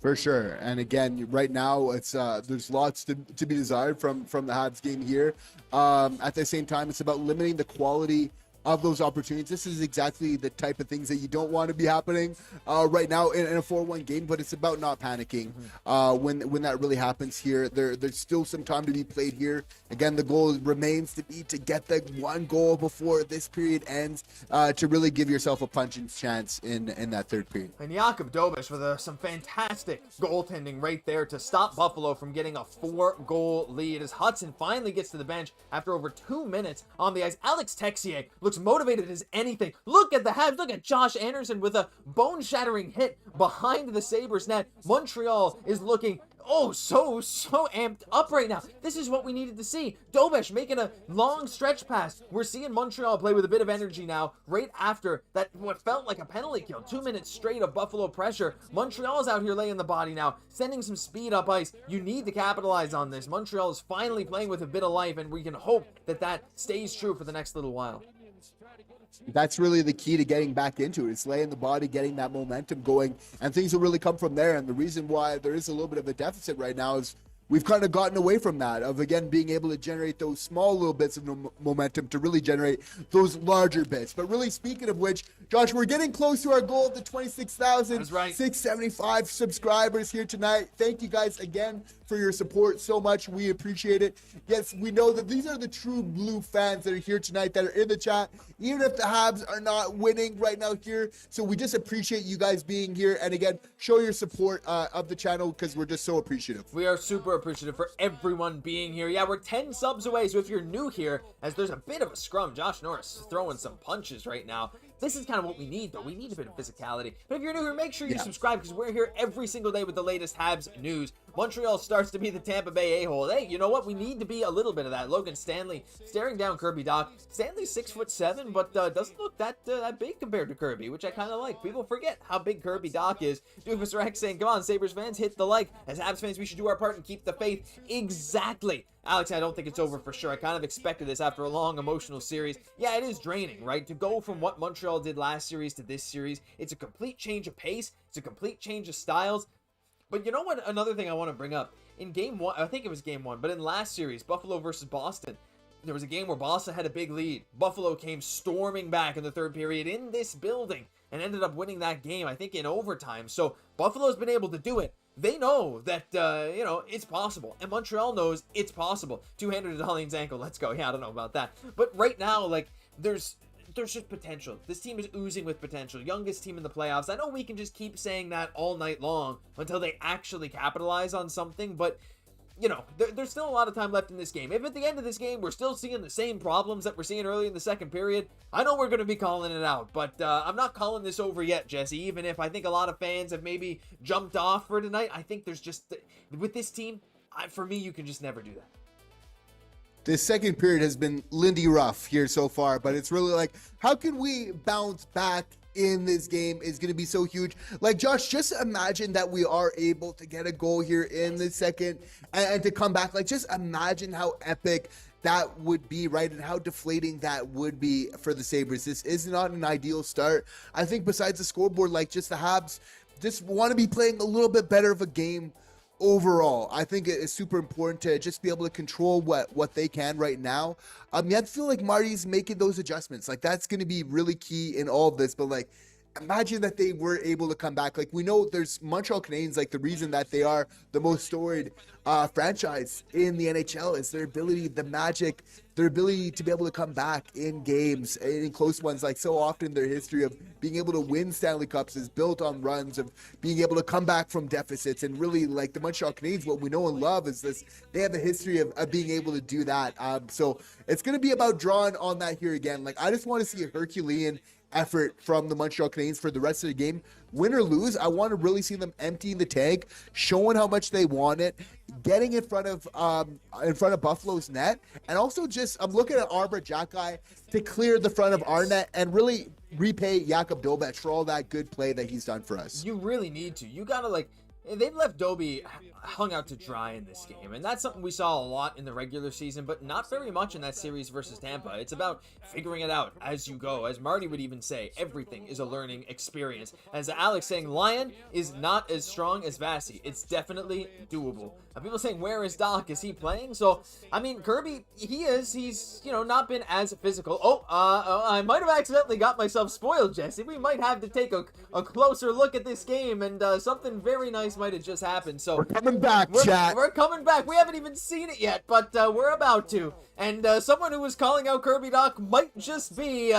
For sure. And again, right now, it's there's lots to be desired from the Habs game here. At the same time, it's about limiting the quality of those opportunities. This is exactly the type of things that you don't want to be happening right now in a 4-1 game, but it's about not panicking when that really happens here. There's still some time to be played here. Again, the goal remains to be to get the one goal before this period ends to really give yourself a punching chance in that third period. And Jakob Dobeš with some fantastic goaltending right there to stop Buffalo from getting a 4-goal lead as Hutson finally gets to the bench after over 2 minutes on the ice. Alex Texier looks motivated as anything. Look at the Habs. Look at Josh Anderson with a bone-shattering hit behind the Sabres net. Montreal is looking so amped up right now. This is what we needed to see. Dobeš making a long stretch pass. We're seeing Montreal play with a bit of energy now right after that what felt like a penalty kill. 2 minutes straight of Buffalo pressure. Montreal's out here laying the body now, sending some speed up ice. You need to capitalize on this. Montreal is finally playing with a bit of life, and we can hope that stays true for the next little while. That's really the key to getting back into it. It's laying the body, getting that momentum going, and things will really come from there. And the reason why there is a little bit of a deficit right now is we've kind of gotten away from that, of again being able to generate those small little bits of momentum to really generate those larger bits. But really, speaking of which, Josh, we're getting close to our goal of the 26,675 subscribers here tonight. Thank you guys again for your support so much. We appreciate it. Yes, we know that these are the true blue fans that are here tonight, that are in the chat, even if the Habs are not winning right now here. So we just appreciate you guys being here, and again, show your support of the channel, because we're just so appreciative. We are super appreciative for everyone being here. Yeah, we're 10 subs away, so if you're new here, as there's a bit of a scrum, Josh Norris throwing some punches right now. This is kind of what we need, though. We need a bit of physicality. But if you're new here, make sure you subscribe, because we're here every single day with the latest Habs news. Montreal starts to be the Tampa Bay a-hole. Hey, you know what? We need to be a little bit of that. Logan Stanley staring down Kirby Dach. Stanley's 6'7", but doesn't look that big compared to Kirby, which I kind of like. People forget how big Kirby Dach is. Doofus Rex saying, come on, Sabres fans, hit the like. As Habs fans, we should do our part and keep the faith. Exactly. Alex, I don't think it's over for sure. I kind of expected this after a long emotional series. Yeah, it is draining, right? To go from what Montreal did last series to this series, it's a complete change of pace. It's a complete change of styles. But you know what? Another thing I want to bring up. In game one, I think it was game one, but in last series, Buffalo versus Boston, there was a game where Boston had a big lead. Buffalo came storming back in the third period in this building and ended up winning that game, I think, in overtime. So Buffalo's been able to do it. They know that, you know, it's possible. And Montreal knows it's possible. Two-hander to Dahlin's ankle. Let's go. Yeah, I don't know about that. But right now, like, there's just potential. This team is oozing with potential. Youngest team in the playoffs. I know we can just keep saying that all night long until they actually capitalize on something, but you know, there's still a lot of time left in this game. If at the end of this game we're still seeing the same problems that we're seeing early in the second period, I know we're going to be calling it out, but I'm not calling this over yet, Jesse. Even if I think a lot of fans have maybe jumped off for tonight, I think there's just, with this team, for me, you can just never do that. This second period has been Lindy Ruff here so far, but it's really like, how can we bounce back in this game is going to be so huge. Like, Josh, just imagine that we are able to get a goal here in the second and to come back. Like, just imagine how epic that would be, right? And how deflating that would be for the Sabres. This is not an ideal start. I think besides the scoreboard, like, just the Habs just want to be playing a little bit better of a game overall. I think it is super important to just be able to control what they can right now. You have to feel like Marty's making those adjustments. Like, that's going to be really key in all of this. But like, imagine that they were able to come back. Like, we know there's Montreal Canadiens, like the reason that they are the most storied franchise in the NHL is their ability, the magic, their ability to be able to come back in games, in close ones. Like, so often their history of being able to win Stanley Cups is built on runs of being able to come back from deficits. And really, like, the Montreal Canadiens, what we know and love is this, they have a history of being able to do that. So it's going to be about drawing on that here again. Like, I just want to see a Herculean effort from the Montreal Canadiens for the rest of the game. Win or lose, I want to really see them emptying the tank, showing how much they want it, getting in front of Buffalo's net, and also just I'm looking at Arbor Jackeye to clear the front of our net and really repay Jakub Dobech for all that good play that he's done for us. You really need to. You gotta, like, they've left Dobie hung out to dry in this game, and that's something we saw a lot in the regular season, but not very much in that series versus Tampa. It's about figuring it out as you go. As Marty would even say, everything is a learning experience. As Alex saying, Lyon is not as strong as Vasi. It's definitely doable. People saying, where is Dach? Is he playing? So, I mean, Kirby, he is. He's, you know, not been as physical. I might have accidentally got myself spoiled, Jesse. We might have to take a closer look at this game, and something very nice might have just happened. So we're coming back, chat. We're coming back. We haven't even seen it yet, but we're about to. And someone who was calling out Kirby Dach might just be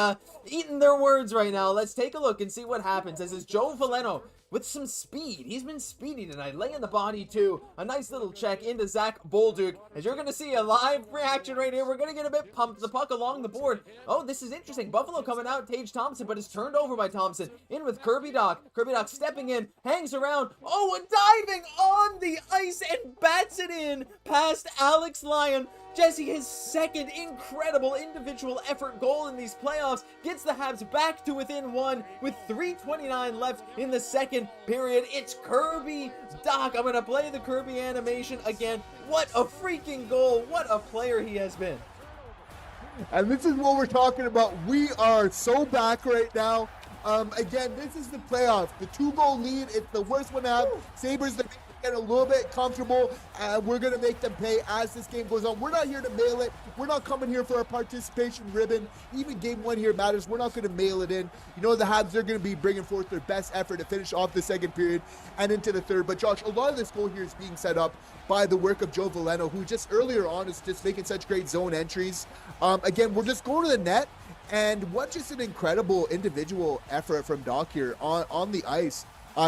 eating their words right now. Let's take a look and see what happens. This is Joe Veleno with some speed. He's been speedy tonight, laying the body too. A nice little check into Zach Bolduc. As you're going to see a live reaction right here, we're going to get a bit pumped. The puck along the board. Oh, this is interesting. Buffalo coming out, Tage Thompson, but is turned over by Thompson. In with Kirby Dach. Kirby Dach stepping in, hangs around. Oh, and diving on the ice and bats it in past Alex Lyon. Jesse, his second incredible individual effort goal in these playoffs, gets the Habs back to within one with 3:29 left in the second period. It's Kirby Dach. I'm going to play the Kirby animation again. What a freaking goal. What a player he has been. And this is what we're talking about. We are so back right now. Again, this is the playoffs. The 2-goal lead. It's the worst one to have. Sabres, get a little bit comfortable, and we're going to make them pay as this game goes on. We're not here to mail it. We're not coming here for a participation ribbon. Even game one here matters. We're not going to mail it in. You know, the Habs are going to be bringing forth their best effort to finish off the second period and into the third. But Josh, a lot of this goal here is being set up by the work of Joe Veleno, who just earlier on is just making such great zone entries. Again, we're just going to the net, and what just an incredible individual effort from Dach here on the ice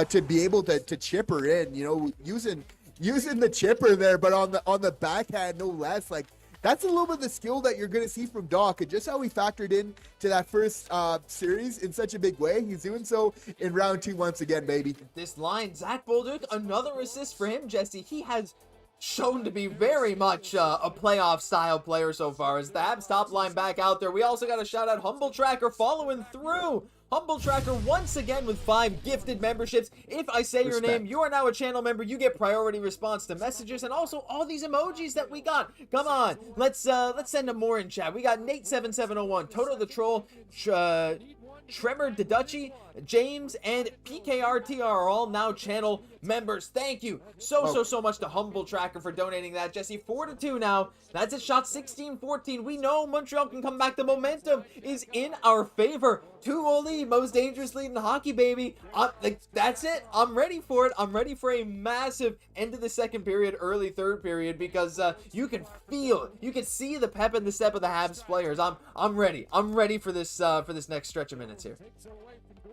to be able to chip her in, you know, using the chipper there, but on the backhand, no less. Like, that's a little bit of the skill that you're going to see from Dach, and just how he factored in to that first series in such a big way. He's doing so in round 2 once again, baby. This line, Zach Bolduc, another assist for him, Jesse. He has shown to be very much a playoff style player so far, as the Habs top line back out there. We also got a shout out Humble Tracker following through. Humble Tracker once again with 5 gifted memberships. If I say your name, you are now a channel member. You get priority response to messages, and also all these emojis that we got. Come on, let's send them more in chat. We got Nate7701, Toto the Troll, Tremor Diducci, James, and PKRTR are all now channel members. Thank you so much to Humble Tracker for donating that, Jesse. 4-2 now. That's a shot. 16-14. We know Montreal can come back. The momentum is in our favor. 2-0 lead, most dangerous lead in hockey, baby. That's it. I'm ready for it. I'm ready for a massive end of the second period, early third period, because you can feel, you can see the pep in the step of the Habs players. I'm ready. I'm ready for this next stretch of minutes here.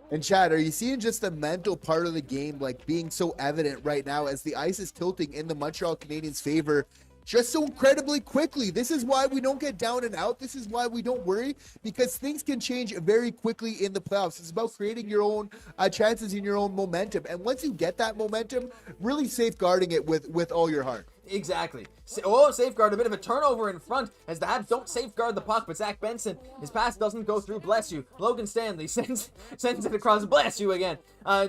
And Chad, are you seeing just the mental part of the game like being so evident right now as the ice is tilting in the Montreal Canadiens' favor just so incredibly quickly? This is why we don't get down and out. This is why we don't worry, because things can change very quickly in the playoffs. It's about creating your own chances in your own momentum. And once you get that momentum, really safeguarding it with all your heart. Exactly. Oh, safeguard, a bit of a turnover in front as the Habs don't safeguard the puck, but Zach Benson, his pass doesn't go through. Bless you. Logan Stanley sends it across. Bless you again.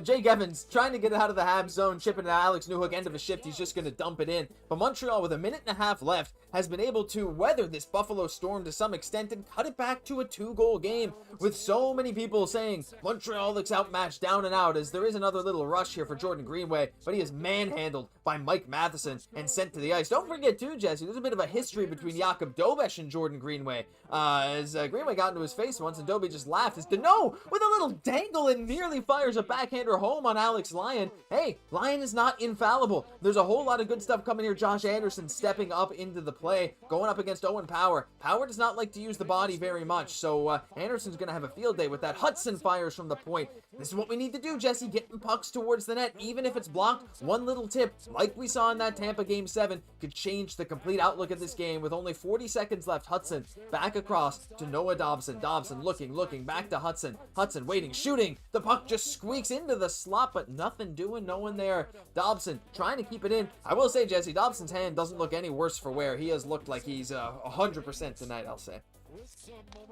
Jake Evans trying to get it out of the Habs zone, chipping to Alex Newhook, end of a shift. He's just going to dump it in. But Montreal, with a minute and a half left, has been able to weather this Buffalo storm to some extent and cut it back to a 2-goal game, with so many people saying Montreal looks outmatched down and out, as there is another little rush here for Jordan Greenway, but he is manhandled by Mike Matheson and sent to the ice. Don't forget too, Jesse, there's a bit of a history between Jakob Dobesh and Jordan Greenway, as Greenway got into his face once and Dobie just laughed as Deneau with a little dangle and nearly fires a backhander home on Alex Lyon. Hey, Lyon is not infallible. There's a whole lot of good stuff coming here. Josh Anderson stepping up into the play, going up against Owen Power. Power does not like to use the body very much, so Anderson's going to have a field day with that. Hutson fires from the point. This is what we need to do, Jesse, getting pucks towards the net, even if it's blocked. One little tip, like we saw in that Tampa Game 7, could change the complete outlook of this game. With only 40 seconds left, Hutson back across to Noah Dobson. Dobson looking, back to Hutson. Hutson waiting, shooting. The puck just squeaks into the slot, but nothing doing, no one there. Dobson trying to keep it in. I will say, Jesse, Dobson's hand doesn't look any worse for wear. He has looked like he's 100% tonight, I'll say.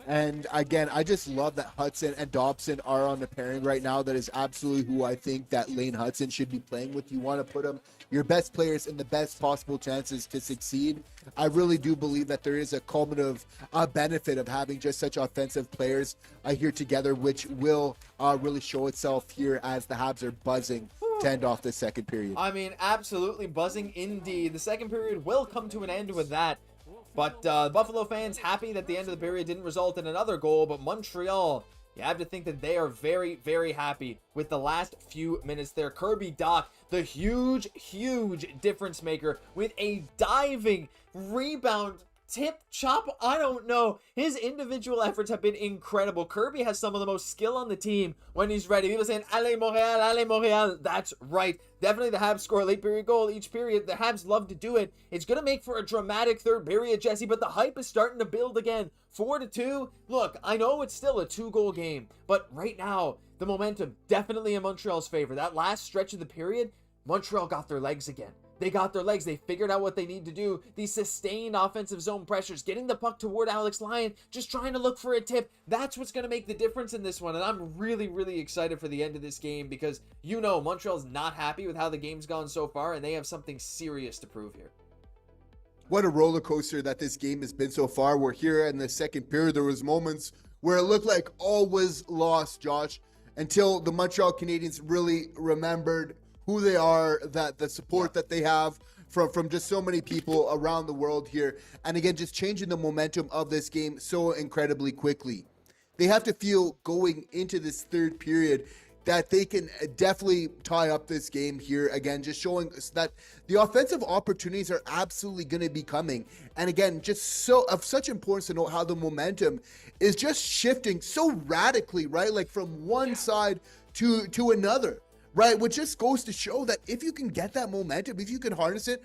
And again, I just love that Hutson and Dobson are on the pairing right now. That is absolutely who I think that Lane Hutson should be playing with. You want to put your best players in the best possible chances to succeed. I really do believe that there is a cumulative benefit of having just such offensive players here together, which will really show itself here as the Habs are buzzing to end off the second period. I mean, absolutely buzzing indeed. The second period will come to an end with that. But Buffalo fans happy that the end of the period didn't result in another goal. But Montreal, you have to think that they are very, very happy with the last few minutes there. Kirby Dach, the huge difference maker with a diving rebound tip chop. I don't know. His individual efforts have been incredible. Kirby has some of the most skill on the team when he's ready. People saying, Allez Montreal, Allez Montreal. That's right. Definitely the Habs score a late period goal each period. The Habs love to do it. It's going to make for a dramatic third period, Jesse, but the hype is starting to build again. 4-2. Look, I know it's still a 2-goal game, but right now, the momentum definitely in Montreal's favor. That last stretch of the period, Montreal got their legs again. They got their legs. They figured out what they need to do. These sustained offensive zone pressures, getting the puck toward Alex Lyon, just trying to look for a tip. That's what's going to make the difference in this one. And I'm really, really excited for the end of this game because, you know, Montreal's not happy with how the game's gone so far, and they have something serious to prove here. What a roller coaster that this game has been so far. We're here in the second period. There was moments where it looked like all was lost, Josh, until the Montreal Canadiens really remembered who they are, that the support that they have from just so many people around the world here. And again, just changing the momentum of this game so incredibly quickly. They have to feel going into this third period that they can definitely tie up this game here. Again, just showing that the offensive opportunities are absolutely going to be coming. And again, just so of such importance to know how the momentum is just shifting so radically, right? Like from one side to another, right? Which just goes to show that if you can get that momentum, if you can harness it,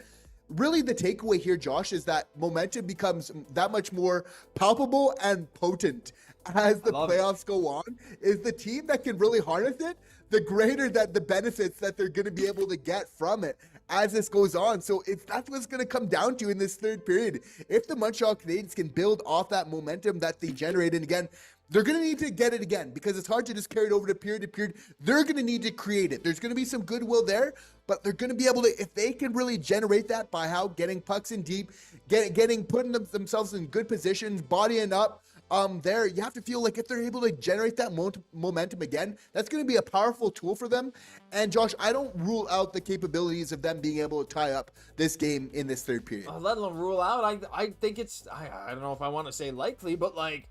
really the takeaway here, Josh, is that momentum becomes that much more palpable and potent as the playoffs go on. Is the team that can really harness it, the greater that the benefits that they're going to be able to get from it as this goes on. So that's what's going to come down to in this third period. If the Montreal Canadiens can build off that momentum that they generated, and again, they're going to need to get it again because it's hard to just carry it over to period. They're going to need to create it. There's going to be some goodwill there, but they're going to be able to, if they can really generate that by how getting pucks in deep, putting themselves in good positions, bodying up, there, you have to feel like if they're able to generate that momentum again, that's going to be a powerful tool for them. And Josh, I don't rule out the capabilities of them being able to tie up this game in this third period. Let alone rule out. I think it's, I don't know if I want to say likely, but like,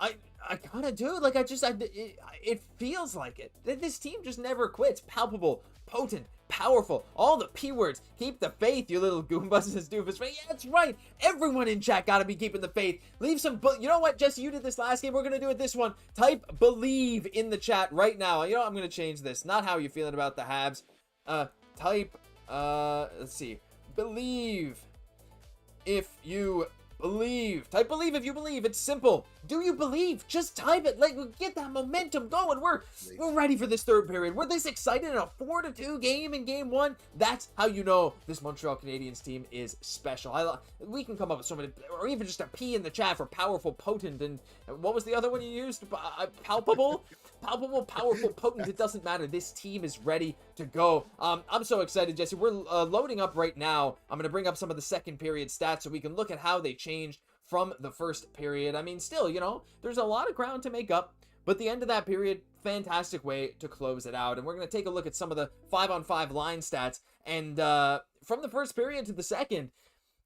I kind of do. Like, it feels like it. This team just never quits. Palpable, potent, powerful. All the P words. Keep the faith, you little Goombas, says Doofus. Yeah, that's right. Everyone in chat got to be keeping the faith. Leave some, you know what, Jesse, you did this last game. We're going to do it this one. Type believe in the chat right now. You know, I'm going to change this. Not how you're feeling about the Habs. Type, let's see. Believe if you believe. Type believe if you believe. It's simple. Do you believe? Just type it. Like, get that momentum going. We're ready for this third period. We're this excited in a 4-2 game in game one. That's how you know this Montreal Canadiens team is special. We can come up with so many, or even just a P in the chat for powerful, potent, and what was the other one you used? Palpable? Palpable, powerful, potent. It doesn't matter. This team is ready to go. I'm so excited, Jesse. We're loading up right now. I'm going to bring up some of the second period stats so we can look at how they changed from the first period. I mean, still, you know, there's a lot of ground to make up, but the end of that period, fantastic way to close it out. And we're going to take a look at some of the 5-on-5 line stats. And from the first period to the second,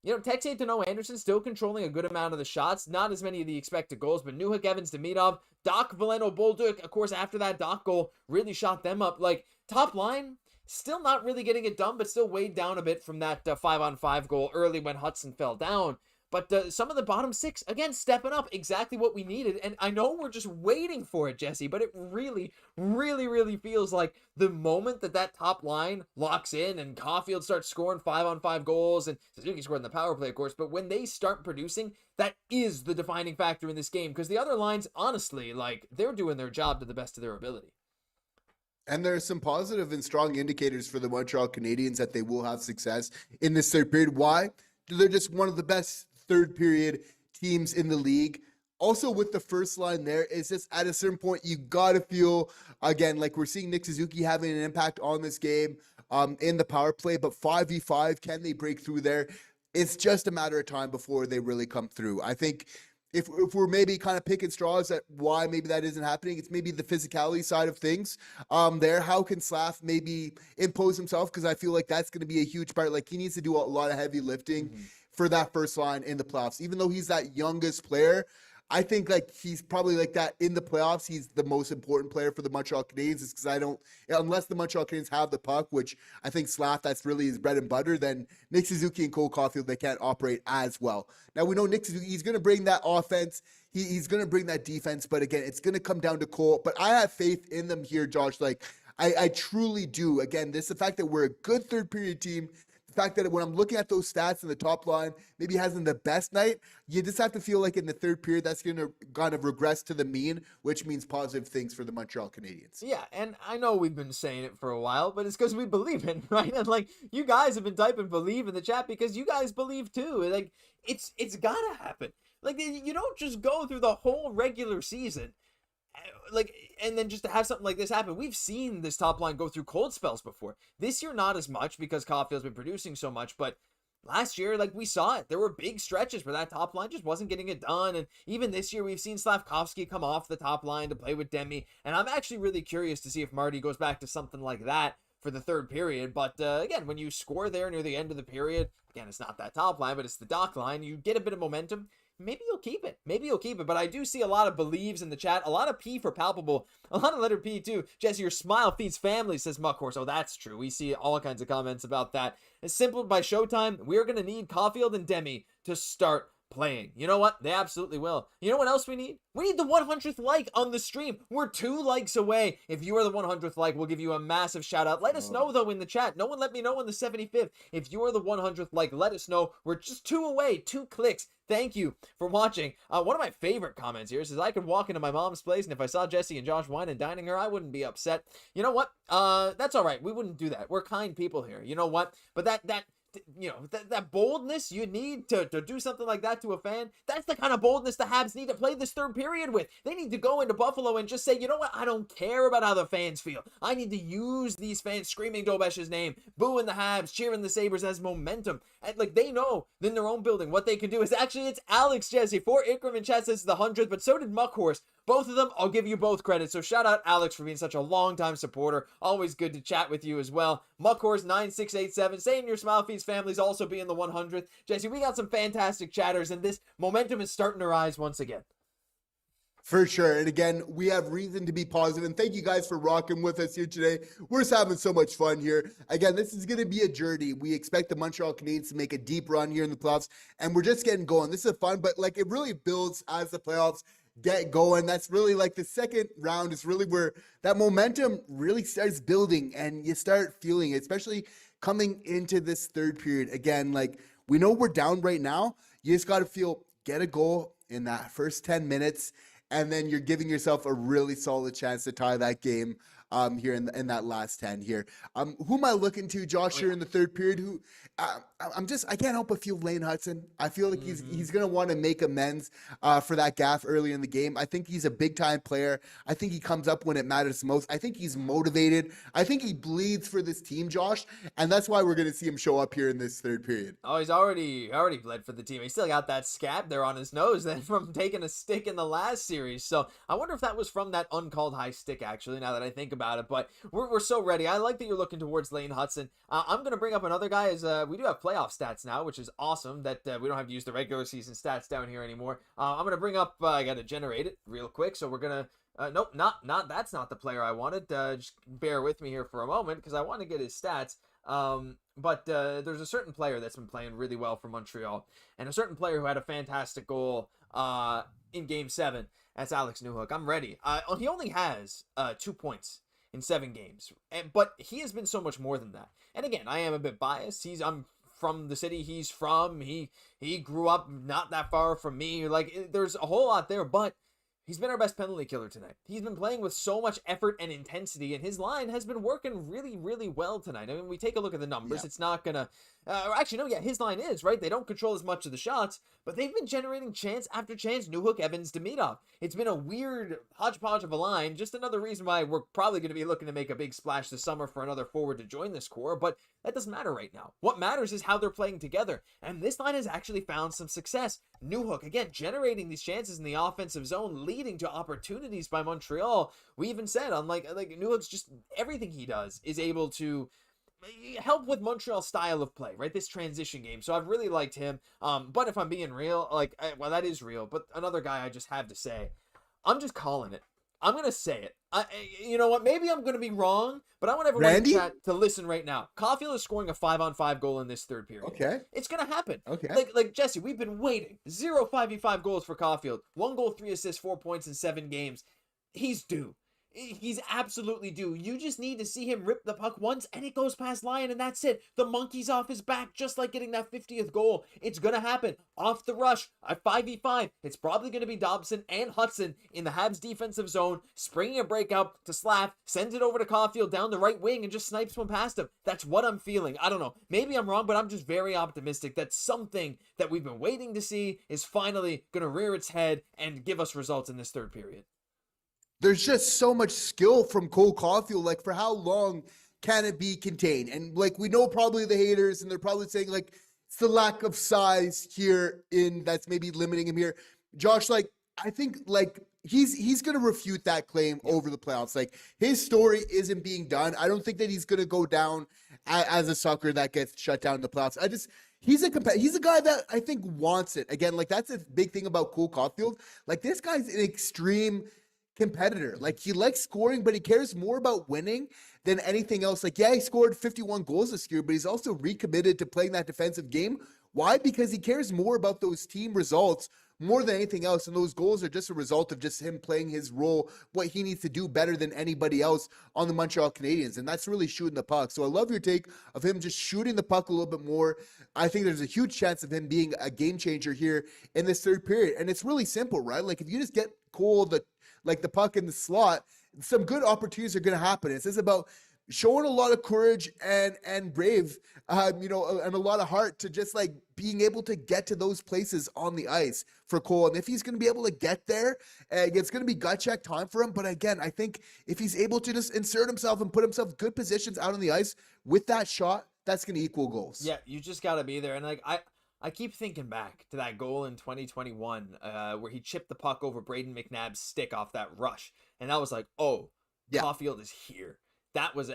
you know, Texas to Anderson still controlling a good amount of the shots. Not as many of the expected goals, but Newhook, Evans, Demidov, Dach, Veleno, Bolduc, of course, after that Dach goal, really shot them up. Like, top line, still not really getting it done, but still weighed down a bit from that 5-on-5 goal early when Hutson fell down. But some of the bottom six, again, stepping up, exactly what we needed. And I know we're just waiting for it, Jesse, but it really, really, really feels like the moment that top line locks in and Caufield starts scoring 5-on-5 goals, and Suzuki scored in the power play, of course, but when they start producing, that is the defining factor in this game, because the other lines, honestly, like, they're doing their job to the best of their ability. And there are some positive and strong indicators for the Montreal Canadiens that they will have success in this third period. Why? They're just one of the best third period teams in the league. Also with the first line there, is just at a certain point, you got to feel, again, like we're seeing Nick Suzuki having an impact on this game in the power play, but 5v5, can they break through there? It's just a matter of time before they really come through. I think if we're maybe kind of picking straws at why maybe that isn't happening, it's maybe the physicality side of things there. How can Slav maybe impose himself? Because I feel like that's going to be a huge part. Like, he needs to do a lot of heavy lifting for that first line in the playoffs. Even though he's that youngest player, I think like he's probably like that in the playoffs. He's the most important player for the Montreal Canadiens. Is because unless the Montreal Canadiens have the puck, which I think Slav, that's really his bread and butter, then Nick Suzuki and Cole Caufield, they can't operate as well. Now we know Nick Suzuki, he's going to bring that offense. He's going to bring that defense, but again, it's going to come down to Cole. But I have faith in them here, Josh. Like, I truly do. Again, this is the fact that we're a good third period team. The fact that when I'm looking at those stats in the top line, maybe hasn't the best night, you just have to feel like in the third period, that's going to kind of regress to the mean, which means positive things for the Montreal Canadiens. Yeah, and I know we've been saying it for a while, but it's because we believe in, right? And like, you guys have been typing believe in the chat because you guys believe too. Like, it's got to happen. Like, you don't just go through the whole regular season like, and then just to have something like this happen. We've seen this top line go through cold spells before. This year, not as much because Caufield's been producing so much, but last year, like, we saw it. There were big stretches where that top line just wasn't getting it done, and even this year, we've seen Slafkovsky come off the top line to play with Demi, and I'm actually really curious to see if Marty goes back to something like that for the third period. But again, when you score there near the end of the period, again, it's not that top line, but it's the Dach line, you get a bit of momentum. Maybe you'll keep it. Maybe you'll keep it. But I do see a lot of believes in the chat. A lot of P for palpable. A lot of letter P too. Jesse, your smile feeds family, says Muckhorse. Oh, that's true. We see all kinds of comments about that. It's simple by Showtime. We're going to need Caufield and Demi to start playing. You know what? They absolutely will. You know what else we need? We need the 100th like on the stream. We're 2 likes away. If you are the 100th like, we'll give you a massive shout out. Let us know though in the chat. No one let me know on the 75th. If you are the 100th like, let us know. We're just 2 away, 2 clicks. Thank you for watching. One of my favorite comments here says, I could walk into my mom's place, and if I saw Jesse and Josh wine and dining her, I wouldn't be upset. You know what? That's all right. We wouldn't do that. We're kind people here. You know what? But that boldness you need to do something like that to a fan, that's the kind of boldness the Habs need to play this third period with. They need to go into Buffalo and just say, you know what, I don't care about how the fans feel. I need to use ththese fans screaming Dobesh's name, booing the Habs, cheering the Sabres as momentum. And like, they know in their own building what they can do. It's Alex Jesse for Ikram and chat says the 100th, but so did Muckhorse. Both of them, I'll give you both credit. So shout out Alex for being such a long-time supporter. Always good to chat with you as well. Muckhorse9687 saying your Smile Feast family's also being the 100th. Jesse, we got some fantastic chatters, and this momentum is starting to rise once again. For sure. And again, we have reason to be positive. And thank you guys for rocking with us here today. We're just having so much fun here. Again, this is going to be a journey. We expect the Montreal Canadiens to make a deep run here in the playoffs. And we're just getting going. This is fun, but like it really builds as the playoffs get going. That's really like the second round is really where that momentum really starts building and you start feeling it, especially coming into this third period. Again, like we know we're down right now. You just got to get a goal in that first 10 minutes. And then you're giving yourself a really solid chance to tie that game here in that last 10 here. Who am I looking to, Josh, here in the third period? I can't help but feel Lane Hutson. I feel like he's going to want to make amends for that gaffe early in the game. I think he's a big-time player. I think he comes up when it matters the most. I think he's motivated. I think he bleeds for this team, Josh, and that's why we're going to see him show up here in this third period. Oh, he's already bled for the team. He still got that scab there on his nose then from taking a stick in the last series. So I wonder if that was from that uncalled high stick, actually, now that I think about it. But we're so ready. I like that you're looking towards Lane Hutson. I'm going to bring up another guy. We do have playoff stats now, which is awesome that we don't have to use the regular season stats down here anymore. I'm going to bring up, I got to generate it real quick. So we're going to, nope, that's not the player I wanted. Just bear with me here for a moment because I want to get his stats. But there's a certain player that's been playing really well for Montreal and a certain player who had a fantastic goal in Game 7. That's Alex Newhook. I'm ready. He only has 2 points in 7 games, but he has been so much more than that. And again, I am a bit biased. I'm from the city he's from. He grew up not that far from me. Like, there's a whole lot there, but he's been our best penalty killer tonight. He's been playing with so much effort and intensity, and his line has been working really, really well tonight. I mean, we take a look at the numbers. Yeah. It's not going to... his line is, right? They don't control as much of the shots, but they've been generating chance after chance. Newhook, Evans, Demidov. It's been a weird hodgepodge of a line. Just another reason why we're probably going to be looking to make a big splash this summer for another forward to join this core, but that doesn't matter right now. What matters is how they're playing together, and this line has actually found some success. Newhook, again, generating these chances in the offensive zone, leading to opportunities by Montreal. We even said, like Newhook's just everything he does is able to help with Montreal's style of play, right? This transition game. So I've really liked him. But if I'm being real, well, that is real. But another guy I just have to say, I'm just calling it. I'm going to say it. You know what? Maybe I'm going to be wrong, but I want everyone in chat to listen right now. Caufield is scoring a 5-on-5 goal in this third period. Okay. It's going to happen. Okay. Like Jesse, we've been waiting. 0 5v5 goals for Caufield. 1 goal, 3 assists, 4 points in 7 games. He's due. He's absolutely due. You just need to see him rip the puck once, and it goes past Lyon, and that's it. The monkey's off his back, just like getting that 50th goal. It's going to happen. Off the rush, a 5v5. It's probably going to be Dobson and Hutson in the Habs defensive zone, springing a breakout to Slav, sends it over to Caufield down the right wing, and just snipes one past him. That's what I'm feeling. I don't know. Maybe I'm wrong, but I'm just very optimistic that something that we've been waiting to see is finally going to rear its head and give us results in this third period. There's just so much skill from Cole Caufield. Like, for how long can it be contained? And like, we know probably the haters, and they're probably saying like it's the lack of size here that's maybe limiting him here. Josh, like, I think like he's going to refute that claim over the playoffs. Like, his story isn't being done. I don't think that he's going to go down as a sucker that gets shut down in the playoffs. He's a guy that I think wants it. Again, like, that's a big thing about Cole Caufield. Like, this guy's an extreme competitor. Like, he likes scoring, but he cares more about winning than anything else. Like, yeah, he scored 51 goals this year, but he's also recommitted to playing that defensive game. Why? Because he cares more about those team results more than anything else, and those goals are just a result of just him playing his role, what he needs to do better than anybody else on the Montreal Canadiens, and that's really shooting the puck. So I love your take of him just shooting the puck a little bit more. I think there's a huge chance of him being a game changer here in this third period, and it's really simple, right? Like, if you just get Cole the puck in the slot, some good opportunities are going to happen. It's just about showing a lot of courage and brave, and a lot of heart to just like being able to get to those places on the ice for Cole. And if he's going to be able to get there, it's going to be gut check time for him. But again, I think if he's able to just insert himself and put himself good positions out on the ice with that shot, that's going to equal goals. Yeah, you just got to be there. And like, I keep thinking back to that goal in 2021 where he chipped the puck over Braden McNabb's stick off that rush. And that was like, oh, yeah, Caufield is here. That was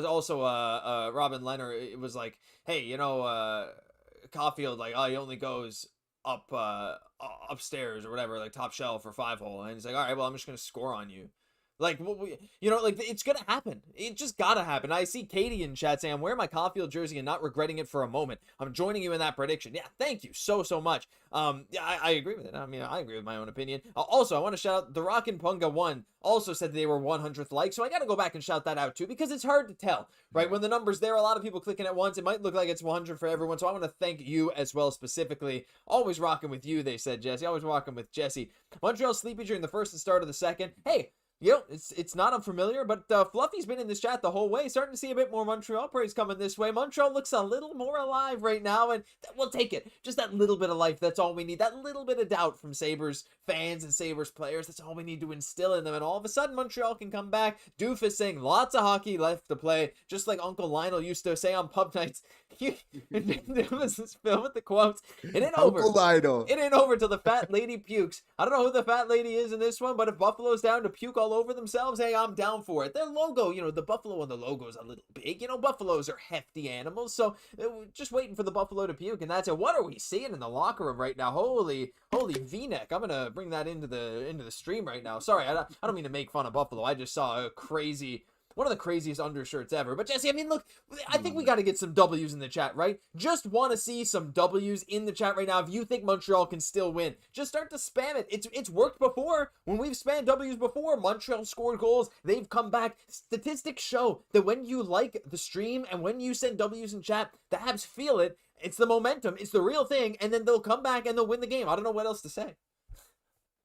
also Robin Leonard. It was like, hey, Caufield, like, oh, he only goes up upstairs or whatever, like top shelf or 5-hole, and he's like, all right, well, I'm just gonna score on you. Like, it's gonna happen. It just gotta happen. I see Katie in chat saying, I'm wearing my Caufield jersey and not regretting it for a moment. I'm joining you in that prediction. Yeah, thank you so much. Yeah, I agree with it. I mean, I agree with my own opinion. Also, I want to shout out the Rockin' Punga 1 also said they were 100th like, so I gotta go back and shout that out too, because it's hard to tell, right? When the number's there, a lot of people clicking at once, it might look like it's 100 for everyone, so I want to thank you as well specifically. Always rocking with you, they said, Jesse. Always rocking with Jesse. Montreal sleepy during the first and start of the second. Hey, it's not unfamiliar, but Fluffy's been in this chat the whole way. Starting to see a bit more Montreal praise coming this way. Montreal looks a little more alive right now, and we'll take it. Just that little bit of life, that's all we need. That little bit of doubt from Sabres fans and Sabres players, that's all we need to instill in them. And all of a sudden, Montreal can come back. Doofus saying lots of hockey left to play, just like Uncle Lionel used to say on pub nights. Doofus is filled with the quotes. It ain't over. Uncle Lionel. It ain't over till the fat lady pukes. I don't know who the fat lady is in this one, but if Buffalo's down to puke all over themselves, hey, I'm down for it. Their logo, the Buffalo on the logo is a little big. Buffaloes are hefty animals, so just waiting for the Buffalo to puke, and that's it. What are we seeing in the locker room right now? Holy V-neck. I'm gonna bring that into the stream right now. Sorry, I don't mean to make fun of Buffalo. I just saw one of the craziest undershirts ever. But Jesse, I mean, look, I think we got to get some W's in the chat, right? Just want to see some W's in the chat right now. If you think Montreal can still win, just start to spam it. It's worked before. When we've spammed W's before, Montreal scored goals. They've come back. Statistics show that when you like the stream and when you send W's in chat, the Habs feel it. It's the momentum. It's the real thing. And then they'll come back and they'll win the game. I don't know what else to say.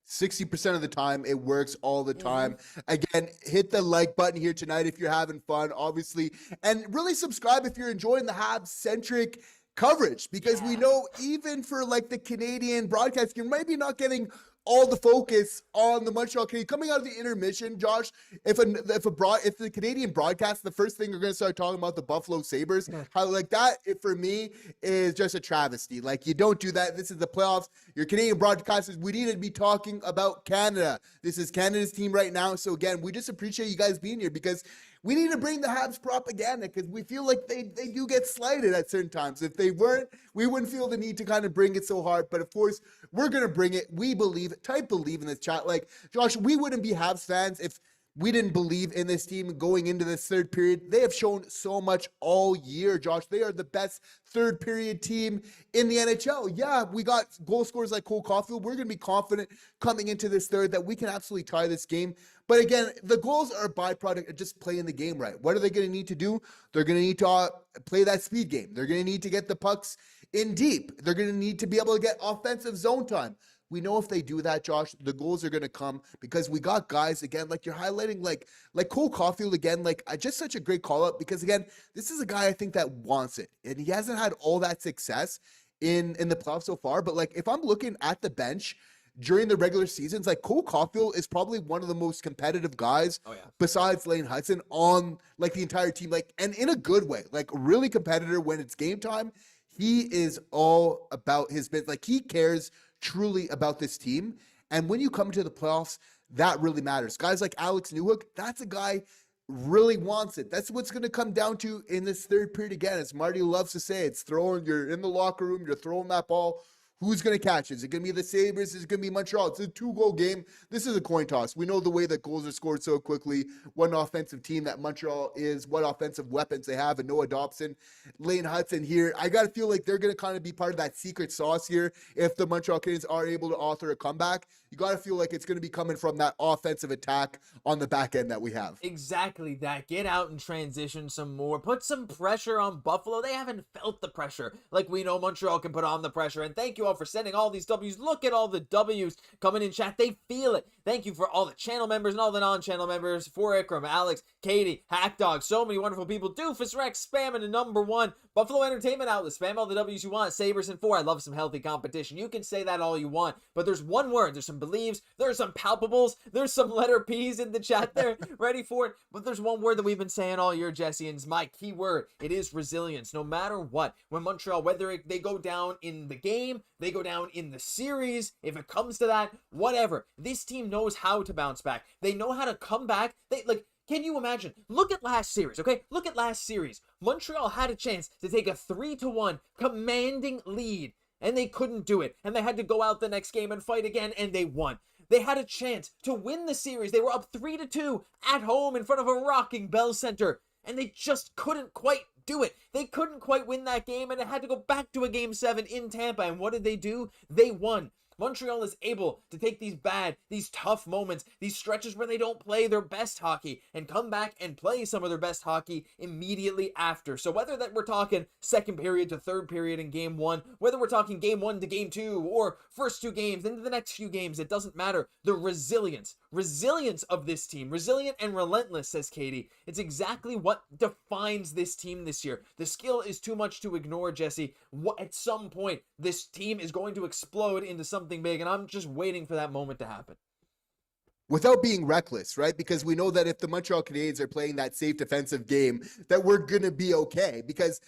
60% of the time, it works all the time. Again, hit the like button here tonight if you're having fun, obviously. And really subscribe if you're enjoying the Habs-centric coverage, because we know even for like the Canadian broadcast, you might be not getting all the focus on the Montreal Canadiens. Coming out of the intermission, Josh, if the Canadian broadcast, the first thing we're going to start talking about the Buffalo Sabres, how like that, for me, is just a travesty. Like, you don't do that. This is the playoffs. Your Canadian broadcasters, we need to be talking about Canada. This is Canada's team right now. So again, we just appreciate you guys being here, because we need to bring the Habs propaganda, because we feel like they do get slighted at certain times. If they weren't, we wouldn't feel the need to kind of bring it so hard. But of course, we're going to bring it. We believe it. Type believe in this chat. Like, Josh, we wouldn't be Habs fans if we didn't believe in this team going into this third period. They have shown so much all year, Josh. They are the best third period team in the NHL. Yeah, we got goal scorers like Cole Caufield. We're going to be confident coming into this third that we can absolutely tie this game. But again, the goals are a byproduct of just playing the game right. What are they going to need to do? They're going to need to play that speed game. They're going to need to get the pucks in deep. They're going to need to be able to get offensive zone time. We know if they do that, Josh, the goals are going to come, because we got guys, again, like you're highlighting, like Cole Caufield, again, like just such a great call-up, because, again, this is a guy I think that wants it. And he hasn't had all that success in the playoffs so far. But, like, if I'm looking at the bench during the regular seasons, like, Cole Caufield is probably one of the most competitive guys besides Lane Hutson on, like, the entire team. Like, and in a good way, like, really competitor when it's game time. He is all about his business. Like, he cares truly about this team. And when you come to the playoffs, that really matters. Guys like Alex Newhook, that's a guy really wants it. That's what's going to come down to in this third period again. As Marty loves to say, you're in the locker room, you're throwing that ball. Who's going to catch it? Is it going to be the Sabres? Is it going to be Montreal? It's a 2-goal game. This is a coin toss. We know the way that goals are scored so quickly, what an offensive team that Montreal is, what offensive weapons they have, and Noah Dobson, Lane Hutson here. I got to feel like they're going to kind of be part of that secret sauce here. If the Montreal Canadiens are able to author a comeback, you got to feel like it's going to be coming from that offensive attack on the back end that we have. Exactly that. Get out and transition some more. Put some pressure on Buffalo. They haven't felt the pressure like we know Montreal can put on the pressure. And thank you all for sending all these W's. Look at all the W's coming in chat. They feel it. Thank you for all the channel members and all the non-channel members. For Ikram, Alex, Katie, Hackdog, so many wonderful people. Doofus Rex spamming the number one. Buffalo Entertainment Outlet. Spam all the W's you want. Sabres in 4. I love some healthy competition. You can say that all you want, but there's one word. There's some believes. There's some palpables. There's some letter P's in the chat there. Ready for it. But there's one word that we've been saying all year, Jesse, and it's my key word. It is resilience. No matter what, when Montreal, whether they go down in the game, they go down in the series, if it comes to that, whatever, this team knows how to bounce back. They know how to come back. Can you imagine? Look at last series, okay? Look at last series. Montreal had a chance to take a 3-1 commanding lead, and they couldn't do it. And they had to go out the next game and fight again, and they won. They had a chance to win the series. They were up 3-2 at home in front of a rocking Bell Center, and they just couldn't quite do it. They couldn't quite win that game, and it had to go back to a Game 7 in Tampa. And what did they do? They won. Montreal is able to take these tough moments, these stretches where they don't play their best hockey, and come back and play some of their best hockey immediately after. So whether that we're talking second period to third period in game 1, whether we're talking game 1 to game 2, or first 2 games into the next few games, it doesn't matter. The resilience of this team, resilient and relentless, says Katie. It's exactly what defines this team this year. The skill is too much to ignore, Jesse. At some point, this team is going to explode into something big, and I'm just waiting for that moment to happen. Without being reckless, right? Because we know that if the Montreal Canadiens are playing that safe defensive game, that we're going to be okay. Because,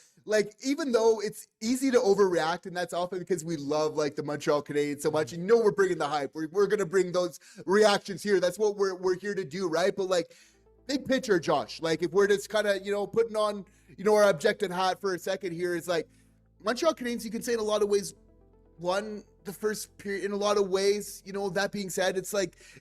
even though it's easy to overreact, and that's often because we love, the Montreal Canadiens so much, and we're bringing the hype. We're going to bring those reactions here. That's what we're here to do, right? But, big picture, Josh, if we're just kind of, putting on, our objective hat for a second here, is Montreal Canadiens, you can say in a lot of ways, won the first period in a lot of ways. That being said, it's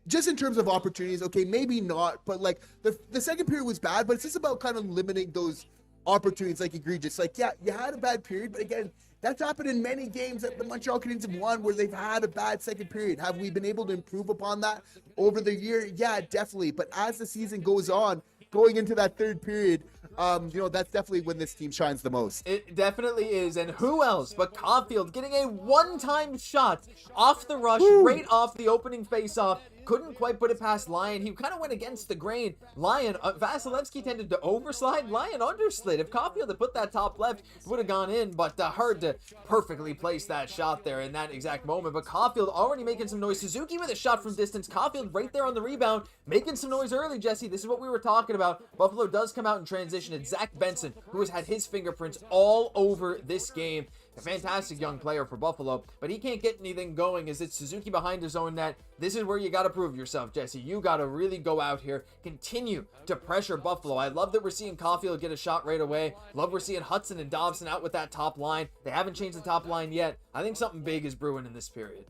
just in terms of opportunities, okay, maybe not, but the second period was bad, but it's just about kind of limiting those opportunities egregious. Yeah, you had a bad period, but again, that's happened in many games that the Montreal Canadiens have won where they've had a bad second period. Have we been able to improve upon that over the year? Yeah, definitely. But as the season goes on, going into that third period, that's definitely when this team shines the most. It definitely is. And who else but Caufield getting a one-time shot off the rush, right off the opening face-off. Couldn't quite put it past Lyon. He kind of went against the grain. Lyon, Vasilevsky tended to overslide. Lyon underslid. If Caufield had put that top left, it would have gone in, but hard to perfectly place that shot there in that exact moment. But Caufield already making some noise. Suzuki with a shot from distance. Caufield right there on the rebound, making some noise early, Jesse. This is what we were talking about. Buffalo does come out in transition. It's Zach Benson, who has had his fingerprints all over this game. A fantastic young player for Buffalo, but he can't get anything going as it's Suzuki behind his own net. This is where you got to prove yourself, Jesse. You got to really go out here, continue to pressure Buffalo. I love that we're seeing Caufield get a shot right away. Love we're seeing Hutson and Dobson out with that top line. They haven't changed the top line yet. I think something big is brewing in this period.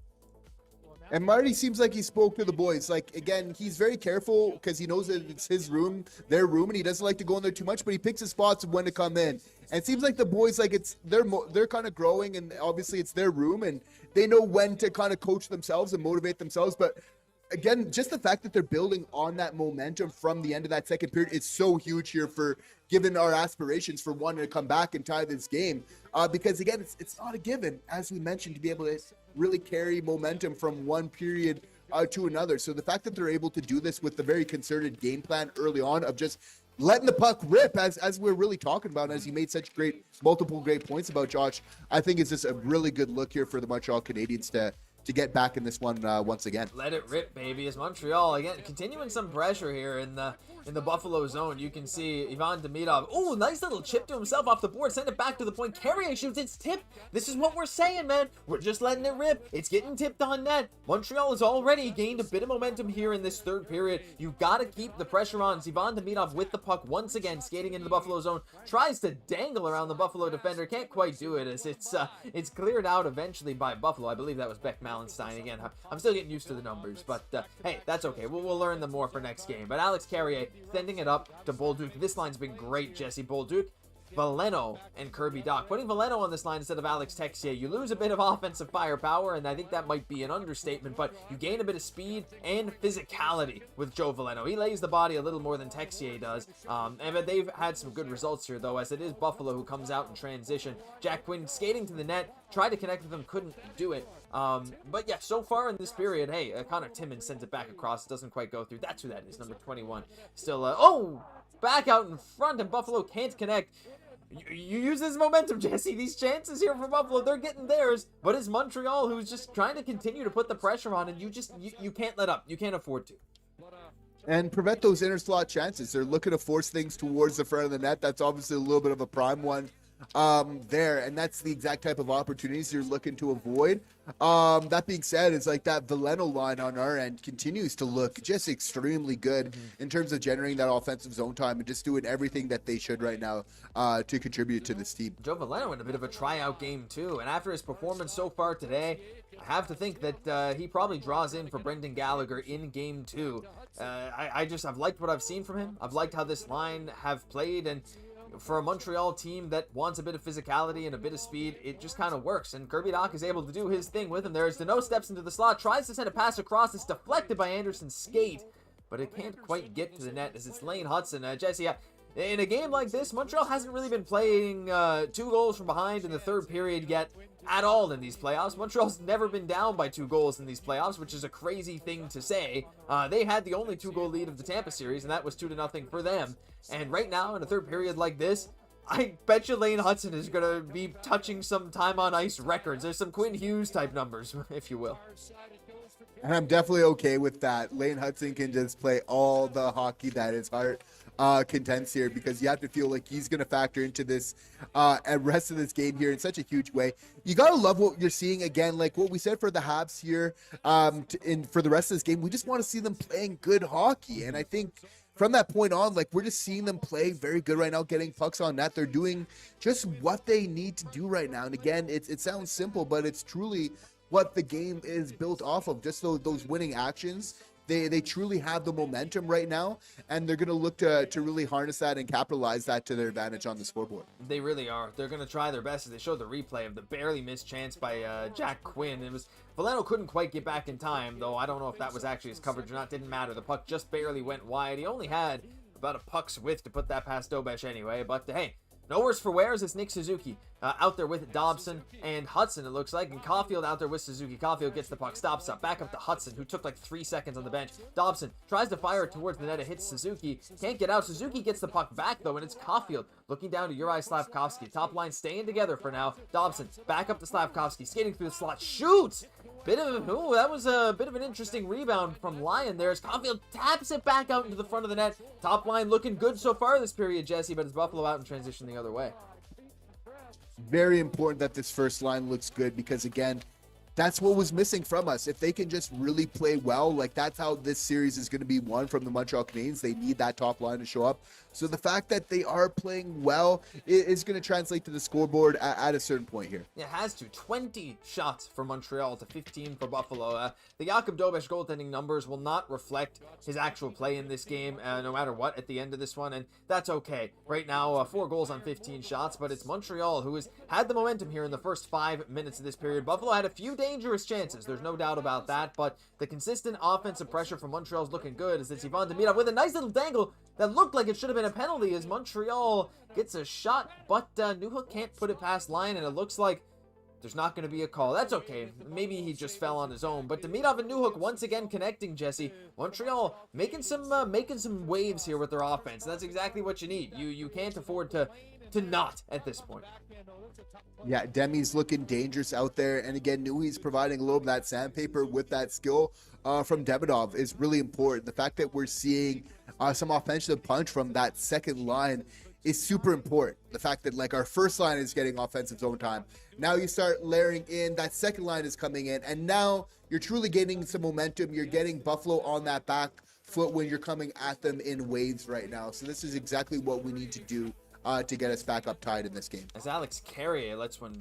And Marty seems like he spoke to the boys. Again, he's very careful because he knows that it's his room, their room, and he doesn't like to go in there too much, but he picks his spots when to come in. And it seems like the boys, they're kind of growing, and obviously it's their room, and they know when to kind of coach themselves and motivate themselves. But again, just the fact that they're building on that momentum from the end of that second period is so huge here for given our aspirations for wanting to come back and tie this game. Because again, it's not a given, as we mentioned, to be able to really carry momentum from one period to another. So the fact that they're able to do this with the very concerted game plan early on of just letting the puck rip, as we're really talking about, as you made such multiple great points about, Josh, I think it's just a really good look here for the Montreal Canadiens to to get back in this one once again. Let it rip, baby. As Montreal again continuing some pressure here in the Buffalo zone. You can see Ivan Demidov. Oh, nice little chip to himself off the board. Send it back to the point. Carrier shoots. It's tipped. This is what we're saying, man. We're just letting it rip. It's getting tipped on net. Montreal has already gained a bit of momentum here in this third period. You've got to keep the pressure on. Ivan Demidov with the puck once again, skating into the Buffalo zone. Tries to dangle around the Buffalo defender. Can't quite do it as it's cleared out eventually by Buffalo. I believe that was Beck Malenstein again. I'm still getting used to the numbers, but hey, that's okay. We'll learn them more for next game. But Alex Carrier sending it up to Bolduc. This line's been great, Jesse. Bolduc, Veleno, and Kirby Dach. Putting Veleno on this line instead of Alex Texier, you lose a bit of offensive firepower, and I think that might be an understatement, but you gain a bit of speed and physicality with Joe Veleno. He lays the body a little more than Texier does, but they've had some good results here, though, as it is Buffalo who comes out in transition. Jack Quinn skating to the net, tried to connect with him, couldn't do it. But yeah, so far in this period, hey, Connor Timmins sends it back across. It doesn't quite go through. That's who that is, number 21. Still, back out in front, and Buffalo can't connect. You use this momentum, Jesse. These chances here for Buffalo, they're getting theirs. But it's Montreal who's just trying to continue to put the pressure on, and you can't let up. You can't afford to. And prevent those inner slot chances. They're looking to force things towards the front of the net. That's obviously a little bit of a prime one there, and that's the exact type of opportunities you're looking to avoid. That being said, it's like that Veleno line on our end continues to look just extremely good in terms of generating that offensive zone time and just doing everything that they should right now to contribute to this team. Joe Veleno in a bit of a tryout game too, and after his performance so far today, I have to think that he probably draws in for Brendan Gallagher in game 2. I've liked what I've seen from him. I've liked how this line have played, and for a Montreal team that wants a bit of physicality and a bit of speed, it just kind of works. And Kirby Dach is able to do his thing with him. There's Deneau steps into the slot, tries to send a pass across. It's deflected by Anderson's skate, but it can't quite get to the net as it's Lane Hutson. Jesse, in a game like this, Montreal hasn't really been playing 2 goals from behind in the third period yet at all in these playoffs. Montreal's never been down by 2 goals in these playoffs, which is a crazy thing to say. They had the only 2-goal lead of the Tampa series, and that was 2-0 for them. And right now, in a third period like this, I bet you Lane Hutson is going to be touching some time on ice records. There's some Quinn Hughes type numbers, if you will. And I'm definitely okay with that. Lane Hutson can just play all the hockey that his heart contents here, because you have to feel like he's going to factor into this rest of this game here in such a huge way. You got to love what you're seeing again, like what we said for the Habs here for the rest of this game. We just want to see them playing good hockey. And I think from that point on, like, we're just seeing them play very good right now, getting pucks on net. They're doing just what they need to do right now. And again, it sounds simple, but it's truly what the game is built off of. Just those winning actions. They truly have the momentum right now, and they're going to look to really harness that and capitalize that to their advantage on the scoreboard. They really are. They're going to try their best, as they showed the replay of the barely missed chance by Jack Quinn. It was Veleno couldn't quite get back in time, though I don't know if that was actually his coverage or not. Didn't matter. The puck just barely went wide. He only had about a puck's width to put that past Dobeš anyway, but hey, no worse for wear as it's Nick Suzuki out there with Dobson and Hutson, it looks like, and Caufield out there with Suzuki. Caufield gets the puck, stops up, back up to Hutson, who took like 3 seconds on the bench. Dobson tries to fire it towards the net, it hits Suzuki, can't get out. Suzuki gets the puck back though, and it's Caufield looking down to Juraj Slafkovsky. Top line staying together for now. Dobson back up to Slafkovsky, skating through the slot, shoots! That was a bit of an interesting rebound from Lyon there as Caufield taps it back out into the front of the net. Top line looking good so far this period, Jesse, but it's Buffalo out in transition the other way. Very important that this first line looks good, because again, that's what was missing from us. If they can just really play well, like, that's how this series is going to be won from the Montreal Canadiens. They need that top line to show up. So the fact that they are playing well is going to translate to the scoreboard at a certain point here. It has to. 20 shots for Montreal to 15 for Buffalo. The Jakub Dobeš goaltending numbers will not reflect his actual play in this game, no matter what, at the end of this one, and that's okay. Right now, 4 goals on 15 shots, but it's Montreal who has had the momentum here in the first 5 minutes of this period. Buffalo had a few dangerous chances, there's no doubt about that, but the consistent offensive pressure from Montreal is looking good, as it's Ivan Demidov with a nice little dangle that looked like it should have been a penalty as Montreal gets a shot, but Newhook can't put it past line, and it looks like there's not going to be a call. That's okay. Maybe he just fell on his own. But Demidov and Newhook once again connecting, Jesse. Montreal making some waves here with their offense. That's exactly what you need. You can't afford to to not at this point. Yeah, Demi's looking dangerous out there. And again, Nui's providing a little of that sandpaper with that skill from Demidov is really important. The fact that we're seeing some offensive punch from that second line is super important. The fact that like our first line is getting offensive zone time. Now you start layering in, that second line is coming in, and now you're truly getting some momentum. You're getting Buffalo on that back foot when you're coming at them in waves right now. So this is exactly what we need to do to get us back up tied in this game. As Alex Carrier lets one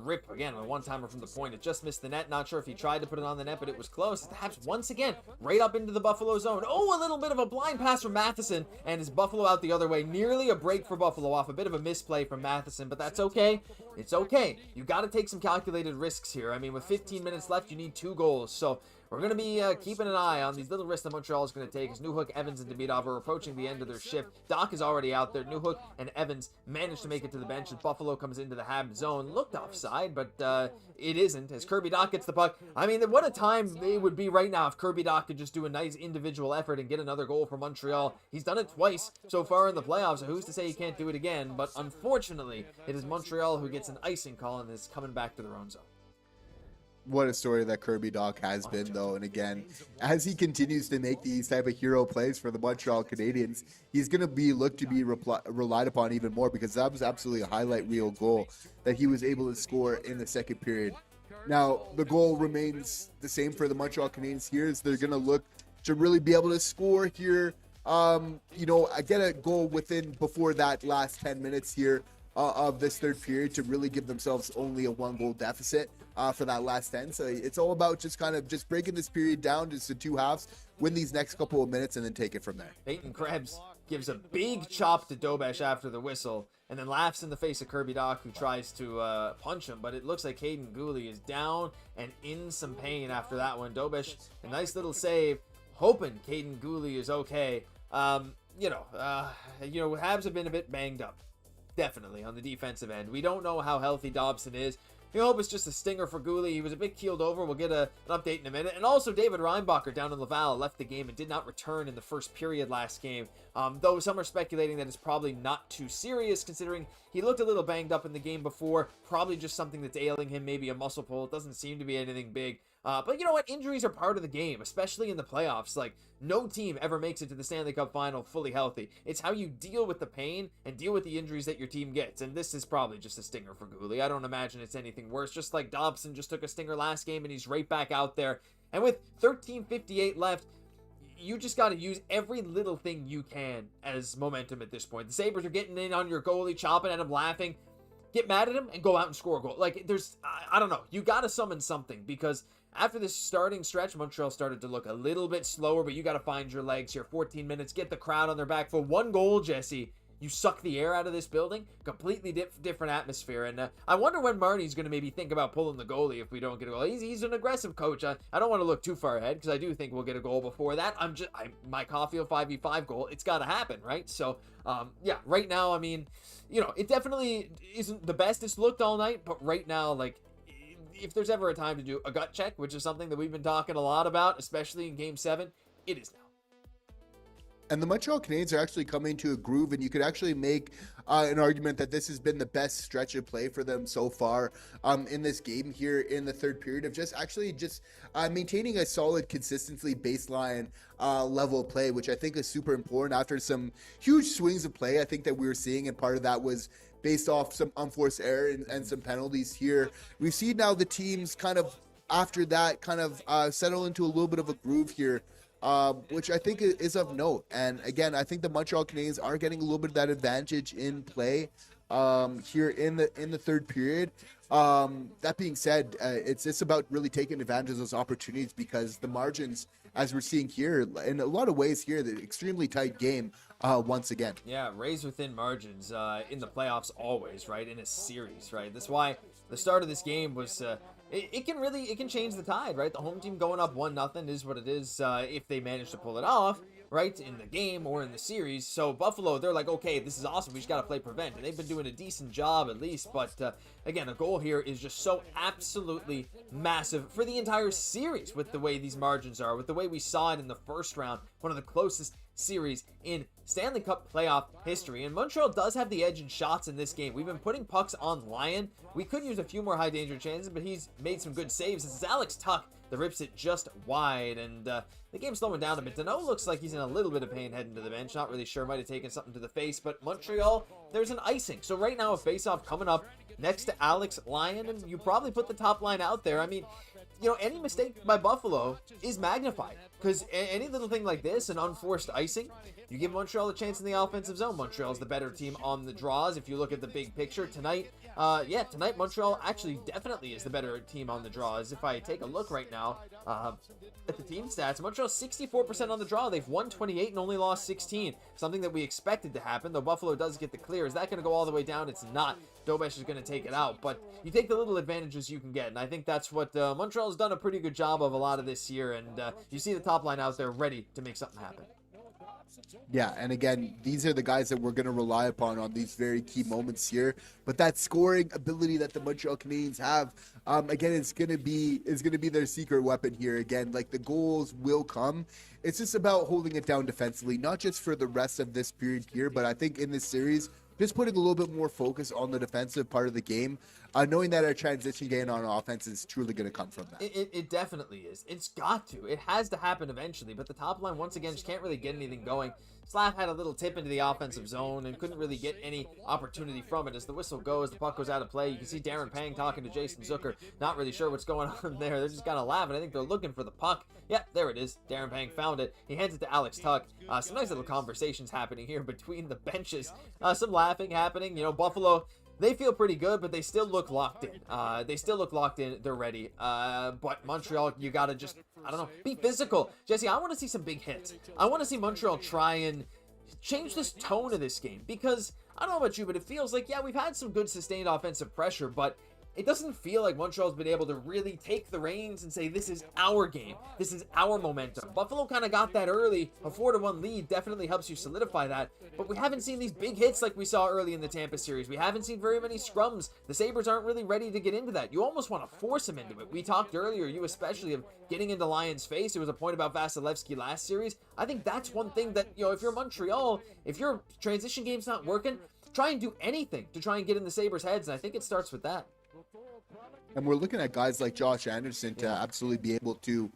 rip again, a one-timer from the point. It just missed the net. Not sure if he tried to put it on the net, but it was close. The Habs once again right up into the Buffalo zone. Oh, a little bit of a blind pass from Matheson, and is Buffalo out the other way. Nearly a break for Buffalo off a bit of a misplay from Matheson, but that's okay. It's okay. You got to take some calculated risks here. I mean, with 15 minutes left, you need 2 goals, so we're going to be keeping an eye on these little risks that Montreal is going to take as Newhook, Evans, and Demidov are approaching the end of their shift. Dach is already out there. Newhook and Evans managed to make it to the bench as Buffalo comes into the Habs zone. Looked offside, but it isn't as Kirby Dach gets the puck. I mean, what a time it would be right now if Kirby Dach could just do a nice individual effort and get another goal for Montreal. He's done it twice so far in the playoffs, so who's to say he can't do it again? But unfortunately, it is Montreal who gets an icing call and is coming back to their own zone. What a story that Kirby Dach has been, though. And again, as he continues to make these type of hero plays for the Montreal Canadiens, he's going to be looked to be relied upon even more, because that was absolutely a highlight reel goal that he was able to score in the second period. Now, the goal remains the same for the Montreal Canadiens here, as they're going to look to really be able to score here. I get a goal before that last 10 minutes here of this third period to really give themselves only a 1-goal deficit for that last 10. So it's all about just breaking this period down just to 2 halves, win these next couple of minutes, and then take it from there. Peyton Krebs gives a big chop to Dobeš after the whistle, and then laughs in the face of Kirby Dach, who tries to punch him, but it looks like Caden Gooley is down and in some pain after that one. Dobeš, a nice little save, hoping Caden Gooley is okay. Habs have been a bit banged up, definitely, on the defensive end. We don't know how healthy Dobson is. We hope it's just a stinger for Gooley. He was a bit keeled over. We'll get an update in a minute. And also, David Reinbacher down in Laval left the game and did not return in the first period last game. Though some are speculating that it's probably not too serious, considering he looked a little banged up in the game before. Probably just something that's ailing him, maybe a muscle pull. It doesn't seem to be anything big. But you know what? Injuries are part of the game, especially in the playoffs. Like, no team ever makes it to the Stanley Cup final fully healthy. It's how you deal with the pain and deal with the injuries that your team gets. And this is probably just a stinger for Gooley. I don't imagine it's anything worse. Just like Dobson just took a stinger last game and he's right back out there. And with 13:58 left, you just got to use every little thing you can as momentum at this point. The Sabres are getting in on your goalie, chopping at him, laughing. Get mad at him and go out and score a goal. Like, I don't know. You got to summon something, because after this starting stretch, Montreal started to look a little bit slower, but you got to find your legs here. 14 minutes, get the crowd on their back for 1 goal, Jesse. You suck the air out of this building. Completely different atmosphere. And I wonder when Marty's going to maybe think about pulling the goalie if we don't get a goal. He's an aggressive coach. I don't want to look too far ahead, because I do think we'll get a goal before that. My Caufield 5v5 goal, it's got to happen, right? So, right now, I mean, it definitely isn't the best it's looked all night, but right now, like, if there's ever a time to do a gut check, which is something that we've been talking a lot about, especially in Game 7, it is now. And the Montreal Canadiens are actually coming to a groove, and you could actually make an argument that this has been the best stretch of play for them so far in this game here in the third period, of just maintaining a solid, consistently baseline level of play, which I think is super important after some huge swings of play I think that we were seeing, and part of that was based off some unforced error and some penalties here. We've seen now the teams after that settle into a little bit of a groove here, which I think is of note. And again, I think the Montreal Canadiens are getting a little bit of that advantage in play here in the third period. That being said, it's about really taking advantage of those opportunities, because the margins, as we're seeing here, in a lot of ways here, the extremely tight game once again. Yeah, raised within margins in the playoffs always, right? In a series, right? That's why the start of this game was... It can change the tide, right? The home team going up 1-0 is what it is if they manage to pull it off, right? In the game or in the series. So Buffalo, they're like, okay, this is awesome. We just got to play prevent. And they've been doing a decent job at least. But again, a goal here is just so absolutely massive for the entire series with the way these margins are, with the way we saw it in the first round. One of the closest series in Stanley Cup playoff history, and Montreal does have the edge in shots in this game. We've been putting pucks on Lyon. We could use a few more high danger chances, but he's made some good saves. This is Alex Tuch that rips it just wide, and the game's slowing down a bit. Danault looks like he's in a little bit of pain heading to the bench. Not really sure, might have taken something to the face, but Montreal, there's an icing. So right now, a face-off coming up next to Alex Lyon, and you probably put the top line out there. I mean, you know, any mistake by Buffalo is magnified, because any little thing like this, an unforced icing, you give Montreal a chance in the offensive zone. Montreal's the better team on the draws. If you look at the big picture tonight, tonight Montreal actually definitely is the better team on the draws. If I take a look right now at the team stats, Montreal's 64% on the draw. They've won 28 and only lost 16. Something that we expected to happen, though Buffalo does get the clear. Is that going to go all the way down? It's not. Dobesh is going to take it out, but you take the little advantages you can get, and I think that's what Montreal's done a pretty good job of a lot of this year, and you see the top line out there ready to make something happen. Yeah, and again, these are the guys that we're going to rely upon on these very key moments here. But that scoring ability that the Montreal Canadiens have, again, is going to be their secret weapon here. Again, like, the goals will come. It's just about holding it down defensively, not just for the rest of this period here, but I think in this series, just putting a little bit more focus on the defensive part of the game, knowing that our transition game on offense is truly going to come from that. It definitely is. It's got to. It has to happen eventually, but the top line, once again, just can't really get anything going. Slav had a little tip into the offensive zone and couldn't really get any opportunity from it. As the whistle goes, the puck goes out of play. You can see Darren Pang talking to Jason Zucker, not really sure what's going on there. They're just kind of laughing. I think they're looking for the puck. Yeah, there it is. Darren Pang found it. He hands it to Alex Tuch. Some nice little conversations happening here between the benches. Some laughing happening. You know, Buffalo, they feel pretty good, but they still look locked in. They're ready. But Montreal, you got to just, I don't know, be physical. Jesse, I want to see some big hits. I want to see Montreal try and change this tone of this game, because I don't know about you, but it feels like, yeah, we've had some good sustained offensive pressure, but it doesn't feel like Montreal's been able to really take the reins and say, this is our game. This is our momentum. Buffalo kind of got that early. A 4-1 lead definitely helps you solidify that. But we haven't seen these big hits like we saw early in the Tampa series. We haven't seen very many scrums. The Sabres aren't really ready to get into that. You almost want to force them into it. We talked earlier, you especially, of getting into Lyon's face. There was a point about Vasilevsky last series. I think that's one thing that, you know, if you're Montreal, if your transition game's not working, try and do anything to try and get in the Sabres' heads. And I think it starts with that. And we're looking at guys like Josh Anderson to absolutely be able to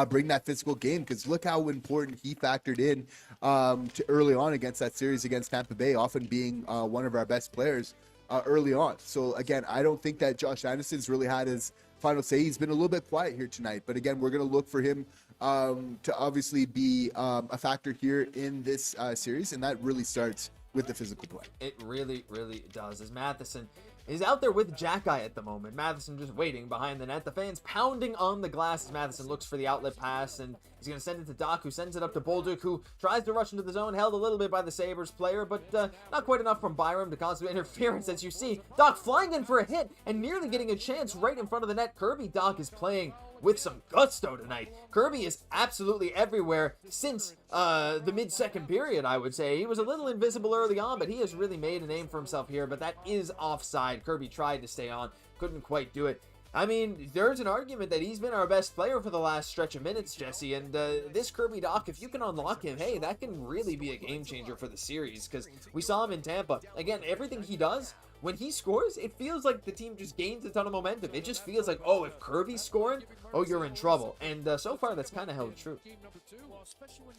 bring that physical game, because look how important he factored in to early on against that series against Tampa Bay, often being one of our best players early on. So again, I don't think that Josh Anderson's really had his final say. He's been a little bit quiet here tonight, but again, we're going to look for him to obviously be a factor here in this series, and that really starts with the physical play. It really, really does. As Matheson is out there with Jack-Eye at the moment. Matheson just waiting behind the net. The fans pounding on the glass as Matheson looks for the outlet pass, and he's going to send it to Dach, who sends it up to Bolduc, who tries to rush into the zone, held a little bit by the Sabres player, but not quite enough from Byram to cause interference. As you see, Dach flying in for a hit and nearly getting a chance right in front of the net. Kirby Dach is playing with some gusto tonight. Kirby is absolutely everywhere since the mid-second period, I would say. He was a little invisible early on, but he has really made a name for himself here, but that is offside. Kirby tried to stay on, couldn't quite do it. I mean, there's an argument that he's been our best player for the last stretch of minutes, Jesse, and this Kirby Dach, if you can unlock him, hey, that can really be a game changer for the series, because we saw him in Tampa. Again, everything he does, when he scores, it feels like the team just gains a ton of momentum. It just feels like, oh, if Kirby's scoring, oh, you're in trouble. And so far, that's kind of held true.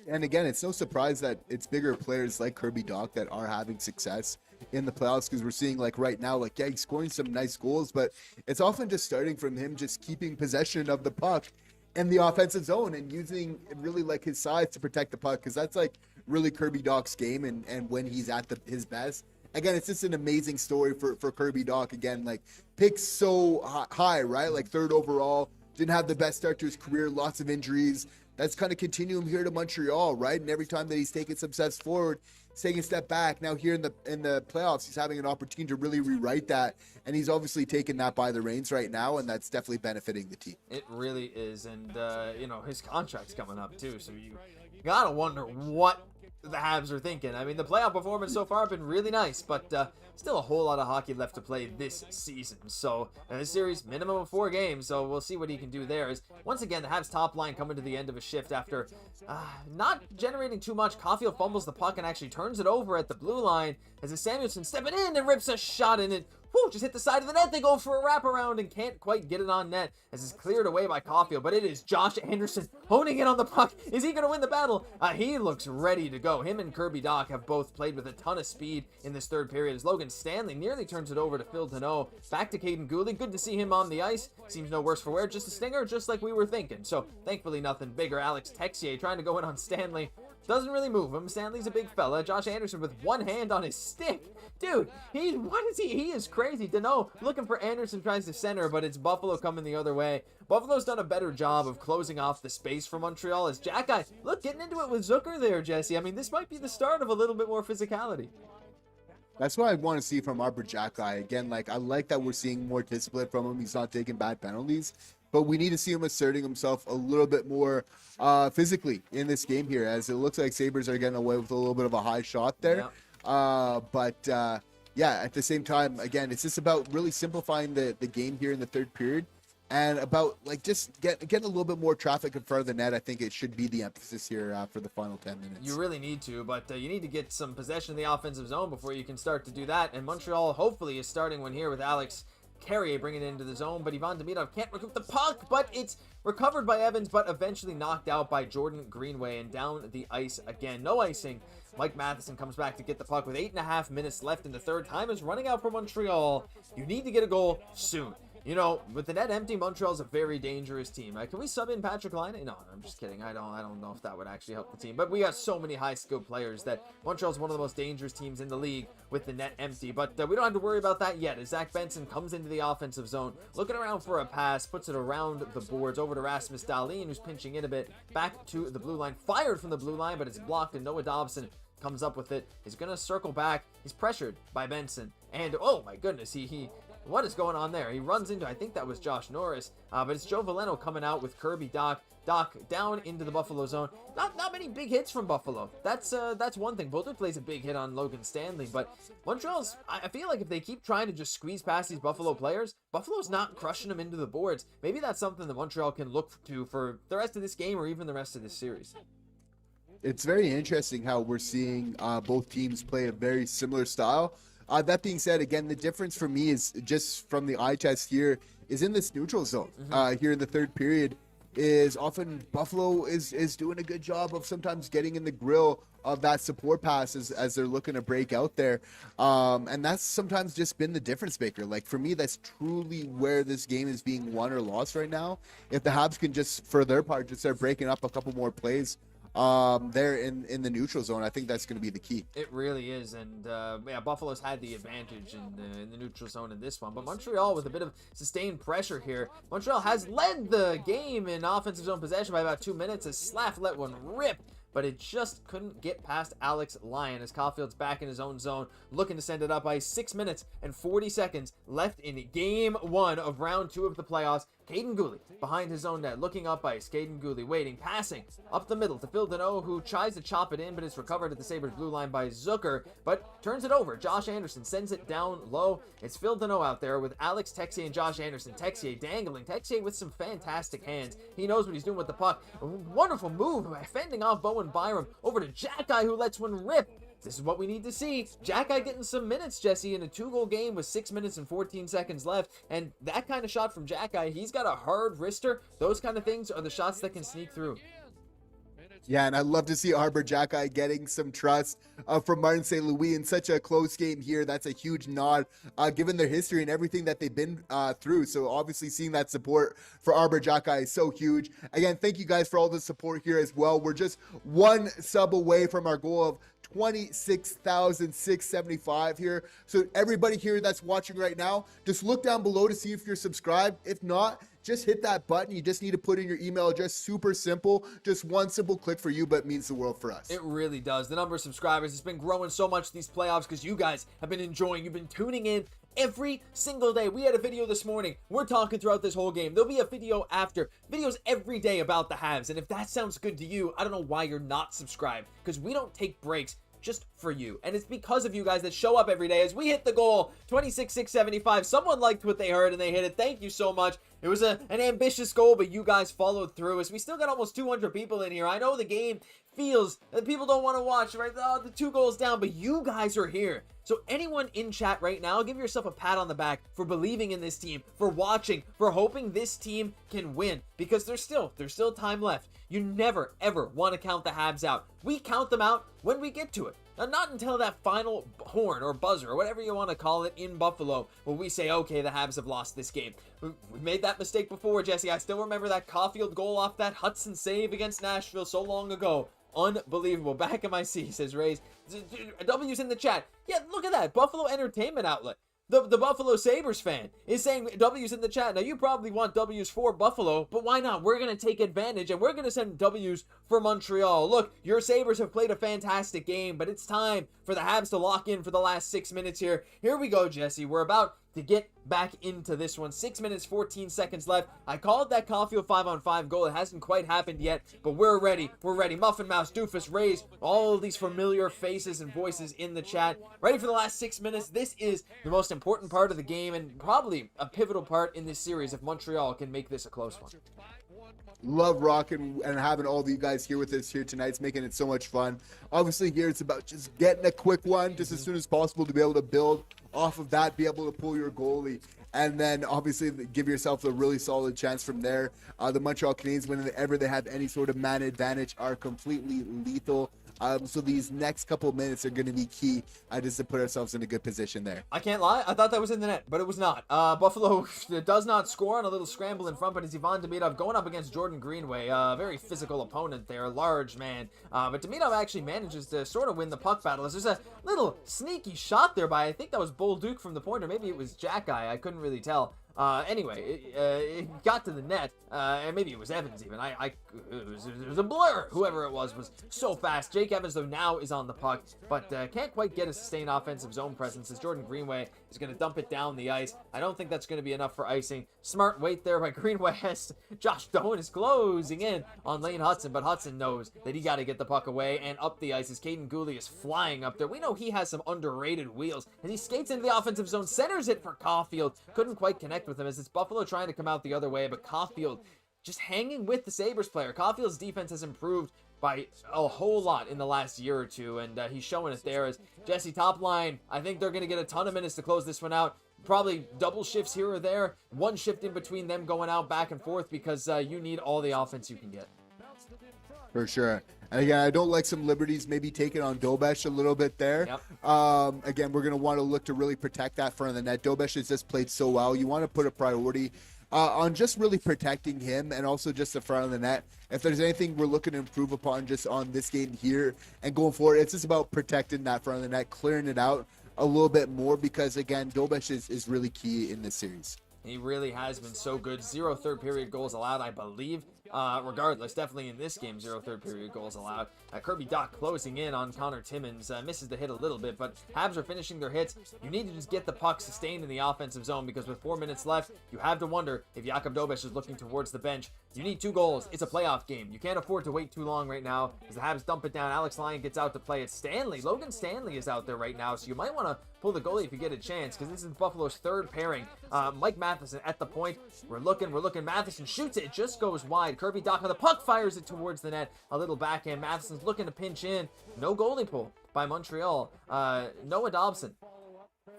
And again, it's no surprise that it's bigger players like Kirby Dach that are having success in the playoffs, because we're seeing, like, right now, like, yeah, he's scoring some nice goals, but it's often just starting from him just keeping possession of the puck in the offensive zone and using really, like, his size to protect the puck, because that's, like, really Kirby Dach's game, and when he's at his best. Again, it's just an amazing story for Kirby Dach. Again, like, picked so high, right? Like, third overall, didn't have the best start to his career, lots of injuries. That's kind of continuum here to Montreal, right? And every time that he's taken some steps forward, he's taking a step back. Now here in the playoffs, he's having an opportunity to really rewrite that, and he's obviously taken that by the reins right now, and that's definitely benefiting the team. It really is, and you know, his contract's coming up too, so you gotta wonder what the Habs are thinking. I mean, the playoff performance so far have been really nice, but still a whole lot of hockey left to play this season. So, this series, minimum of 4 games, so we'll see what he can do there. As once again, the Habs top line coming to the end of a shift after not generating too much. Caufield fumbles the puck and actually turns it over at the blue line as Samuelsson stepping in and rips a shot in it. Whew, just hit the side of the net. They go for a wraparound and can't quite get it on net as it's cleared away by Caufield. But it is Josh Anderson honing in on the puck. Is he going to win the battle? He looks ready to go. Him and Kirby Dach have both played with a ton of speed in this third period as Logan Stanley nearly turns it over to Phil Deneau. Back to Caden Gooley. Good to see him on the ice. Seems no worse for wear. Just a stinger, just like we were thinking. So thankfully nothing bigger. Alex Texier trying to go in on Stanley. Doesn't really move him. Stanley's a big fella. Josh Anderson with one hand on his stick. Dude, he is crazy. Deneau looking for Anderson, tries to center, but it's Buffalo coming the other way. Buffalo's done a better job of closing off the space for Montreal as Jack-Eye, look, getting into it with Zucker there, Jesse. I mean, this might be the start of a little bit more physicality. That's what I want to see from Arbor Jack-Eye. Again, like, I like that we're seeing more discipline from him. He's not taking bad penalties. But we need to see him asserting himself a little bit more physically in this game here, as it looks like Sabres are getting away with a little bit of a high shot there. Yeah. Yeah, at the same time, again, it's just about really simplifying the game here in the third period and about, like, just getting a little bit more traffic in front of the net. I think it should be the emphasis here for the final 10 minutes. You really need to, but you need to get some possession in the offensive zone before you can start to do that. And Montreal hopefully is starting one here with Alex Carrier bringing it into the zone, but Ivan Demidov can't recoup the puck, but it's recovered by Evans, but eventually knocked out by Jordan Greenway and down the ice again. No icing. Mike Matheson comes back to get the puck with 8.5 minutes left in the third. Time is running out for Montreal. You need to get a goal soon. You know, with the net empty, Montreal's a very dangerous team. Can we sub in Patrick Laine? No, I'm just kidding. I don't know if that would actually help the team. But we got so many high-skilled players that Montreal's one of the most dangerous teams in the league with the net empty. But we don't have to worry about that yet as Zach Benson comes into the offensive zone, looking around for a pass, puts it around the boards over to Rasmus Dahlin, who's pinching in a bit, back to the blue line. Fired from the blue line, but it's blocked, and Noah Dobson comes up with it. He's going to circle back. He's pressured by Benson. And, oh my goodness, what is going on there? He runs into, I think that was Josh Norris, but it's Joe Veleno coming out with Kirby Dach down into the Buffalo zone. Not many big hits from Buffalo. That's one thing. Boulder plays a big hit on Logan Stanley, but Montreal's, I feel like if they keep trying to just squeeze past these Buffalo players, Buffalo's not crushing them into the boards. Maybe that's something that Montreal can look to for the rest of this game or even the rest of this series. It's very interesting how we're seeing both teams play a very similar style. That being said, again, the difference for me is just from the eye test here is in this neutral zone. Here in the third period is often Buffalo is doing a good job of sometimes getting in the grill of that support pass as they're looking to break out there. And that's sometimes just been the difference maker. Like, for me, that's truly where this game is being won or lost right now. If the Habs can just, for their part, just start breaking up a couple more plays there in the neutral zone, I think that's going to be the key. It really is, and yeah, Buffalo's had the advantage in the neutral zone in this one, but Montreal with a bit of sustained pressure here. Montreal has led the game in offensive zone possession by about 2 minutes as Slav let one rip, but it just couldn't get past Alex Lyon as Caufield's back in his own zone, looking to send it up by 6 minutes and 40 seconds left in game 1 of round 2 of the playoffs. Caden Gooley behind his own net, looking up ice. Caden Gooley waiting, passing up the middle to Phil Deneau, who tries to chop it in, but it's recovered at the Sabres blue line by Zucker, but turns it over. Josh Anderson sends it down low. It's Phil Deneau out there with Alex Texier and Josh Anderson. Texier dangling. Texier with some fantastic hands. He knows what he's doing with the puck. A wonderful move, fending off Bowen Byram over to Jack-Eye, who lets one rip. This is what we need to see. Jack-Eye getting some minutes, Jesse, in a 2-goal game with 6 minutes and 14 seconds left. And that kind of shot from Jack-Eye, he's got a hard wrister. Those kind of things are the shots that can sneak through. Yeah, and I'd love to see Arbor Jack-Eye getting some trust from Martin St. Louis in such a close game here. That's a huge nod, given their history and everything that they've been through. So obviously seeing that support for Arbor Jack-Eye is so huge. Again, thank you guys for all the support here as well. We're just one sub away from our goal of 26,675 here. So everybody here that's watching right now, just look down below to see if you're subscribed. If not, just hit that button. You just need to put in your email address. Super simple. Just one simple click for you, but it means the world for us. It really does. The number of subscribers has been growing so much these playoffs because you guys have been enjoying. You've been tuning in every single day. We had a video this morning. We're talking throughout this whole game. There'll be a video after. Videos every day about the Habs. And if that sounds good to you, I don't know why you're not subscribed, because we don't take breaks just for you. And it's because of you guys that show up every day as we hit the goal. 26,675. Someone liked what they heard and they hit it. Thank you so much. It was an ambitious goal, but you guys followed through as we still got almost 200 people in here. I know the game feels that people don't want to watch, right? Oh, the 2 goals down, but you guys are here. So anyone in chat right now, give yourself a pat on the back for believing in this team, for watching, for hoping this team can win, because there's still time left. You never, ever want to count the Habs out. We count them out when we get to it. Now, not until that final horn or buzzer or whatever you want to call it in Buffalo when we say, okay, the Habs have lost this game. We made that mistake before, Jesse. I still remember that Caufield goal off that Hutson save against Nashville so long ago. Unbelievable. Back in my seat, says Rays. W's in the chat. Yeah, look at that. Buffalo Entertainment Outlet. The Buffalo Sabres fan is saying W's in the chat. Now, you probably want W's for Buffalo, but why not? We're going to take advantage, and we're going to send W's for Montreal. Look, your Sabres have played a fantastic game, but it's time for the Habs to lock in for the last 6 minutes here. Here we go, Jesse. We're about to get back into this one. 6 minutes, 14 seconds left. I called that Caufield 5-on-5 goal. It hasn't quite happened yet, but we're ready. We're ready. Muffin Mouse, Doofus, Rays, all of these familiar faces and voices in the chat. Ready for the last 6 minutes. This is the most important part of the game and probably a pivotal part in this series if Montreal can make this a close one. Love rocking and having all of you guys here with us here tonight. It's making it so much fun. Obviously here it's about just getting a quick one just as soon as possible to be able to build off of that, be able to pull your goalie, and then obviously give yourself a really solid chance from there. The Montreal Canadiens, whenever they have any sort of man advantage, are completely lethal. So these next couple minutes are going to be key just to put ourselves in a good position there. I can't lie. I thought that was in the net, but it was not. Buffalo does not score on a little scramble in front, but it's Ivan Demidov going up against Jordan Greenway. A very physical opponent there, a large man. But Demidov actually manages to sort of win the puck battle. There's a little sneaky shot there by, I think that was Bolduc from the point, or maybe it was Jack Guy. I couldn't really tell. Anyway, it got to the net, and maybe it was Evans even. It was a blur. Whoever it was so fast. Jake Evans, though, now is on the puck, but can't quite get a sustained offensive zone presence as Jordan Greenway is going to dump it down the ice. I don't think that's going to be enough for icing. Smart wait there by Greenway. Josh Doan is closing in on Lane Hutson, but Hutson knows that he got to get the puck away and up the ice as Caden Gooley is flying up there. We know he has some underrated wheels, and he skates into the offensive zone, centers it for Caufield. Couldn't quite connect with him as it's Buffalo trying to come out the other way, but Caufield just hanging with the Sabres player. Caufield's defense has improved by a whole lot in the last year or two, and he's showing it there as Jesse top line. I think they're going to get a ton of minutes to close this one out. Probably double shifts here or there, one shift in between them going out back and forth because you need all the offense you can get. For sure. And again, I don't like some liberties maybe taken on Dobesh a little bit there. Yep. Again, we're going to want to look to really protect that front of the net. Dobesh has just played so well. You want to put a priority on just really protecting him and also just the front of the net. If there's anything we're looking to improve upon just on this game here and going forward, it's just about protecting that front of the net, clearing it out a little bit more because, again, Dobesh is really key in this series. He really has been so good. 0 third period goals allowed, I believe. Regardless, definitely in this game, 0 third period goals allowed. Kirby Dach closing in on Connor Timmins. Misses the hit a little bit, but Habs are finishing their hits. You need to just get the puck sustained in the offensive zone because with 4 minutes left, you have to wonder if Jakub Dobesh is looking towards the bench. You need 2 goals. It's a playoff game. You can't afford to wait too long right now as the Habs dump it down. Alex Lyon gets out to play it. Logan Stanley is out there right now, so you might want to pull the goalie if you get a chance because this is Buffalo's third pairing. Mike Matheson at the point. We're looking. Matheson shoots it. It just goes wide. Kirby Dach on the puck fires it towards the net. A little backhand. Matheson's looking to pinch in. No goalie pull by Montreal. Noah Dobson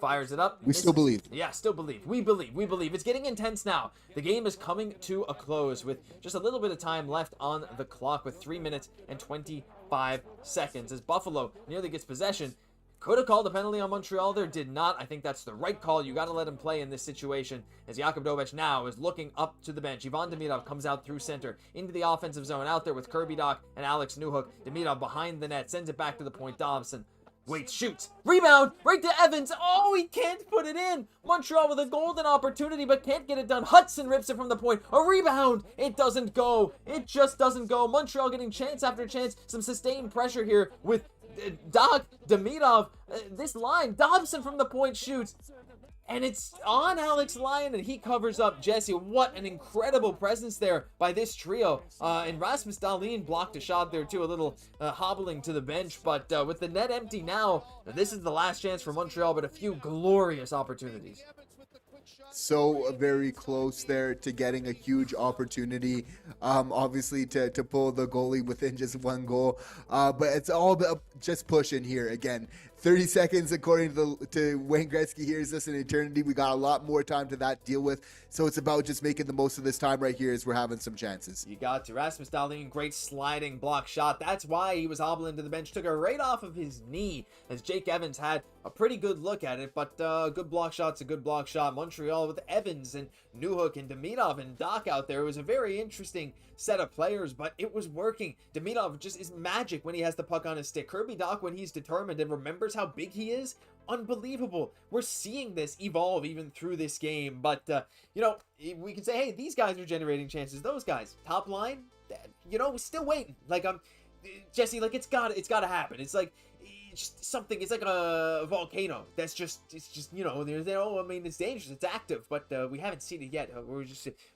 fires it up. We still believe. Yeah, still believe. We believe. It's getting intense now. The game is coming to a close with just a little bit of time left on the clock with 3 minutes and 25 seconds as Buffalo nearly gets possession. Could have called a penalty on Montreal there, did not. I think that's the right call. You got to let him play in this situation as Jakub Dobesh now is looking up to the bench. Ivan Demidov comes out through center into the offensive zone out there with Kirby Dach and Alex Newhook. Demidov behind the net, sends it back to the point. Dobson waits, shoots, rebound, right to Evans. Oh, he can't put it in. Montreal with a golden opportunity, but can't get it done. Hutson rips it from the point. A rebound. It doesn't go. It just doesn't go. Montreal getting chance after chance. Some sustained pressure here with Dach, Demidov, this line. Dobson from the point shoots. and it's on Alex Lyon, and he covers up Jesse. What an incredible presence there by this trio. And Rasmus Dahlin blocked a shot there too, a little hobbling to the bench. But with the net empty now, this is the last chance for Montreal, but a few glorious opportunities. So very close there to getting a huge opportunity, obviously to pull the goalie within just one goal, but it's all about just pushing here. Again, 30 seconds according to Wayne Gretzky here is just an eternity. We got a lot more time to deal with, so it's about just making the most of this time right here as we're having some chances. You got to. Rasmus Dahlin, great sliding block shot. That's why he was hobbling to the bench. Took it right off of his knee as Jake Evans had a pretty good look at it, but good block shot's a good block shot. Montreal with Evans and Newhook and Demidov and Dach out there. It was a very interesting set of players, but it was working. Demidov just is magic when he has the puck on his stick. Kirby Dach, when he's determined and remembers how big he is, unbelievable. We're seeing this evolve even through this game, but you know, we can say, hey, these guys are generating chances. Those guys, top line, you know, still waiting. Like, Jesse, like, it's gotta happen. It's like, it's just something. It's like a volcano that's just, you know, I mean, it's dangerous, it's active, but we haven't seen it yet.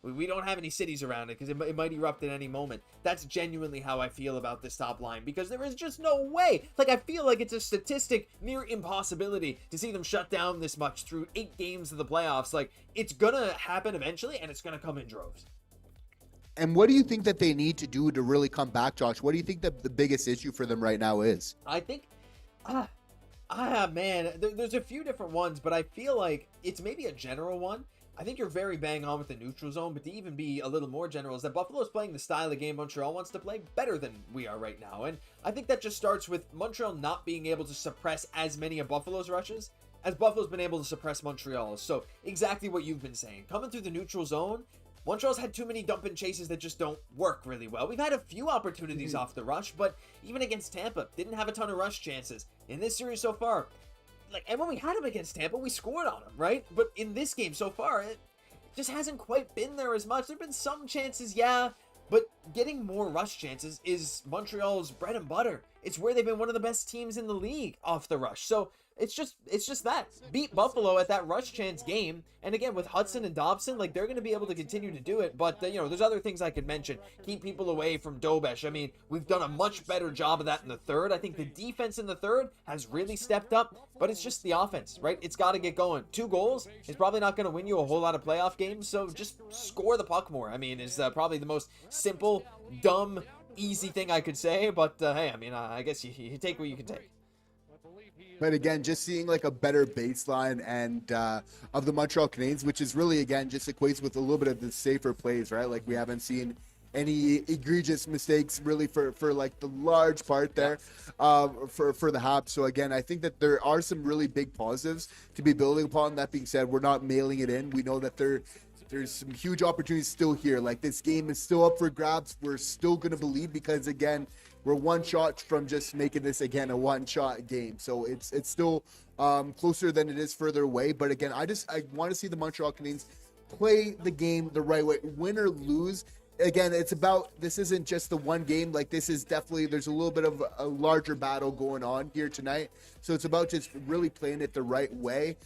We don't have any cities around it because it might erupt at any moment. That's genuinely how I feel about this top line, because there is just no way. Like, I feel like it's a statistic near impossibility to see them shut down this much through 8 games of the playoffs. Like, it's gonna happen eventually, and it's gonna come in droves. And what do you think that they need to do to really come back, Josh? What do you think that the biggest issue for them right now is? I think, man, there's a few different ones, but I feel like it's maybe a general one. I think you're very bang on with the neutral zone, but to even be a little more general is that Buffalo's playing the style of game Montreal wants to play better than we are right now. And I think that just starts with Montreal not being able to suppress as many of Buffalo's rushes as Buffalo's been able to suppress Montreal's. So exactly what you've been saying. Coming through the neutral zone, Montreal's had too many dump and chases that just don't work really well. We've had a few opportunities off the rush, but even against Tampa, didn't have a ton of rush chances. In this series so far, like, and when we had them against Tampa, we scored on them, right? But in this game so far, it just hasn't quite been there as much. There've been some chances, yeah, but getting more rush chances is Montreal's bread and butter. It's where they've been one of the best teams in the league off the rush. So it's just that. Beat Buffalo at that rush chance game. And again, with Hutson and Dobson, like, they're going to be able to continue to do it. But, you know, there's other things I could mention. Keep people away from Dobesh. I mean, we've done a much better job of that in the third. I think the defense in the third has really stepped up. But it's just the offense, right? It's got to get going. 2 goals is probably not going to win you a whole lot of playoff games. So just score the puck more. I mean, is probably the most simple, dumb, easy thing I could say. But, hey, I mean, I guess you take what you can take. But again, just seeing like a better baseline and of the Montreal Canadiens, which is really, again, just equates with a little bit of the safer plays, right? Like, we haven't seen any egregious mistakes really for like the large part there for the Habs. So again, I think that there are some really big positives to be building upon. That being said, we're not mailing it in. We know that there's some huge opportunities still here. Like, this game is still up for grabs. We're still going to believe, because again, we're one shot from just making this, again, a one-shot game. So it's still closer than it is further away. But again, I want to see the Montreal Canadiens play the game the right way, win or lose. Again, it's about, this isn't just the one game. Like, this is definitely, there's a little bit of a larger battle going on here tonight. So it's about just really playing it the right way,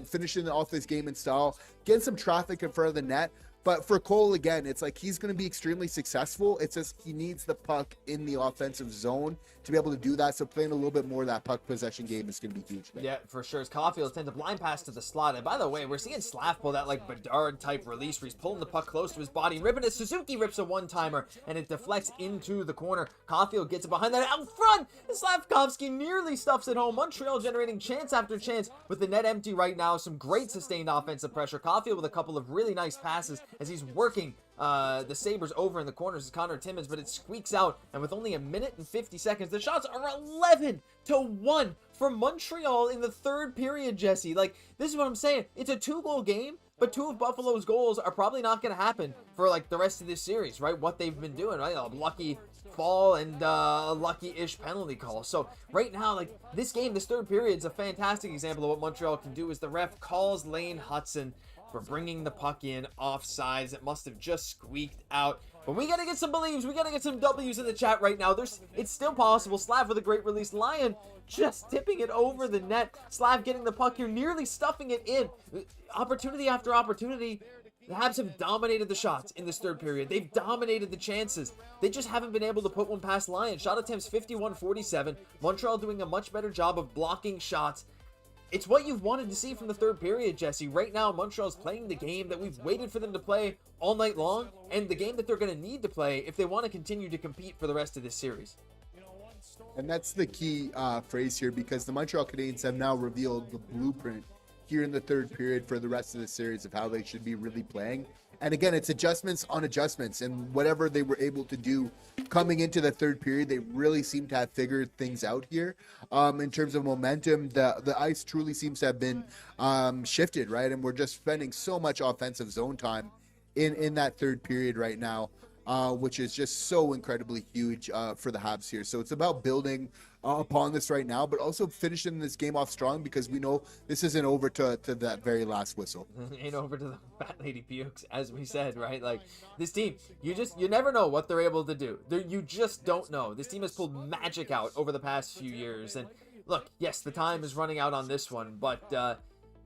finishing off this game in style, getting some traffic in front of the net. But for Cole, again, it's like he's going to be extremely successful. It's just he needs the puck in the offensive zone to be able to do that. So playing a little bit more of that puck possession game is going to be huge. Yeah, for sure. As Caufield sends a blind pass to the slot. And by the way, we're seeing Slav pull that like Bedard type release where he's pulling the puck close to his body and ripping it. Suzuki rips a one-timer and it deflects into the corner. Caufield gets it behind that out front. And Slafkovsky nearly stuffs it home. Montreal generating chance after chance with the net empty right now. Some great sustained offensive pressure. Caufield with a couple of really nice passes as he's working the Sabres over in the corners is Connor Timmins, but it squeaks out, and with only 1 minute and 50 seconds, the shots are 11-1 for Montreal in the third period, Jesse. Like, this is what I'm saying. It's a 2-goal game, but 2 of Buffalo's goals are probably not going to happen for, like, the rest of this series, right? What they've been doing, right? A lucky fall and a lucky-ish penalty call. So, right now, like, this game, this third period is a fantastic example of what Montreal can do as the ref calls Lane Hutson for bringing the puck in offsides. It must have just squeaked out. But we got to get some believes. We got to get some W's in the chat right now. It's still possible. Slav with a great release. Lyon just tipping it over the net. Slav getting the puck here, nearly stuffing it in. Opportunity after opportunity. The Habs have dominated the shots in this third period. They've dominated the chances. They just haven't been able to put one past Lyon. Shot attempts 51-47. Montreal doing a much better job of blocking shots. It's what you've wanted to see from the third period, Jesse. Right now, Montreal's playing the game that we've waited for them to play all night long, and the game that they're going to need to play if they want to continue to compete for the rest of this series. And that's the key phrase here, because the Montreal Canadiens have now revealed the blueprint here in the third period for the rest of the series of how they should be really playing. And again, it's adjustments on adjustments, and whatever they were able to do coming into the third period, they really seem to have figured things out here. In terms of momentum, the ice truly seems to have been shifted, right? And we're just spending so much offensive zone time in that third period right now, which is just so incredibly huge for the Habs here. So it's about building upon this right now, but also finishing this game off strong, because we know this isn't over to that very last whistle. Ain't over to the fat lady pukes, as we said, right? Like, this team, you never know what they're able to do. You just don't know. This team has pulled magic out over the past few years, and look, yes, the time is running out on this one, but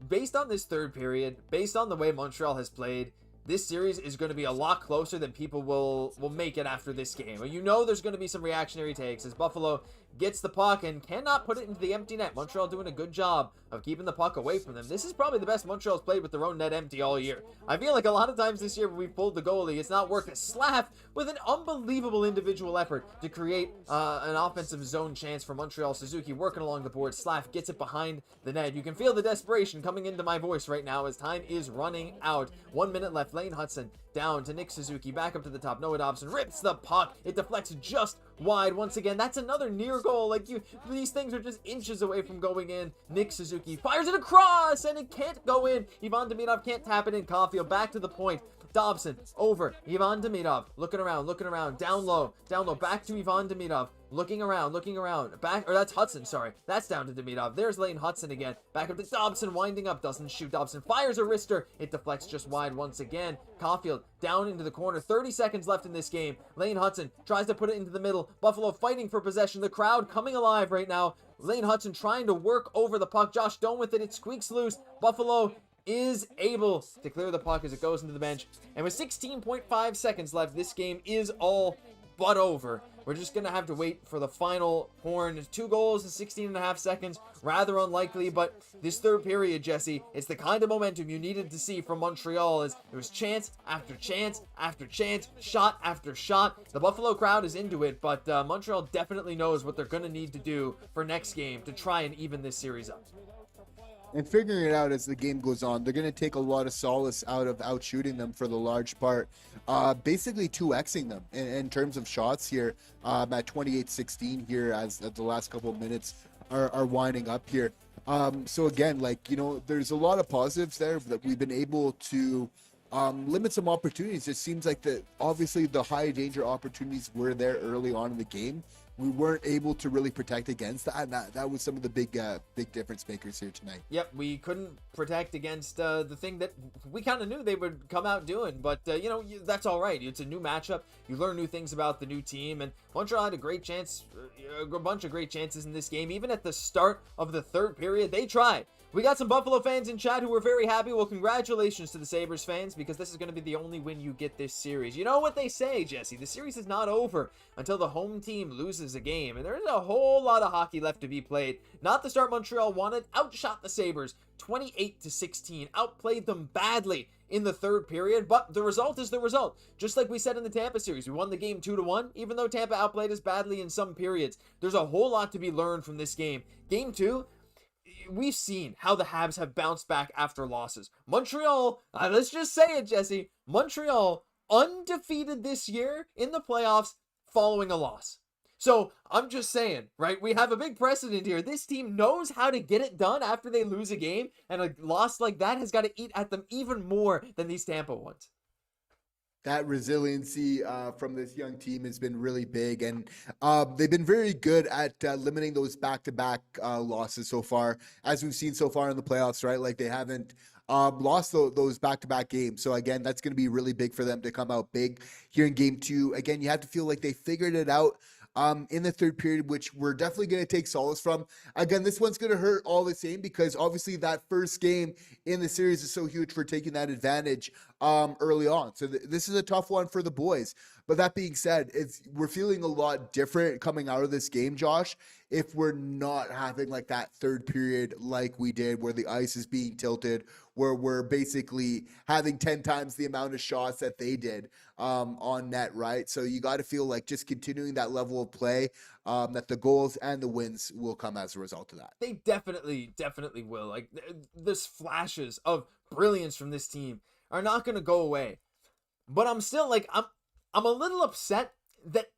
based on this third period, based on the way Montreal has played, this series is going to be a lot closer than people will make it after this game. You know there's going to be some reactionary takes as Buffalo gets the puck and cannot put it into the empty net. Montreal doing a good job of keeping the puck away from them. This is probably the best Montreal's played with their own net empty all year. I feel like a lot of times this year when we've pulled the goalie, it's not working. Slav with an unbelievable individual effort to create an offensive zone chance for Montreal. Suzuki working along the board. Slav gets it behind the net. You can feel the desperation coming into my voice right now as time is running out. 1 minute left. Lane Hutson down to Nick Suzuki. Back up to the top. Noah Dobson rips the puck. It deflects just wide once again. That's another near goal. Like, these things are just inches away from going in. Nick Suzuki fires it across and it can't go in. Ivan Demidov can't tap it in. Caufield back to the point. Dobson over Ivan Demidov, looking around, down low, back to Ivan Demidov, looking around, back, or that's Hudson, sorry, that's down to Demidov. There's Lane Hutson again, back up to Dobson, winding up, doesn't shoot. Dobson fires a wrister, it deflects just wide once again. Caufield down into the corner, 30 seconds left in this game. Lane Hutson tries to put it into the middle. Buffalo fighting for possession, the crowd coming alive right now. Lane Hutson trying to work over the puck. Josh Doan with it, it squeaks loose. Buffalo is able to clear the puck as it goes into the bench. And with 16.5 seconds left, this game is all but over. We're just going to have to wait for the final horn. 2 goals in 16.5 seconds. Rather unlikely, but this third period, Jesse, it's the kind of momentum you needed to see from Montreal as there was chance after chance after chance, shot after shot. The Buffalo crowd is into it, but Montreal definitely knows what they're going to need to do for next game to try and even this series up. And figuring it out as the game goes on, they're going to take a lot of solace out of outshooting them for the large part. Basically 2xing them in terms of shots here at 28-16 here as the last couple of minutes are winding up here. So again, like, you know, there's a lot of positives there that we've been able to limit some opportunities. It seems like obviously the high danger opportunities were there early on in the game. We weren't able to really protect against that. And that was some of the big difference makers here tonight. Yep, we couldn't protect against the thing that we kind of knew they would come out doing. But, you know, that's all right. It's a new matchup. You learn new things about the new team. And Montreal had a great chance, a bunch of great chances in this game. Even at the start of the third period, they tried. We got some Buffalo fans in chat who were very happy. Well, congratulations to the Sabres fans, because this is going to be the only win you get this series. You know what they say, Jesse. The series is not over until the home team loses a game. And there's a whole lot of hockey left to be played. Not the start Montreal wanted. Outshot the Sabres 28-16. Outplayed them badly in the third period, but the result is the result. Just like we said in the Tampa series, we won the game 2-1, even though Tampa outplayed us badly in some periods. There's a whole lot to be learned from this game. Game 2, we've seen how the Habs have bounced back after losses. Montreal, let's just say it, Jesse, Montreal undefeated this year in the playoffs following a loss. So I'm just saying, right? We have a big precedent here. This team knows how to get it done after they lose a game, and a loss like that has got to eat at them even more than these Tampa ones. That resiliency from this young team has been really big, and they've been very good at limiting those back-to-back losses so far, as we've seen so far in the playoffs, right? Like, they haven't lost those back-to-back games. So again, that's going to be really big for them to come out big here in game 2. Again, you have to feel like they figured it out in the third period, which we're definitely going to take solace from. Again, this one's going to hurt all the same because obviously that first game in the series is so huge for taking that advantage early on. So this is a tough one for the boys. But that being said, we're feeling a lot different coming out of this game, Josh, if we're not having like that third period like we did where the ice is being tilted, where we're basically having 10 times the amount of shots that they did on net, right? So you got to feel like just continuing that level of play, that the goals and the wins will come as a result of that. They definitely will. Like, this flashes of brilliance from this team are not going to go away. But I'm still like, I'm a little upset that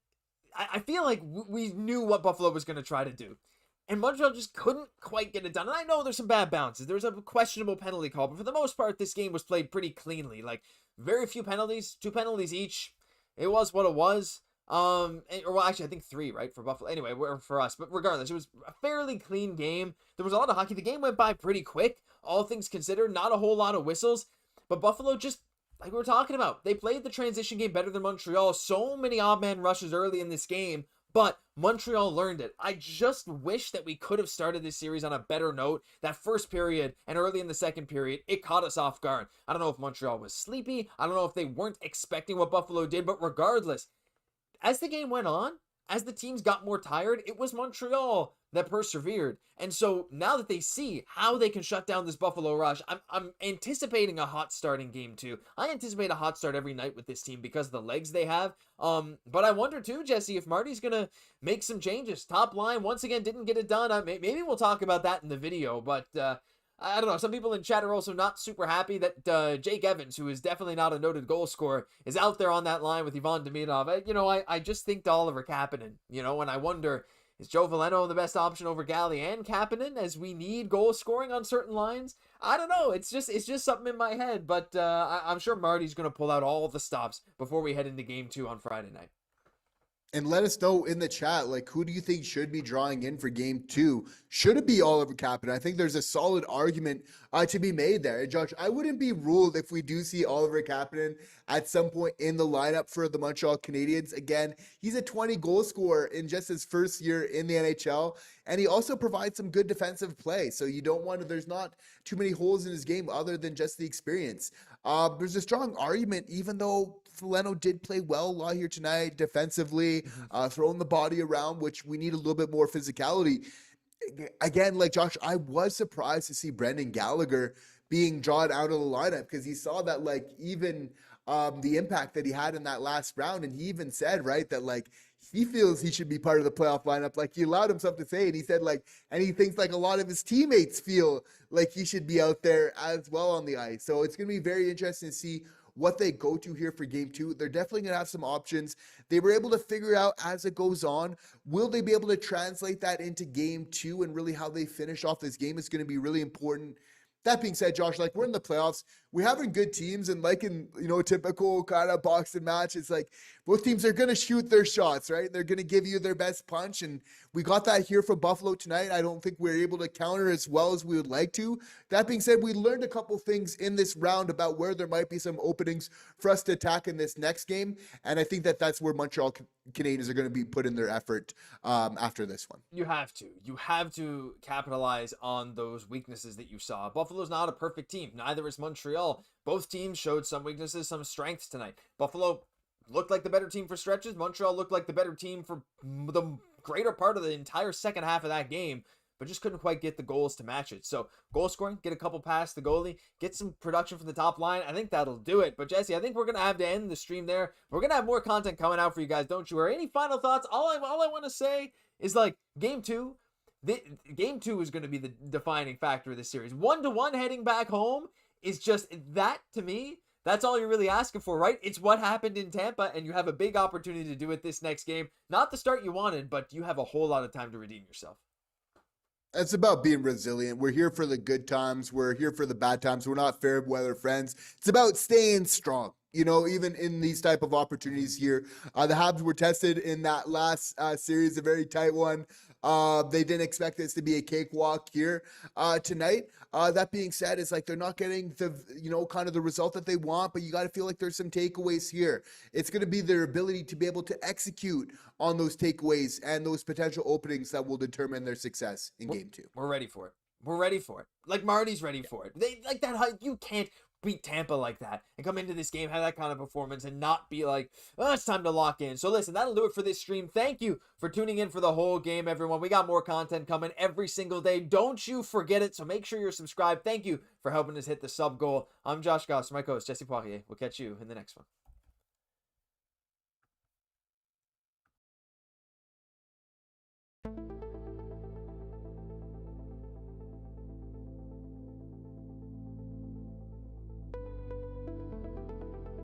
I feel like we knew what Buffalo was going to try to do. And Montreal just couldn't quite get it done. And I know there's some bad bounces. There was a questionable penalty call. But for the most part, this game was played pretty cleanly. Like, very few penalties. 2 penalties each. It was what it was. Or well, actually, I think 3, right, for Buffalo. Anyway, for us. But regardless, it was a fairly clean game. There was a lot of hockey. The game went by pretty quick. All things considered, not a whole lot of whistles. But Buffalo just, like we were talking about, they played the transition game better than Montreal. So many odd man rushes early in this game, but Montreal learned it. I just wish that we could have started this series on a better note. That first period and early in the second period, it caught us off guard. I don't know if Montreal was sleepy. I don't know if they weren't expecting what Buffalo did, but regardless, as the game went on, as the teams got more tired, it was Montreal that persevered. And so now that they see how they can shut down this Buffalo rush, I'm anticipating a hot start in game 2. I anticipate a hot start every night with this team because of the legs they have. But I wonder too, Jesse, if Marty's going to make some changes. Top line, once again, didn't get it done. Maybe we'll talk about that in the video, but I don't know. Some people in chat are also not super happy that Jake Evans, who is definitely not a noted goal scorer, is out there on that line with Ivan Demidov. I just think to Oliver Kapanen, and I wonder, is Joe Veleno the best option over Galley and Kapanen as we need goal scoring on certain lines? I don't know. It's just something in my head, but I'm sure Marty's going to pull out all the stops before we head into game 2 on Friday night. And let us know in the chat, like, who do you think should be drawing in for game 2? Should it be Oliver Kapanen? I think there's a solid argument to be made there. Josh, I wouldn't be ruled if we do see Oliver Kapanen at some point in the lineup for the Montreal Canadiens. Again, he's a 20-goal scorer in just his first year in the NHL, and he also provides some good defensive play. So you don't want to, there's not too many holes in his game other than just the experience. There's a strong argument, even though Veleno did play well a lot here tonight defensively, throwing the body around, which we need a little bit more physicality. Again, like Josh, I was surprised to see Brendan Gallagher being drawn out of the lineup because he saw that, like, even the impact that he had in that last round. And he even said, right, that like he feels he should be part of the playoff lineup. Like, he allowed himself to say, and he said, like, and he thinks like a lot of his teammates feel like he should be out there as well on the ice. So it's going to be very interesting to see what they go to here for game 2. They're definitely going to have some options. They were able to figure out as it goes on. Will they be able to translate that into game 2 and really how they finish off this game is going to be really important. That being said, Josh, like, we're in the playoffs. We're having good teams, and like in, typical kind of boxing match, it's like both teams are going to shoot their shots, right? They're going to give you their best punch, and we got that here from Buffalo tonight. I don't think we're able to counter as well as we would like to. That being said, we learned a couple things in this round about where there might be some openings for us to attack in this next game, and I think that that's where Montreal Canadiens are going to be putting their effort after this one. You have to capitalize on those weaknesses that you saw. Buffalo's not a perfect team. Neither is Montreal. Both teams showed some weaknesses, some strengths tonight. Buffalo looked like the better team for stretches. Montreal looked like the better team for the greater part of the entire second half of that game, but just couldn't quite get the goals to match it. So goal scoring, get a couple past the goalie, get some production from the top line. I think that'll do it. But Jesse, I think we're going to have to end the stream there. We're going to have more content coming out for you guys. Don't you worry. Any final thoughts? All I want to say is, like, game 2, game 2 is going to be the defining factor of this series. 1-1 heading back home is just that, to me. That's all you're really asking for, right? It's what happened in Tampa, and you have a big opportunity to do it this next game. Not the start you wanted, but you have a whole lot of time to redeem yourself. It's about being resilient. We're here for the good times. We're here for the bad times. We're not fair weather friends. It's about staying strong. Even in these type of opportunities here. The Habs were tested in that last series, a very tight one. They didn't expect this to be a cakewalk here tonight. That being said, it's like they're not getting the, kind of the result that they want, but you got to feel like there's some takeaways here. It's going to be their ability to be able to execute on those takeaways and those potential openings that will determine their success in game 2. We're ready for it. We're ready for it. Like Marty's ready for it. They like that. You can't beat Tampa like that and come into this game, have that kind of performance, and not be like, oh, it's time to lock in. So listen, that'll do it for this stream. Thank you for tuning in for the whole game, everyone. We got more content coming every single day. Don't you forget it. So make sure you're subscribed. Thank you for helping us hit the sub goal. I'm Josh Gosse, my co-host Jesse Poirier. We'll catch you in the next one.